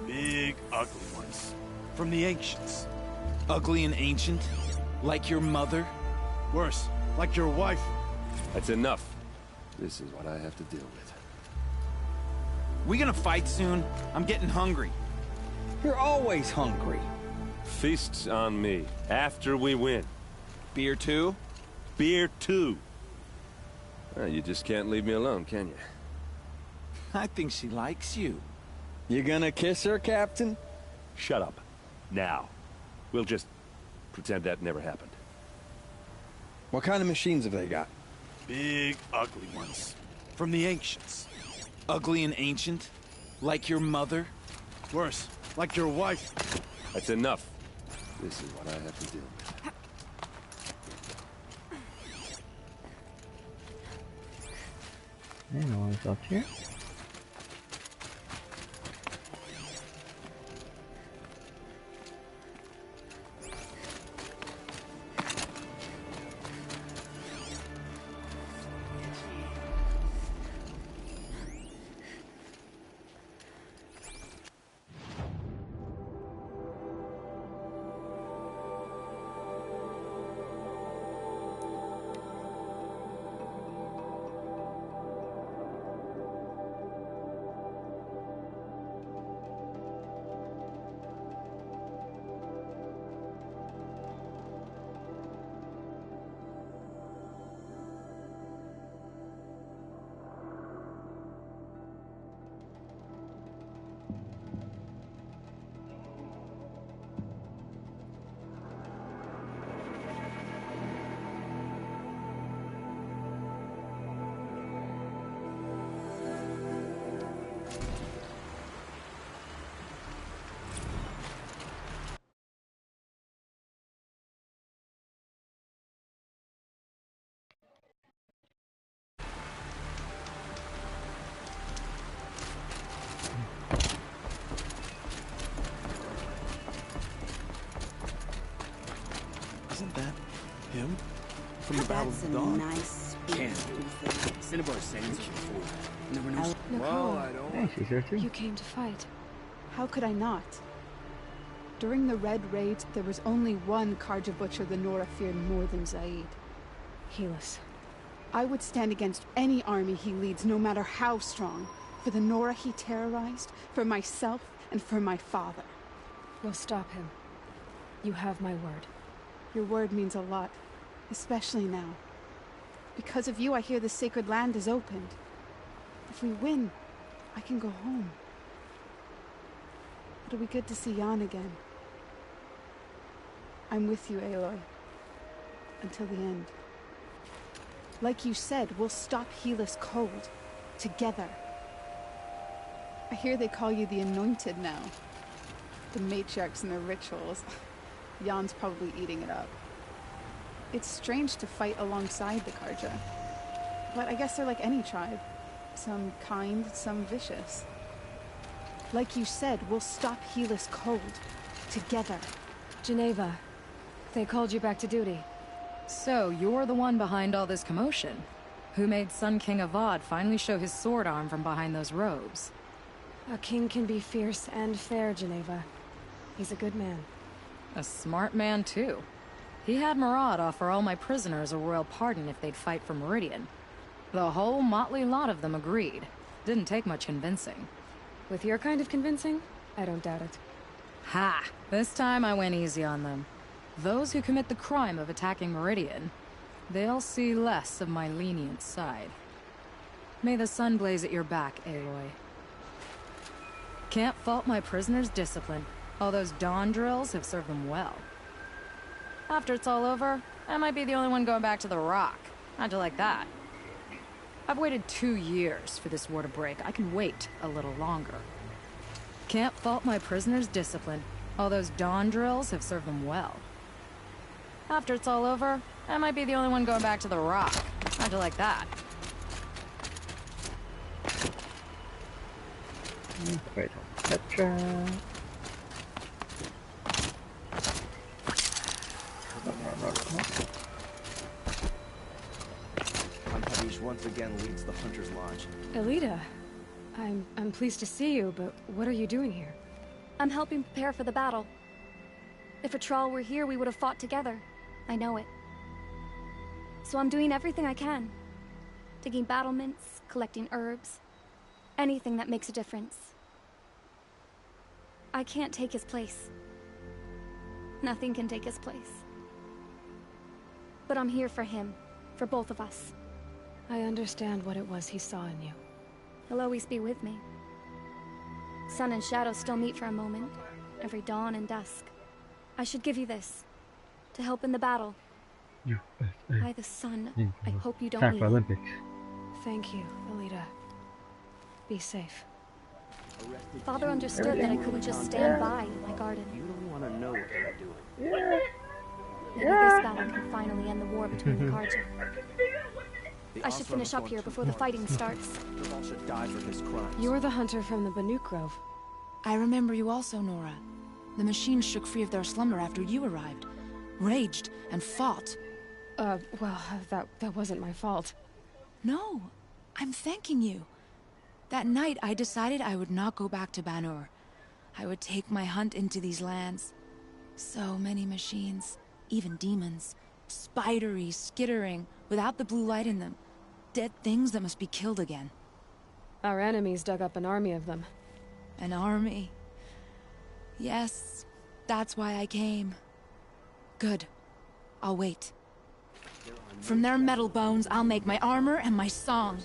Big, ugly ones. From the ancients. Ugly and ancient? Like your mother? Worse, like your wife. That's enough. This is what I have to deal with. We gonna fight soon? I'm getting hungry. You're always hungry. Feasts on me. After we win. Beer too? Beer too. Well, you just can't leave me alone, can you? I think she likes you. You gonna kiss her, Captain? Shut up. Now. We'll just pretend that never happened. What kind of machines have they got? Big, ugly ones. From the ancients. Ugly and ancient? Like your mother? Worse, like your wife. That's enough. This is what I have to deal with. And no one's up here. Isn't that him? From the Battle of the Dawn? Nice Can't do. Cinnabar saying before. Never knows. Nicole, Hey, she's here too. you came to fight. How could I not? During the Red Raids, there was only one Karja butcher the Nora feared more than Zaid. Helis. I would stand against any army he leads, no matter how strong. For the Nora he terrorized, for myself, and for my father. We'll stop him. You have my word. Your word means a lot, especially now. Because of you, I hear the sacred land is opened. If we win, I can go home. It'll be good to see Jan again. I'm with you, Aloy. Until the end. Like you said, we'll stop Helis cold. Together. I hear they call you the Anointed now. The matriarchs and their rituals. Jan's probably eating it up. It's strange to fight alongside the Karja. But I guess they're like any tribe. Some kind, some vicious. Like you said, we'll stop Helis cold. Together. Geneva, They called you back to duty. So, you're the one behind all this commotion. Who made Sun King Avad finally show his sword arm from behind those robes? A king can be fierce and fair, Geneva. He's a good man. A smart man, too. He had Murad offer all my prisoners a royal pardon if they'd fight for Meridian. The whole motley lot of them agreed. Didn't take much convincing. With your kind of convincing, I don't doubt it. Ha! This time I went easy on them. Those who commit the crime of attacking Meridian, they'll see less of my lenient side. May the sun blaze at your back, Aloy. Can't fault my prisoners' discipline. All those dawn drills have served them well. After it's all over, I might be the only one going back to the Rock. How'd you like that? I've waited 2 years for this war to break. I can wait a little longer. Can't fault my prisoners' discipline. All those dawn drills have served them well. After it's all over, I might be the only one going back to the Rock. How'd you like that? Right on Petra. Hamish once again leads the Hunter's Lodge. Elita, I'm pleased to see you, but what are you doing here? I'm helping prepare for the battle. If Atral were here, we would have fought together. I know it. So I'm doing everything I can. Digging battlements, collecting herbs. Anything that makes a difference. I can't take his place. Nothing can take his place. But I'm here for him. For both of us. I understand what it was he saw in you. He'll always be with me. Sun and shadow still meet for a moment. Every dawn and dusk. I should give you this. To help in the battle. By the sun, I hope you don't need it. Thank you, Elita. Be safe. Father understood that I couldn't just stand by in my garden. You don't want to know what you're doing. Maybe this battle can finally end the war between the Carja. I should finish up here before the fighting starts. All should die for his crimes. You're the hunter from the Banuk Grove. I remember you also, Nora. The machines shook free of their slumber after you arrived. Raged and fought. Well, that wasn't my fault. No, I'm thanking you. That night, I decided I would not go back to Banur. I would take my hunt into these lands. So many machines, even demons. Spidery, skittering, without the blue light in them. Dead things that must be killed again. Our enemies dug up an army of them. An army? Yes, that's why I came. Good. I'll wait. From their metal bones, I'll make my armor and my song.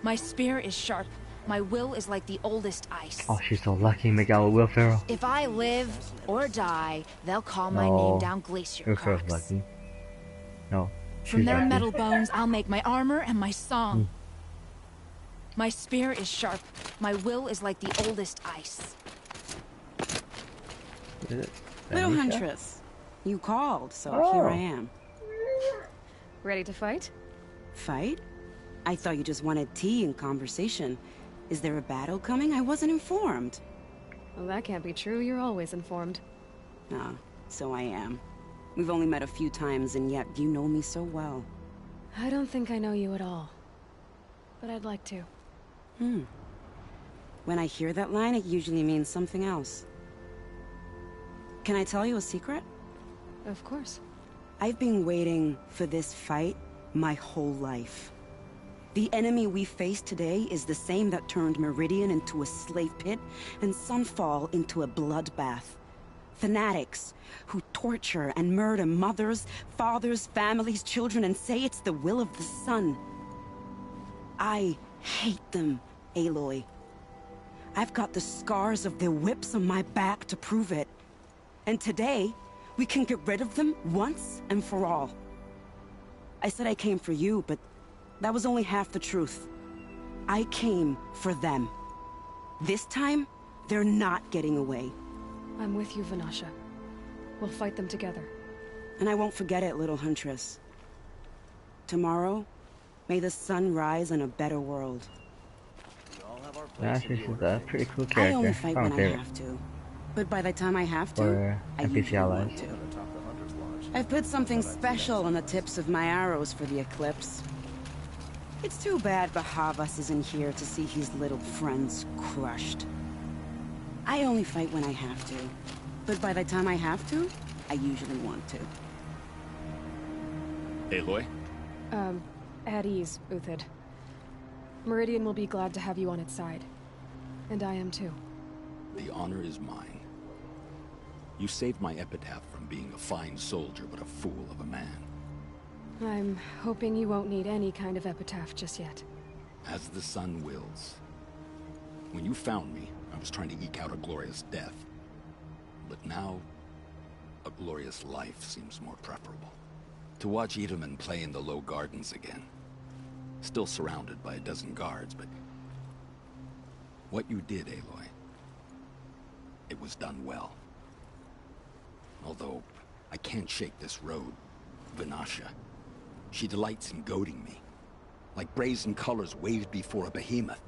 My spear is sharp. My will is like the oldest ice. Oh, she's so lucky, Miguel Will Ferrell. If I live or die, they'll call my name down Glacier Will Cracks. Ferrell's lucky. No. From their lucky. metal bones, I'll make my armor and my song. My spear is sharp. My will is like the oldest ice. Little Huntress, you called, so here I am. Ready to fight? Fight? I thought you just wanted tea and conversation. Is there a battle coming? I wasn't informed. Well, that can't be true. You're always informed. Ah, so I am. We've only met a few times, and yet you know me so well. I don't think I know you at all. But I'd like to. When I hear that line, it usually means something else. Can I tell you a secret? Of course. I've been waiting for this fight my whole life. The enemy we face today is the same that turned Meridian into a slave pit and Sunfall into a bloodbath. Fanatics who torture and murder mothers, fathers, families, children, and say it's the will of the sun. I hate them, Aloy. I've got the scars of their whips on my back to prove it. And today, we can get rid of them once and for all. I said I came for you, but that was only half the truth. I came for them. This time, they're not getting away. I'm with you, Vanasha. We'll fight them together. And I won't forget it, little Huntress. Tomorrow, may the sun rise in a better world. Yeah, she's a pretty cool character. I only fight when I have to. But by the time I have to, for I NPC usually allies. want to. I've put something special on the tips of my arrows for the eclipse. It's too bad Bahavas isn't here to see his little friends crushed. I only fight when I have to. But by the time I have to, I usually want to. Aloy? At ease, Uthid. Meridian will be glad to have you on its side. And I am too. The honor is mine. You saved my epitaph from being a fine soldier, but a fool of a man. I'm hoping you won't need any kind of epitaph just yet. As the sun wills. When you found me, I was trying to eke out a glorious death. But now, a glorious life seems more preferable. To watch Edelman play in the low gardens again. Still surrounded by a dozen guards, but... what you did, Aloy, it was done well. Although, I can't shake this road, Vinasha. She delights in goading me. Like brazen colors waved before a behemoth.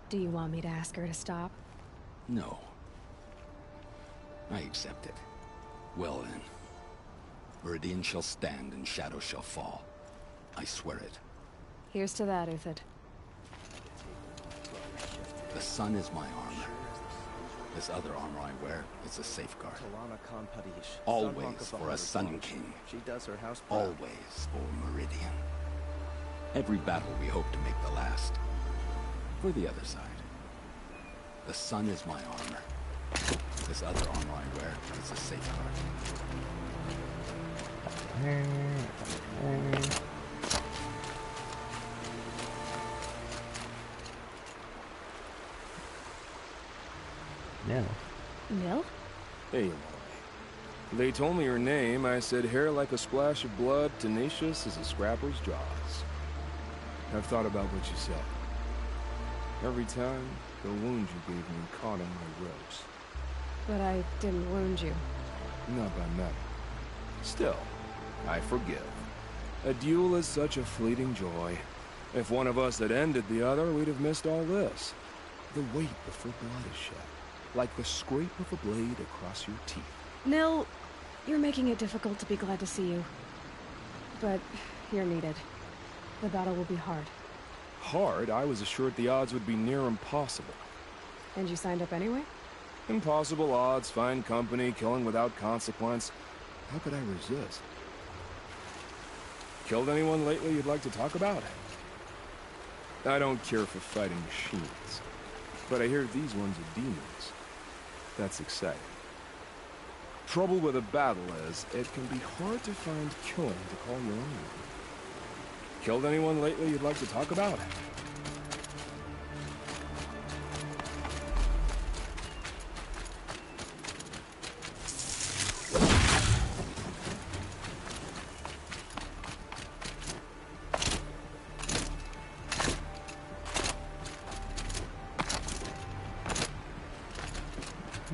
Do you want me to ask her to stop? No. I accept it. Well then. Meridian shall stand and shadow shall fall. I swear it. Here's to that, Uthid. The sun is my armor. This other armor I wear is a safeguard. Always for a Sun King. Always for Meridian. Every battle we hope to make the last. For the other side. The sun is my armor. This other armor I wear is a safeguard. Nil. Nil? Hey, they told me your name. I said hair like a splash of blood, tenacious as a scrapper's jaws. I've thought about what you said. Every time, the wound you gave me caught on my ribs. But I didn't wound you. Not by metal. Still, I forgive. A duel is such a fleeting joy. If one of us had ended the other, we'd have missed all this. The weight before blood is shed. Like the scrape of a blade across your teeth. Nil, you're making it difficult to be glad to see you. But you're needed. The battle will be hard. Hard? I was assured the odds would be near impossible. And you signed up anyway? Impossible odds, fine company, killing without consequence. How could I resist? Killed anyone lately you'd like to talk about? I don't care for fighting machines. But I hear these ones are demons. That's exciting. Trouble with a battle is, it can be hard to find killing to call your own. Killed anyone lately you'd like to talk about?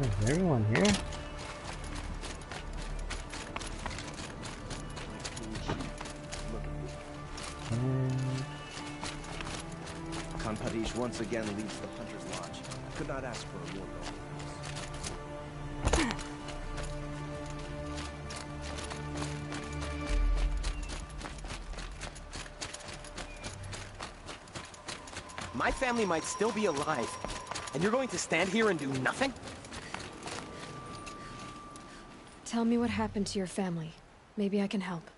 Is everyone here? Kanpadish once again leads the Hunter's Lodge. I could not ask for a more noble. My family might still be alive, and you're going to stand here and do nothing? Tell me what happened to your family. Maybe I can help.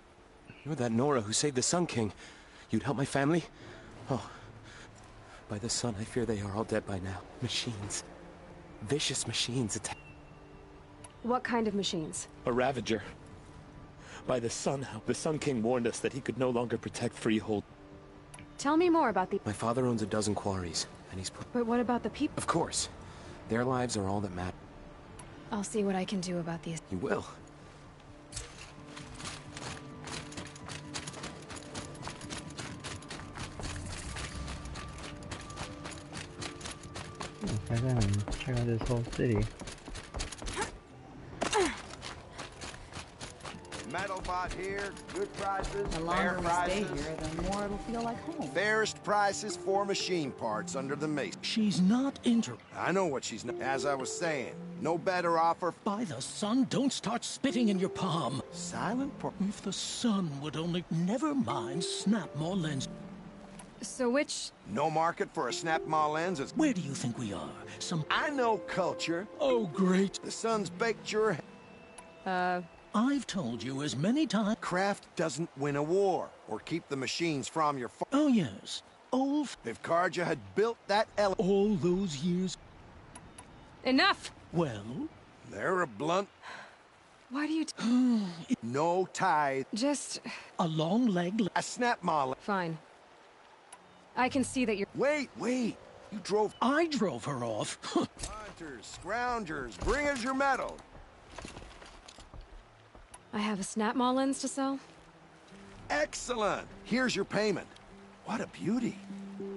You're that Nora who saved the Sun King. You'd help my family? Oh. By the sun, I fear they are all dead by now. Machines. Vicious machines attack. What kind of machines? A Ravager. By the sun, how the Sun King warned us that he could no longer protect Freehold. Tell me more about the... My father owns a dozen quarries, and he's put... But what about the people? Of course. Their lives are all that matter. I'll see what I can do about these. You will. Check out this whole city. Metal spot here, good prices, The fair longer we stay prices. here, the more it'll feel like home. Fairest prices for machine parts under the mace. She's not I know what she's not. As I was saying, no better offer. By the sun, don't start spitting in your palm. Silent If the sun would only... Never mind, snap more lens. So which... No market for a snap maw lens is... Where do you think we are? I know culture. Oh, great. The sun's baked your... I've told you as many times... Craft doesn't win a war, or keep the machines from your... Oh, yes. If Karja had built that all those years... Enough! Well? They're a blunt... Why do you... No tie. Just... A long leg... A snap maw... Fine. I can see that you're... Wait! You drove... I drove her off. Hunters, scroungers, bring us your metal. I have a snap maw lens to sell? Excellent! Here's your payment. What a beauty.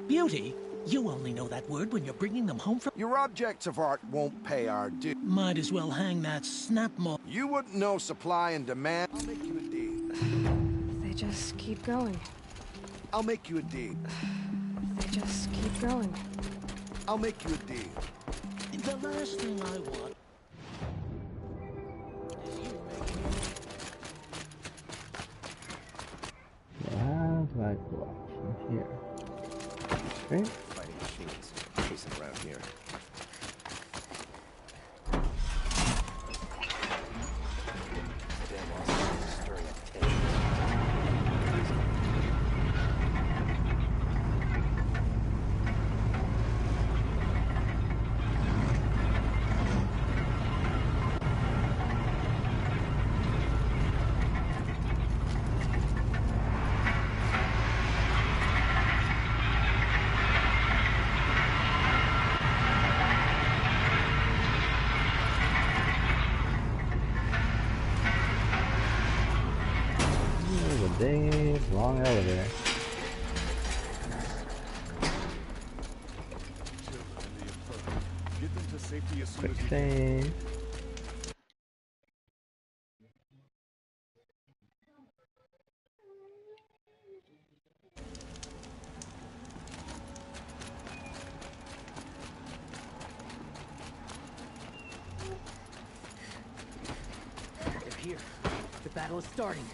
Beauty? You only know that word when you're bringing them home from... Your objects of art won't pay our due. Might as well hang that snap maw... You wouldn't know supply and demand. I'll make you a deal. They just keep going. I'll make you a deal. They just keep going. I'll make you a deal. The last thing I want... How do I go up from here? Okay. Fighting machines. Chasing around here. Damn awesome. Stirring up tension. Big, long elevator. Get them to safety as soon Quick as you save. They're here. The battle is starting.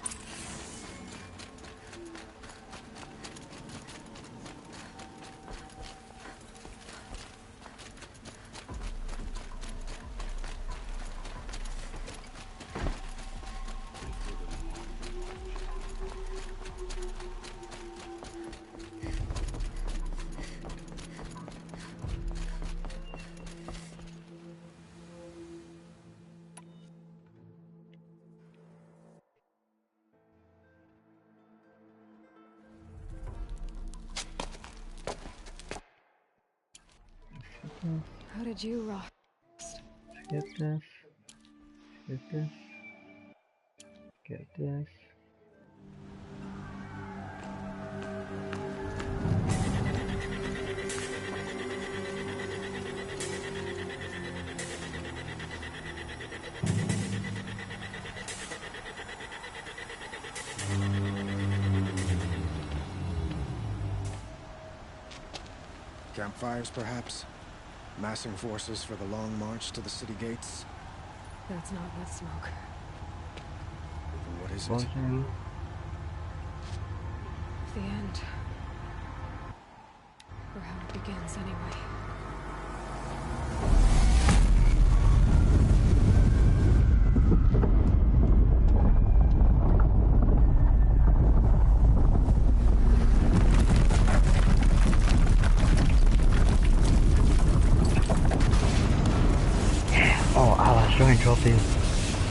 How did you rock? Get this. Get this. Get this. Campfires, perhaps? Massing forces for the long march to the city gates? That's not what smoke. What is it? Fortune. The end. Or how it begins, anyway. Oh, our showing trophies.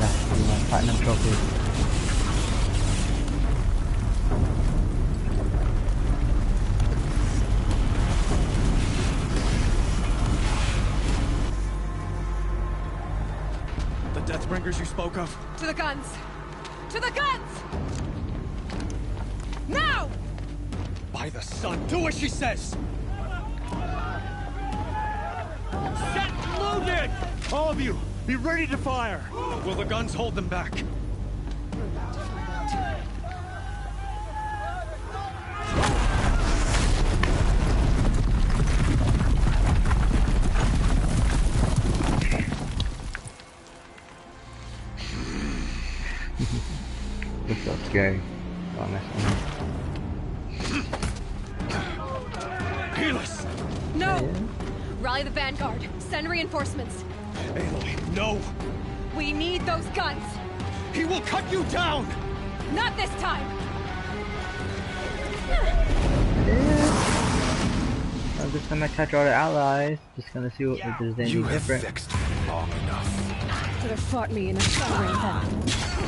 That's my platinum trophies. The Deathbringers you spoke of? To the guns! To the guns! Now! By the sun, do as she says! Set loaded! All of you, be ready to fire! Will the guns hold them back? Looks so scary. Oh, I'm Healers! No! Rally the vanguard. Send reinforcements. Aloy, no! We need those guns! He will cut you down! Not this time! I'm just gonna catch all the allies. Just gonna see if there's anything different. Fixed long enough. Could have fought me in a sun rain then.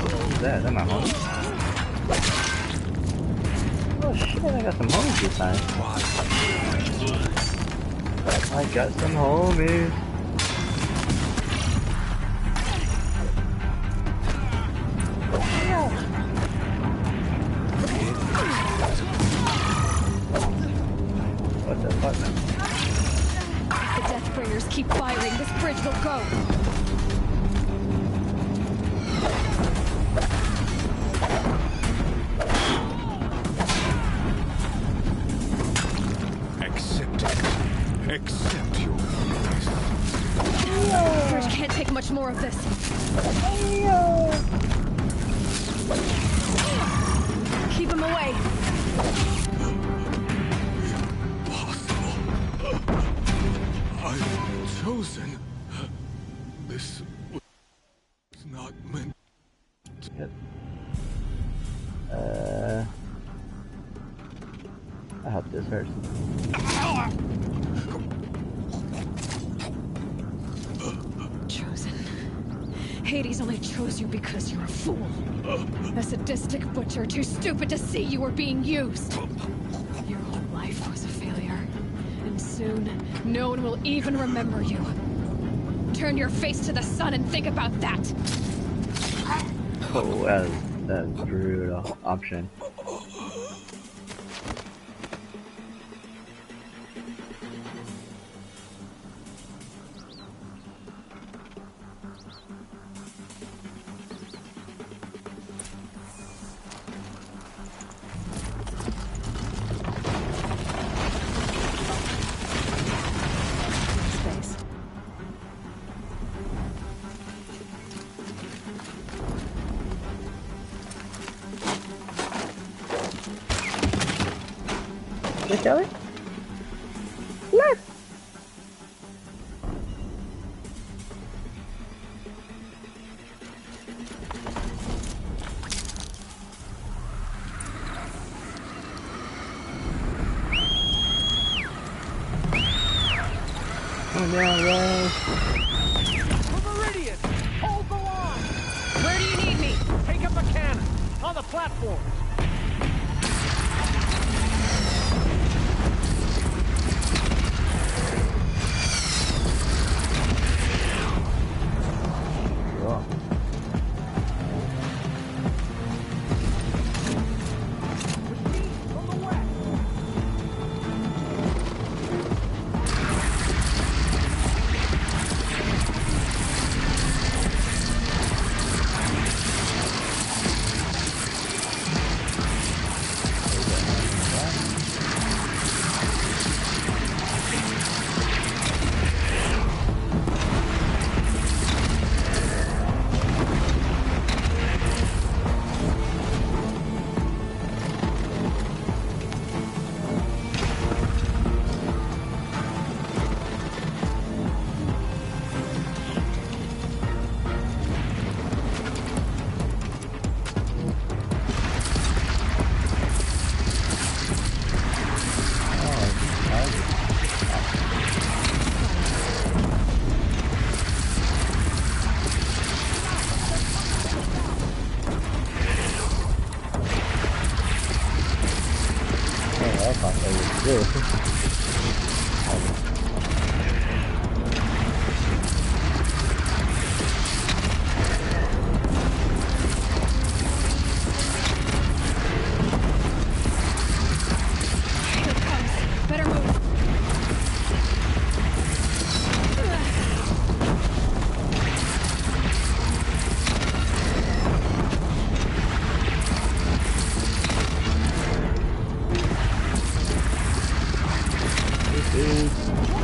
What's that? That my home? Oh shit, I got some homies this time. I got some homies. What the fuck? If the Deathbringers keep firing, this bridge will go. Accept your place. The bridge can't take much more of this. Keep him away. I've chosen. This was not meant to... I hope this hurts. Chosen. Hades only chose you because you're a fool. A sadistic butcher too stupid to see you were being used. Your whole life was a failure. And soon, no one will even remember you. Turn your face to the sun and think about that. Oh, that's a brutal option. Kelly? Look! Oh down, guys. Meridian! Hold the line! Where do you need me? Take up a cannon. On the platform. Peace.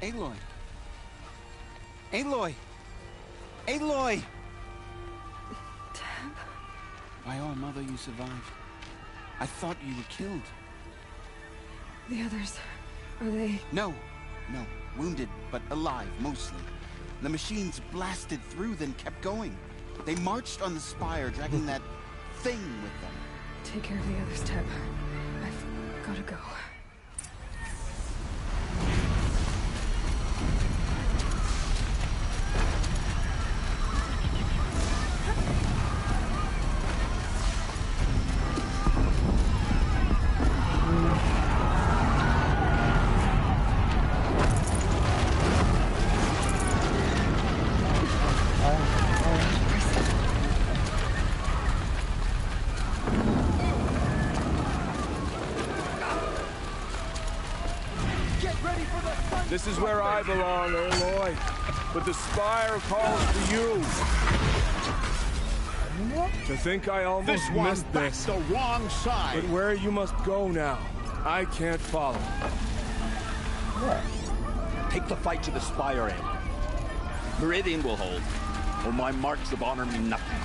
Aloy! Aloy! Aloy! Dad? By our mother, you survived. I thought you were killed. The others, are they... No. Wounded, but alive, mostly. The machines blasted through, then kept going. They marched on the spire, dragging that thing with them. Take care of the others, Teb. I've gotta go. This is where I belong, Aloy. But the Spire calls for you. To think I almost missed this. The wrong side. But where you must go now, I can't follow. What? Take the fight to the Spire end. Meridian will hold, or my marks of honor mean nothing.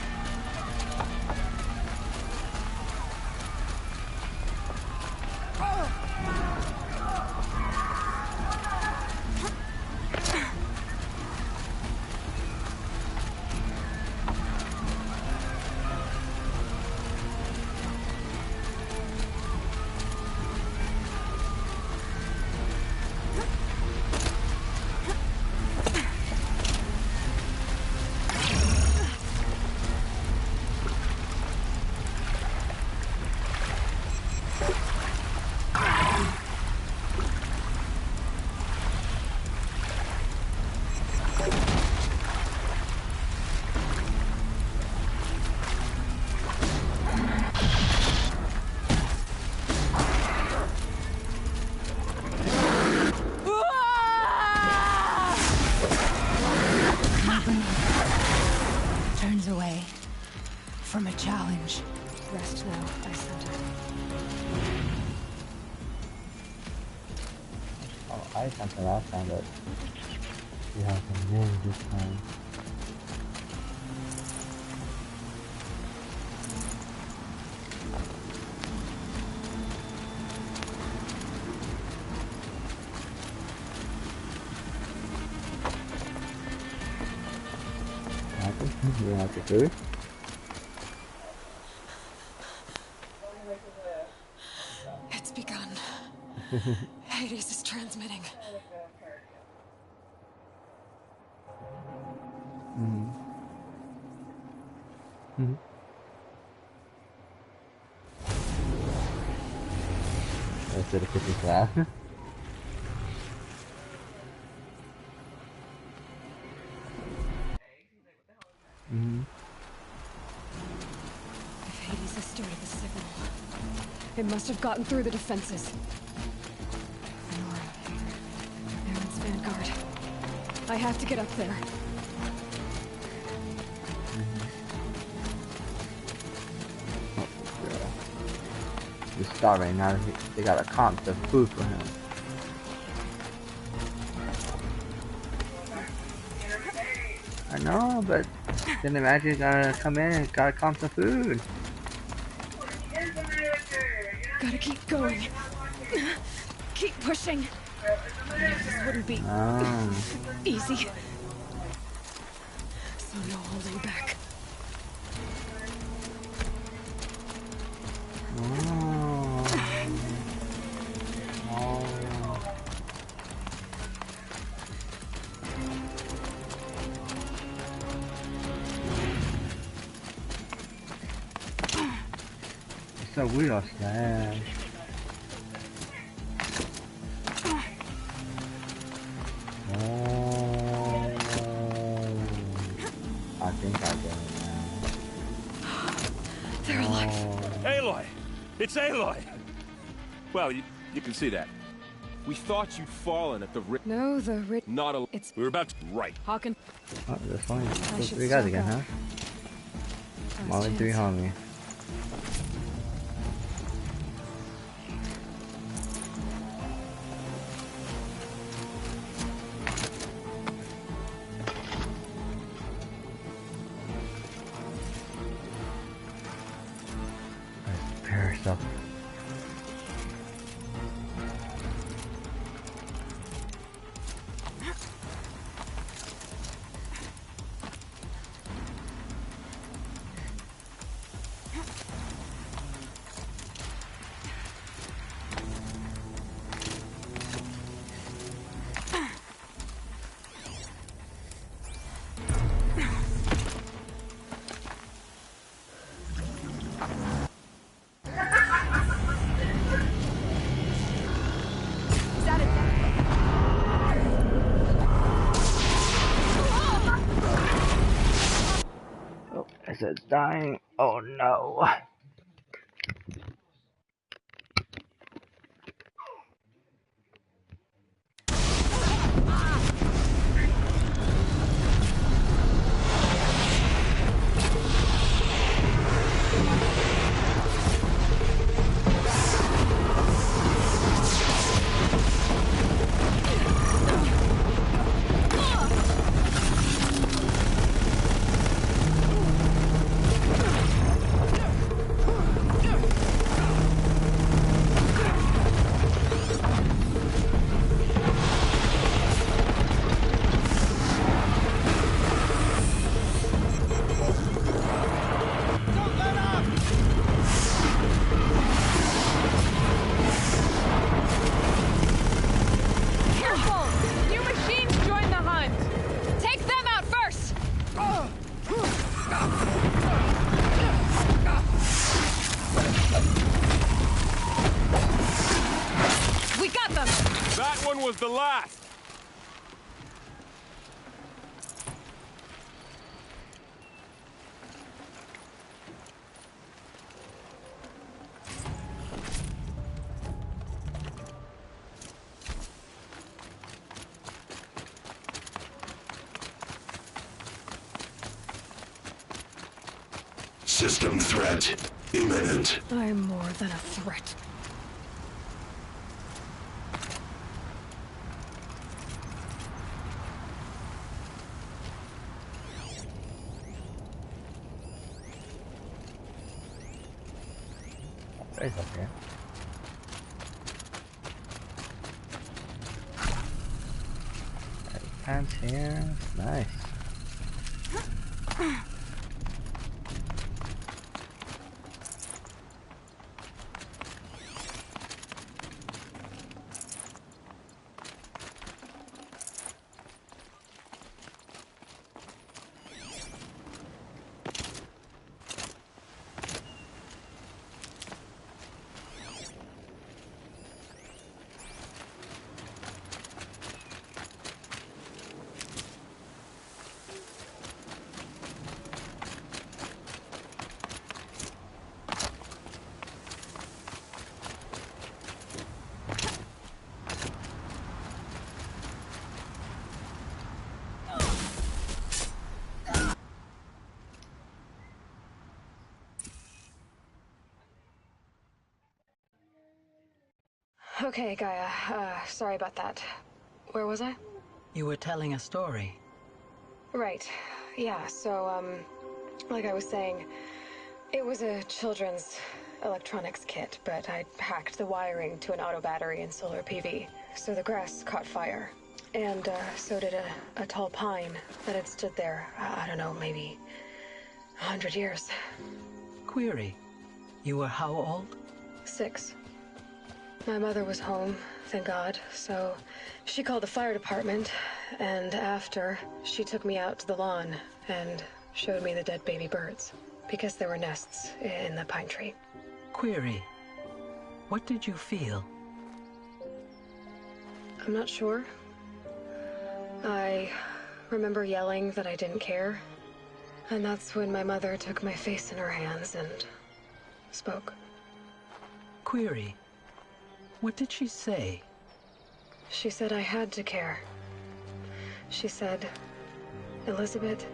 From a challenge. Rest now, I sent her. Oh, I sent her last time, but she has some news this time. You have to do it. It's begun. Hades is transmitting. Let's do the cookie class. If Hades has started the signal, it must have gotten through the defenses. Aaron's vanguard. I have to get up there. He's starving now. They got a constant food for him. I know, but then imagine he's gonna come in and gotta come some food. Gotta keep going. Keep pushing. This wouldn't be easy. So no holding back. So we lost that. I think I get it now. They're alive. Aloy! It's Aloy! Well, you can see that. We thought you'd fallen at the ri- No, the ri- Not a- It's- We were about to- Right. Hawken. Oh, that's fine. I So should three guys stock again, up. huh? Last Molly 3 chance. homie. is dying. Oh no. Was the last. System threat imminent. I'm more than a threat. Fray's up here. Pants here. Nice. Okay, Gaia. Sorry about that. Where was I? You were telling a story. Right. Yeah, so, like I was saying, it was a children's electronics kit, but I hacked the wiring to an auto battery and solar PV. So the grass caught fire. And, so did a tall pine that had stood there, I don't know, maybe 100 years. Query. You were how old? 6. My mother was home, thank God, so she called the fire department, and after, she took me out to the lawn and showed me the dead baby birds, because there were nests in the pine tree. Query. What did you feel? I'm not sure. I remember yelling that I didn't care, and that's when my mother took my face in her hands and spoke. Query. What did she say? She said I had to care. She said, Elizabeth,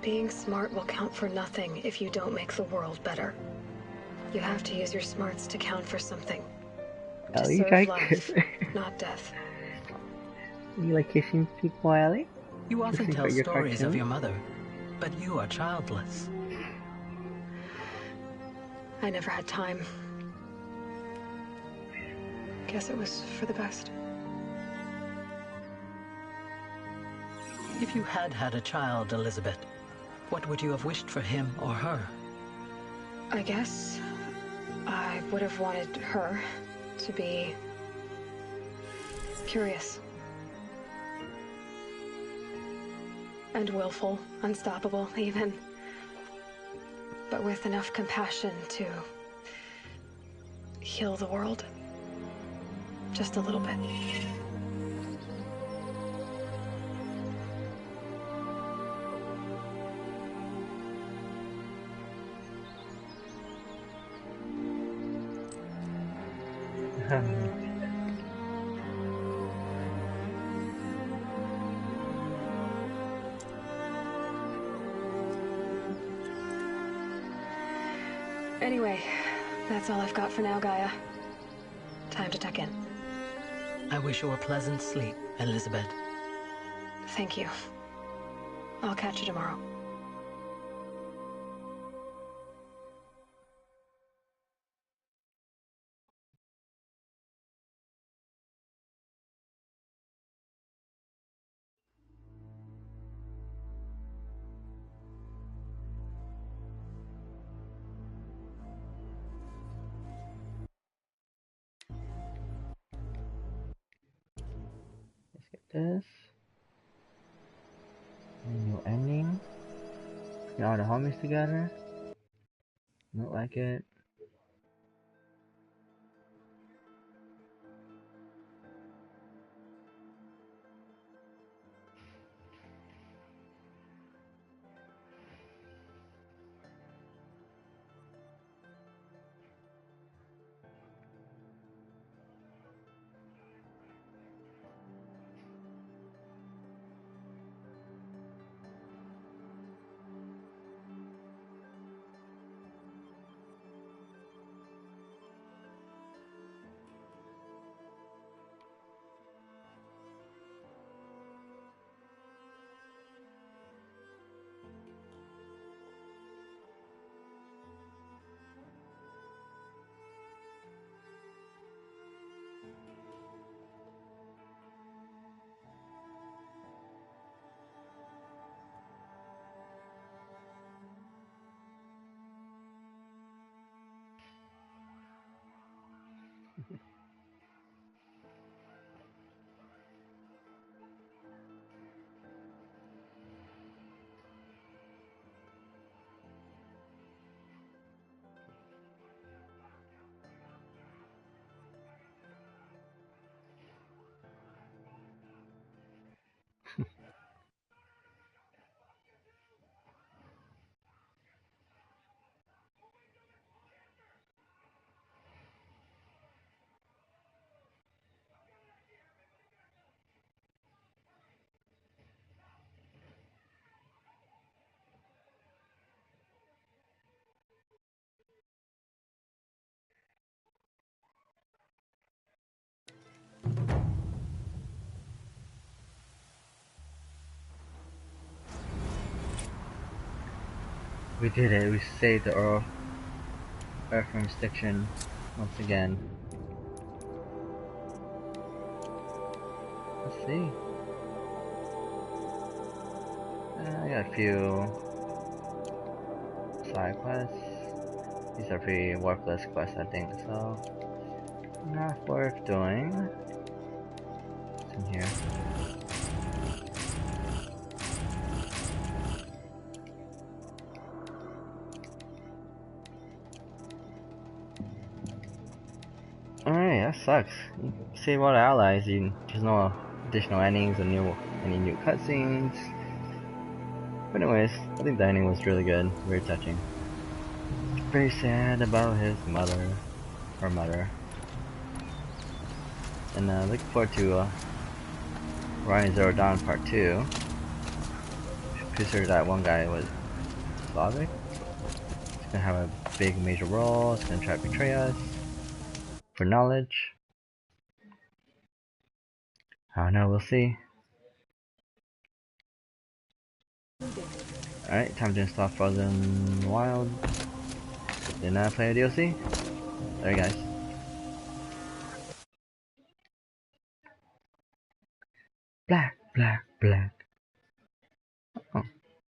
being smart will count for nothing if you don't make the world better. You have to use your smarts to count for something. To serve life, not death. You like kissing people, Ellie? You often tell stories of your mother, but you are childless. I never had time. Guess it was for the best. If you had had a child, Elizabeth, what would you have wished for him or her? I guess I would have wanted her to be curious. And willful, unstoppable, even. But with enough compassion to heal the world. Just a little bit. Anyway, that's all I've got for now, Gaia. Time to tuck in. I wish you a pleasant sleep, Elizabeth. Thank you. I'll catch you tomorrow. Let's get this. New ending. Get all the homies together. Look like it. We did it. We saved the Earth from extinction once again. Let's see. I got a few side quests. These are pretty worthless quests, I think, so not worth doing. What's in here? Alright, that sucks. You save all the allies, there's no additional endings or any new cutscenes. But anyways, I think the ending was really good, very touching. Very sad about his mother, her mother. And looking forward to Horizon Zero Dawn Part 2. Pretty sure that one guy was Slavic. He's gonna have a big major role, he's gonna try to betray us. For knowledge. I don't know, we'll see. Alright, time to install Frozen Wild. Didn't I play a DLC? There, guys. Black, black, black.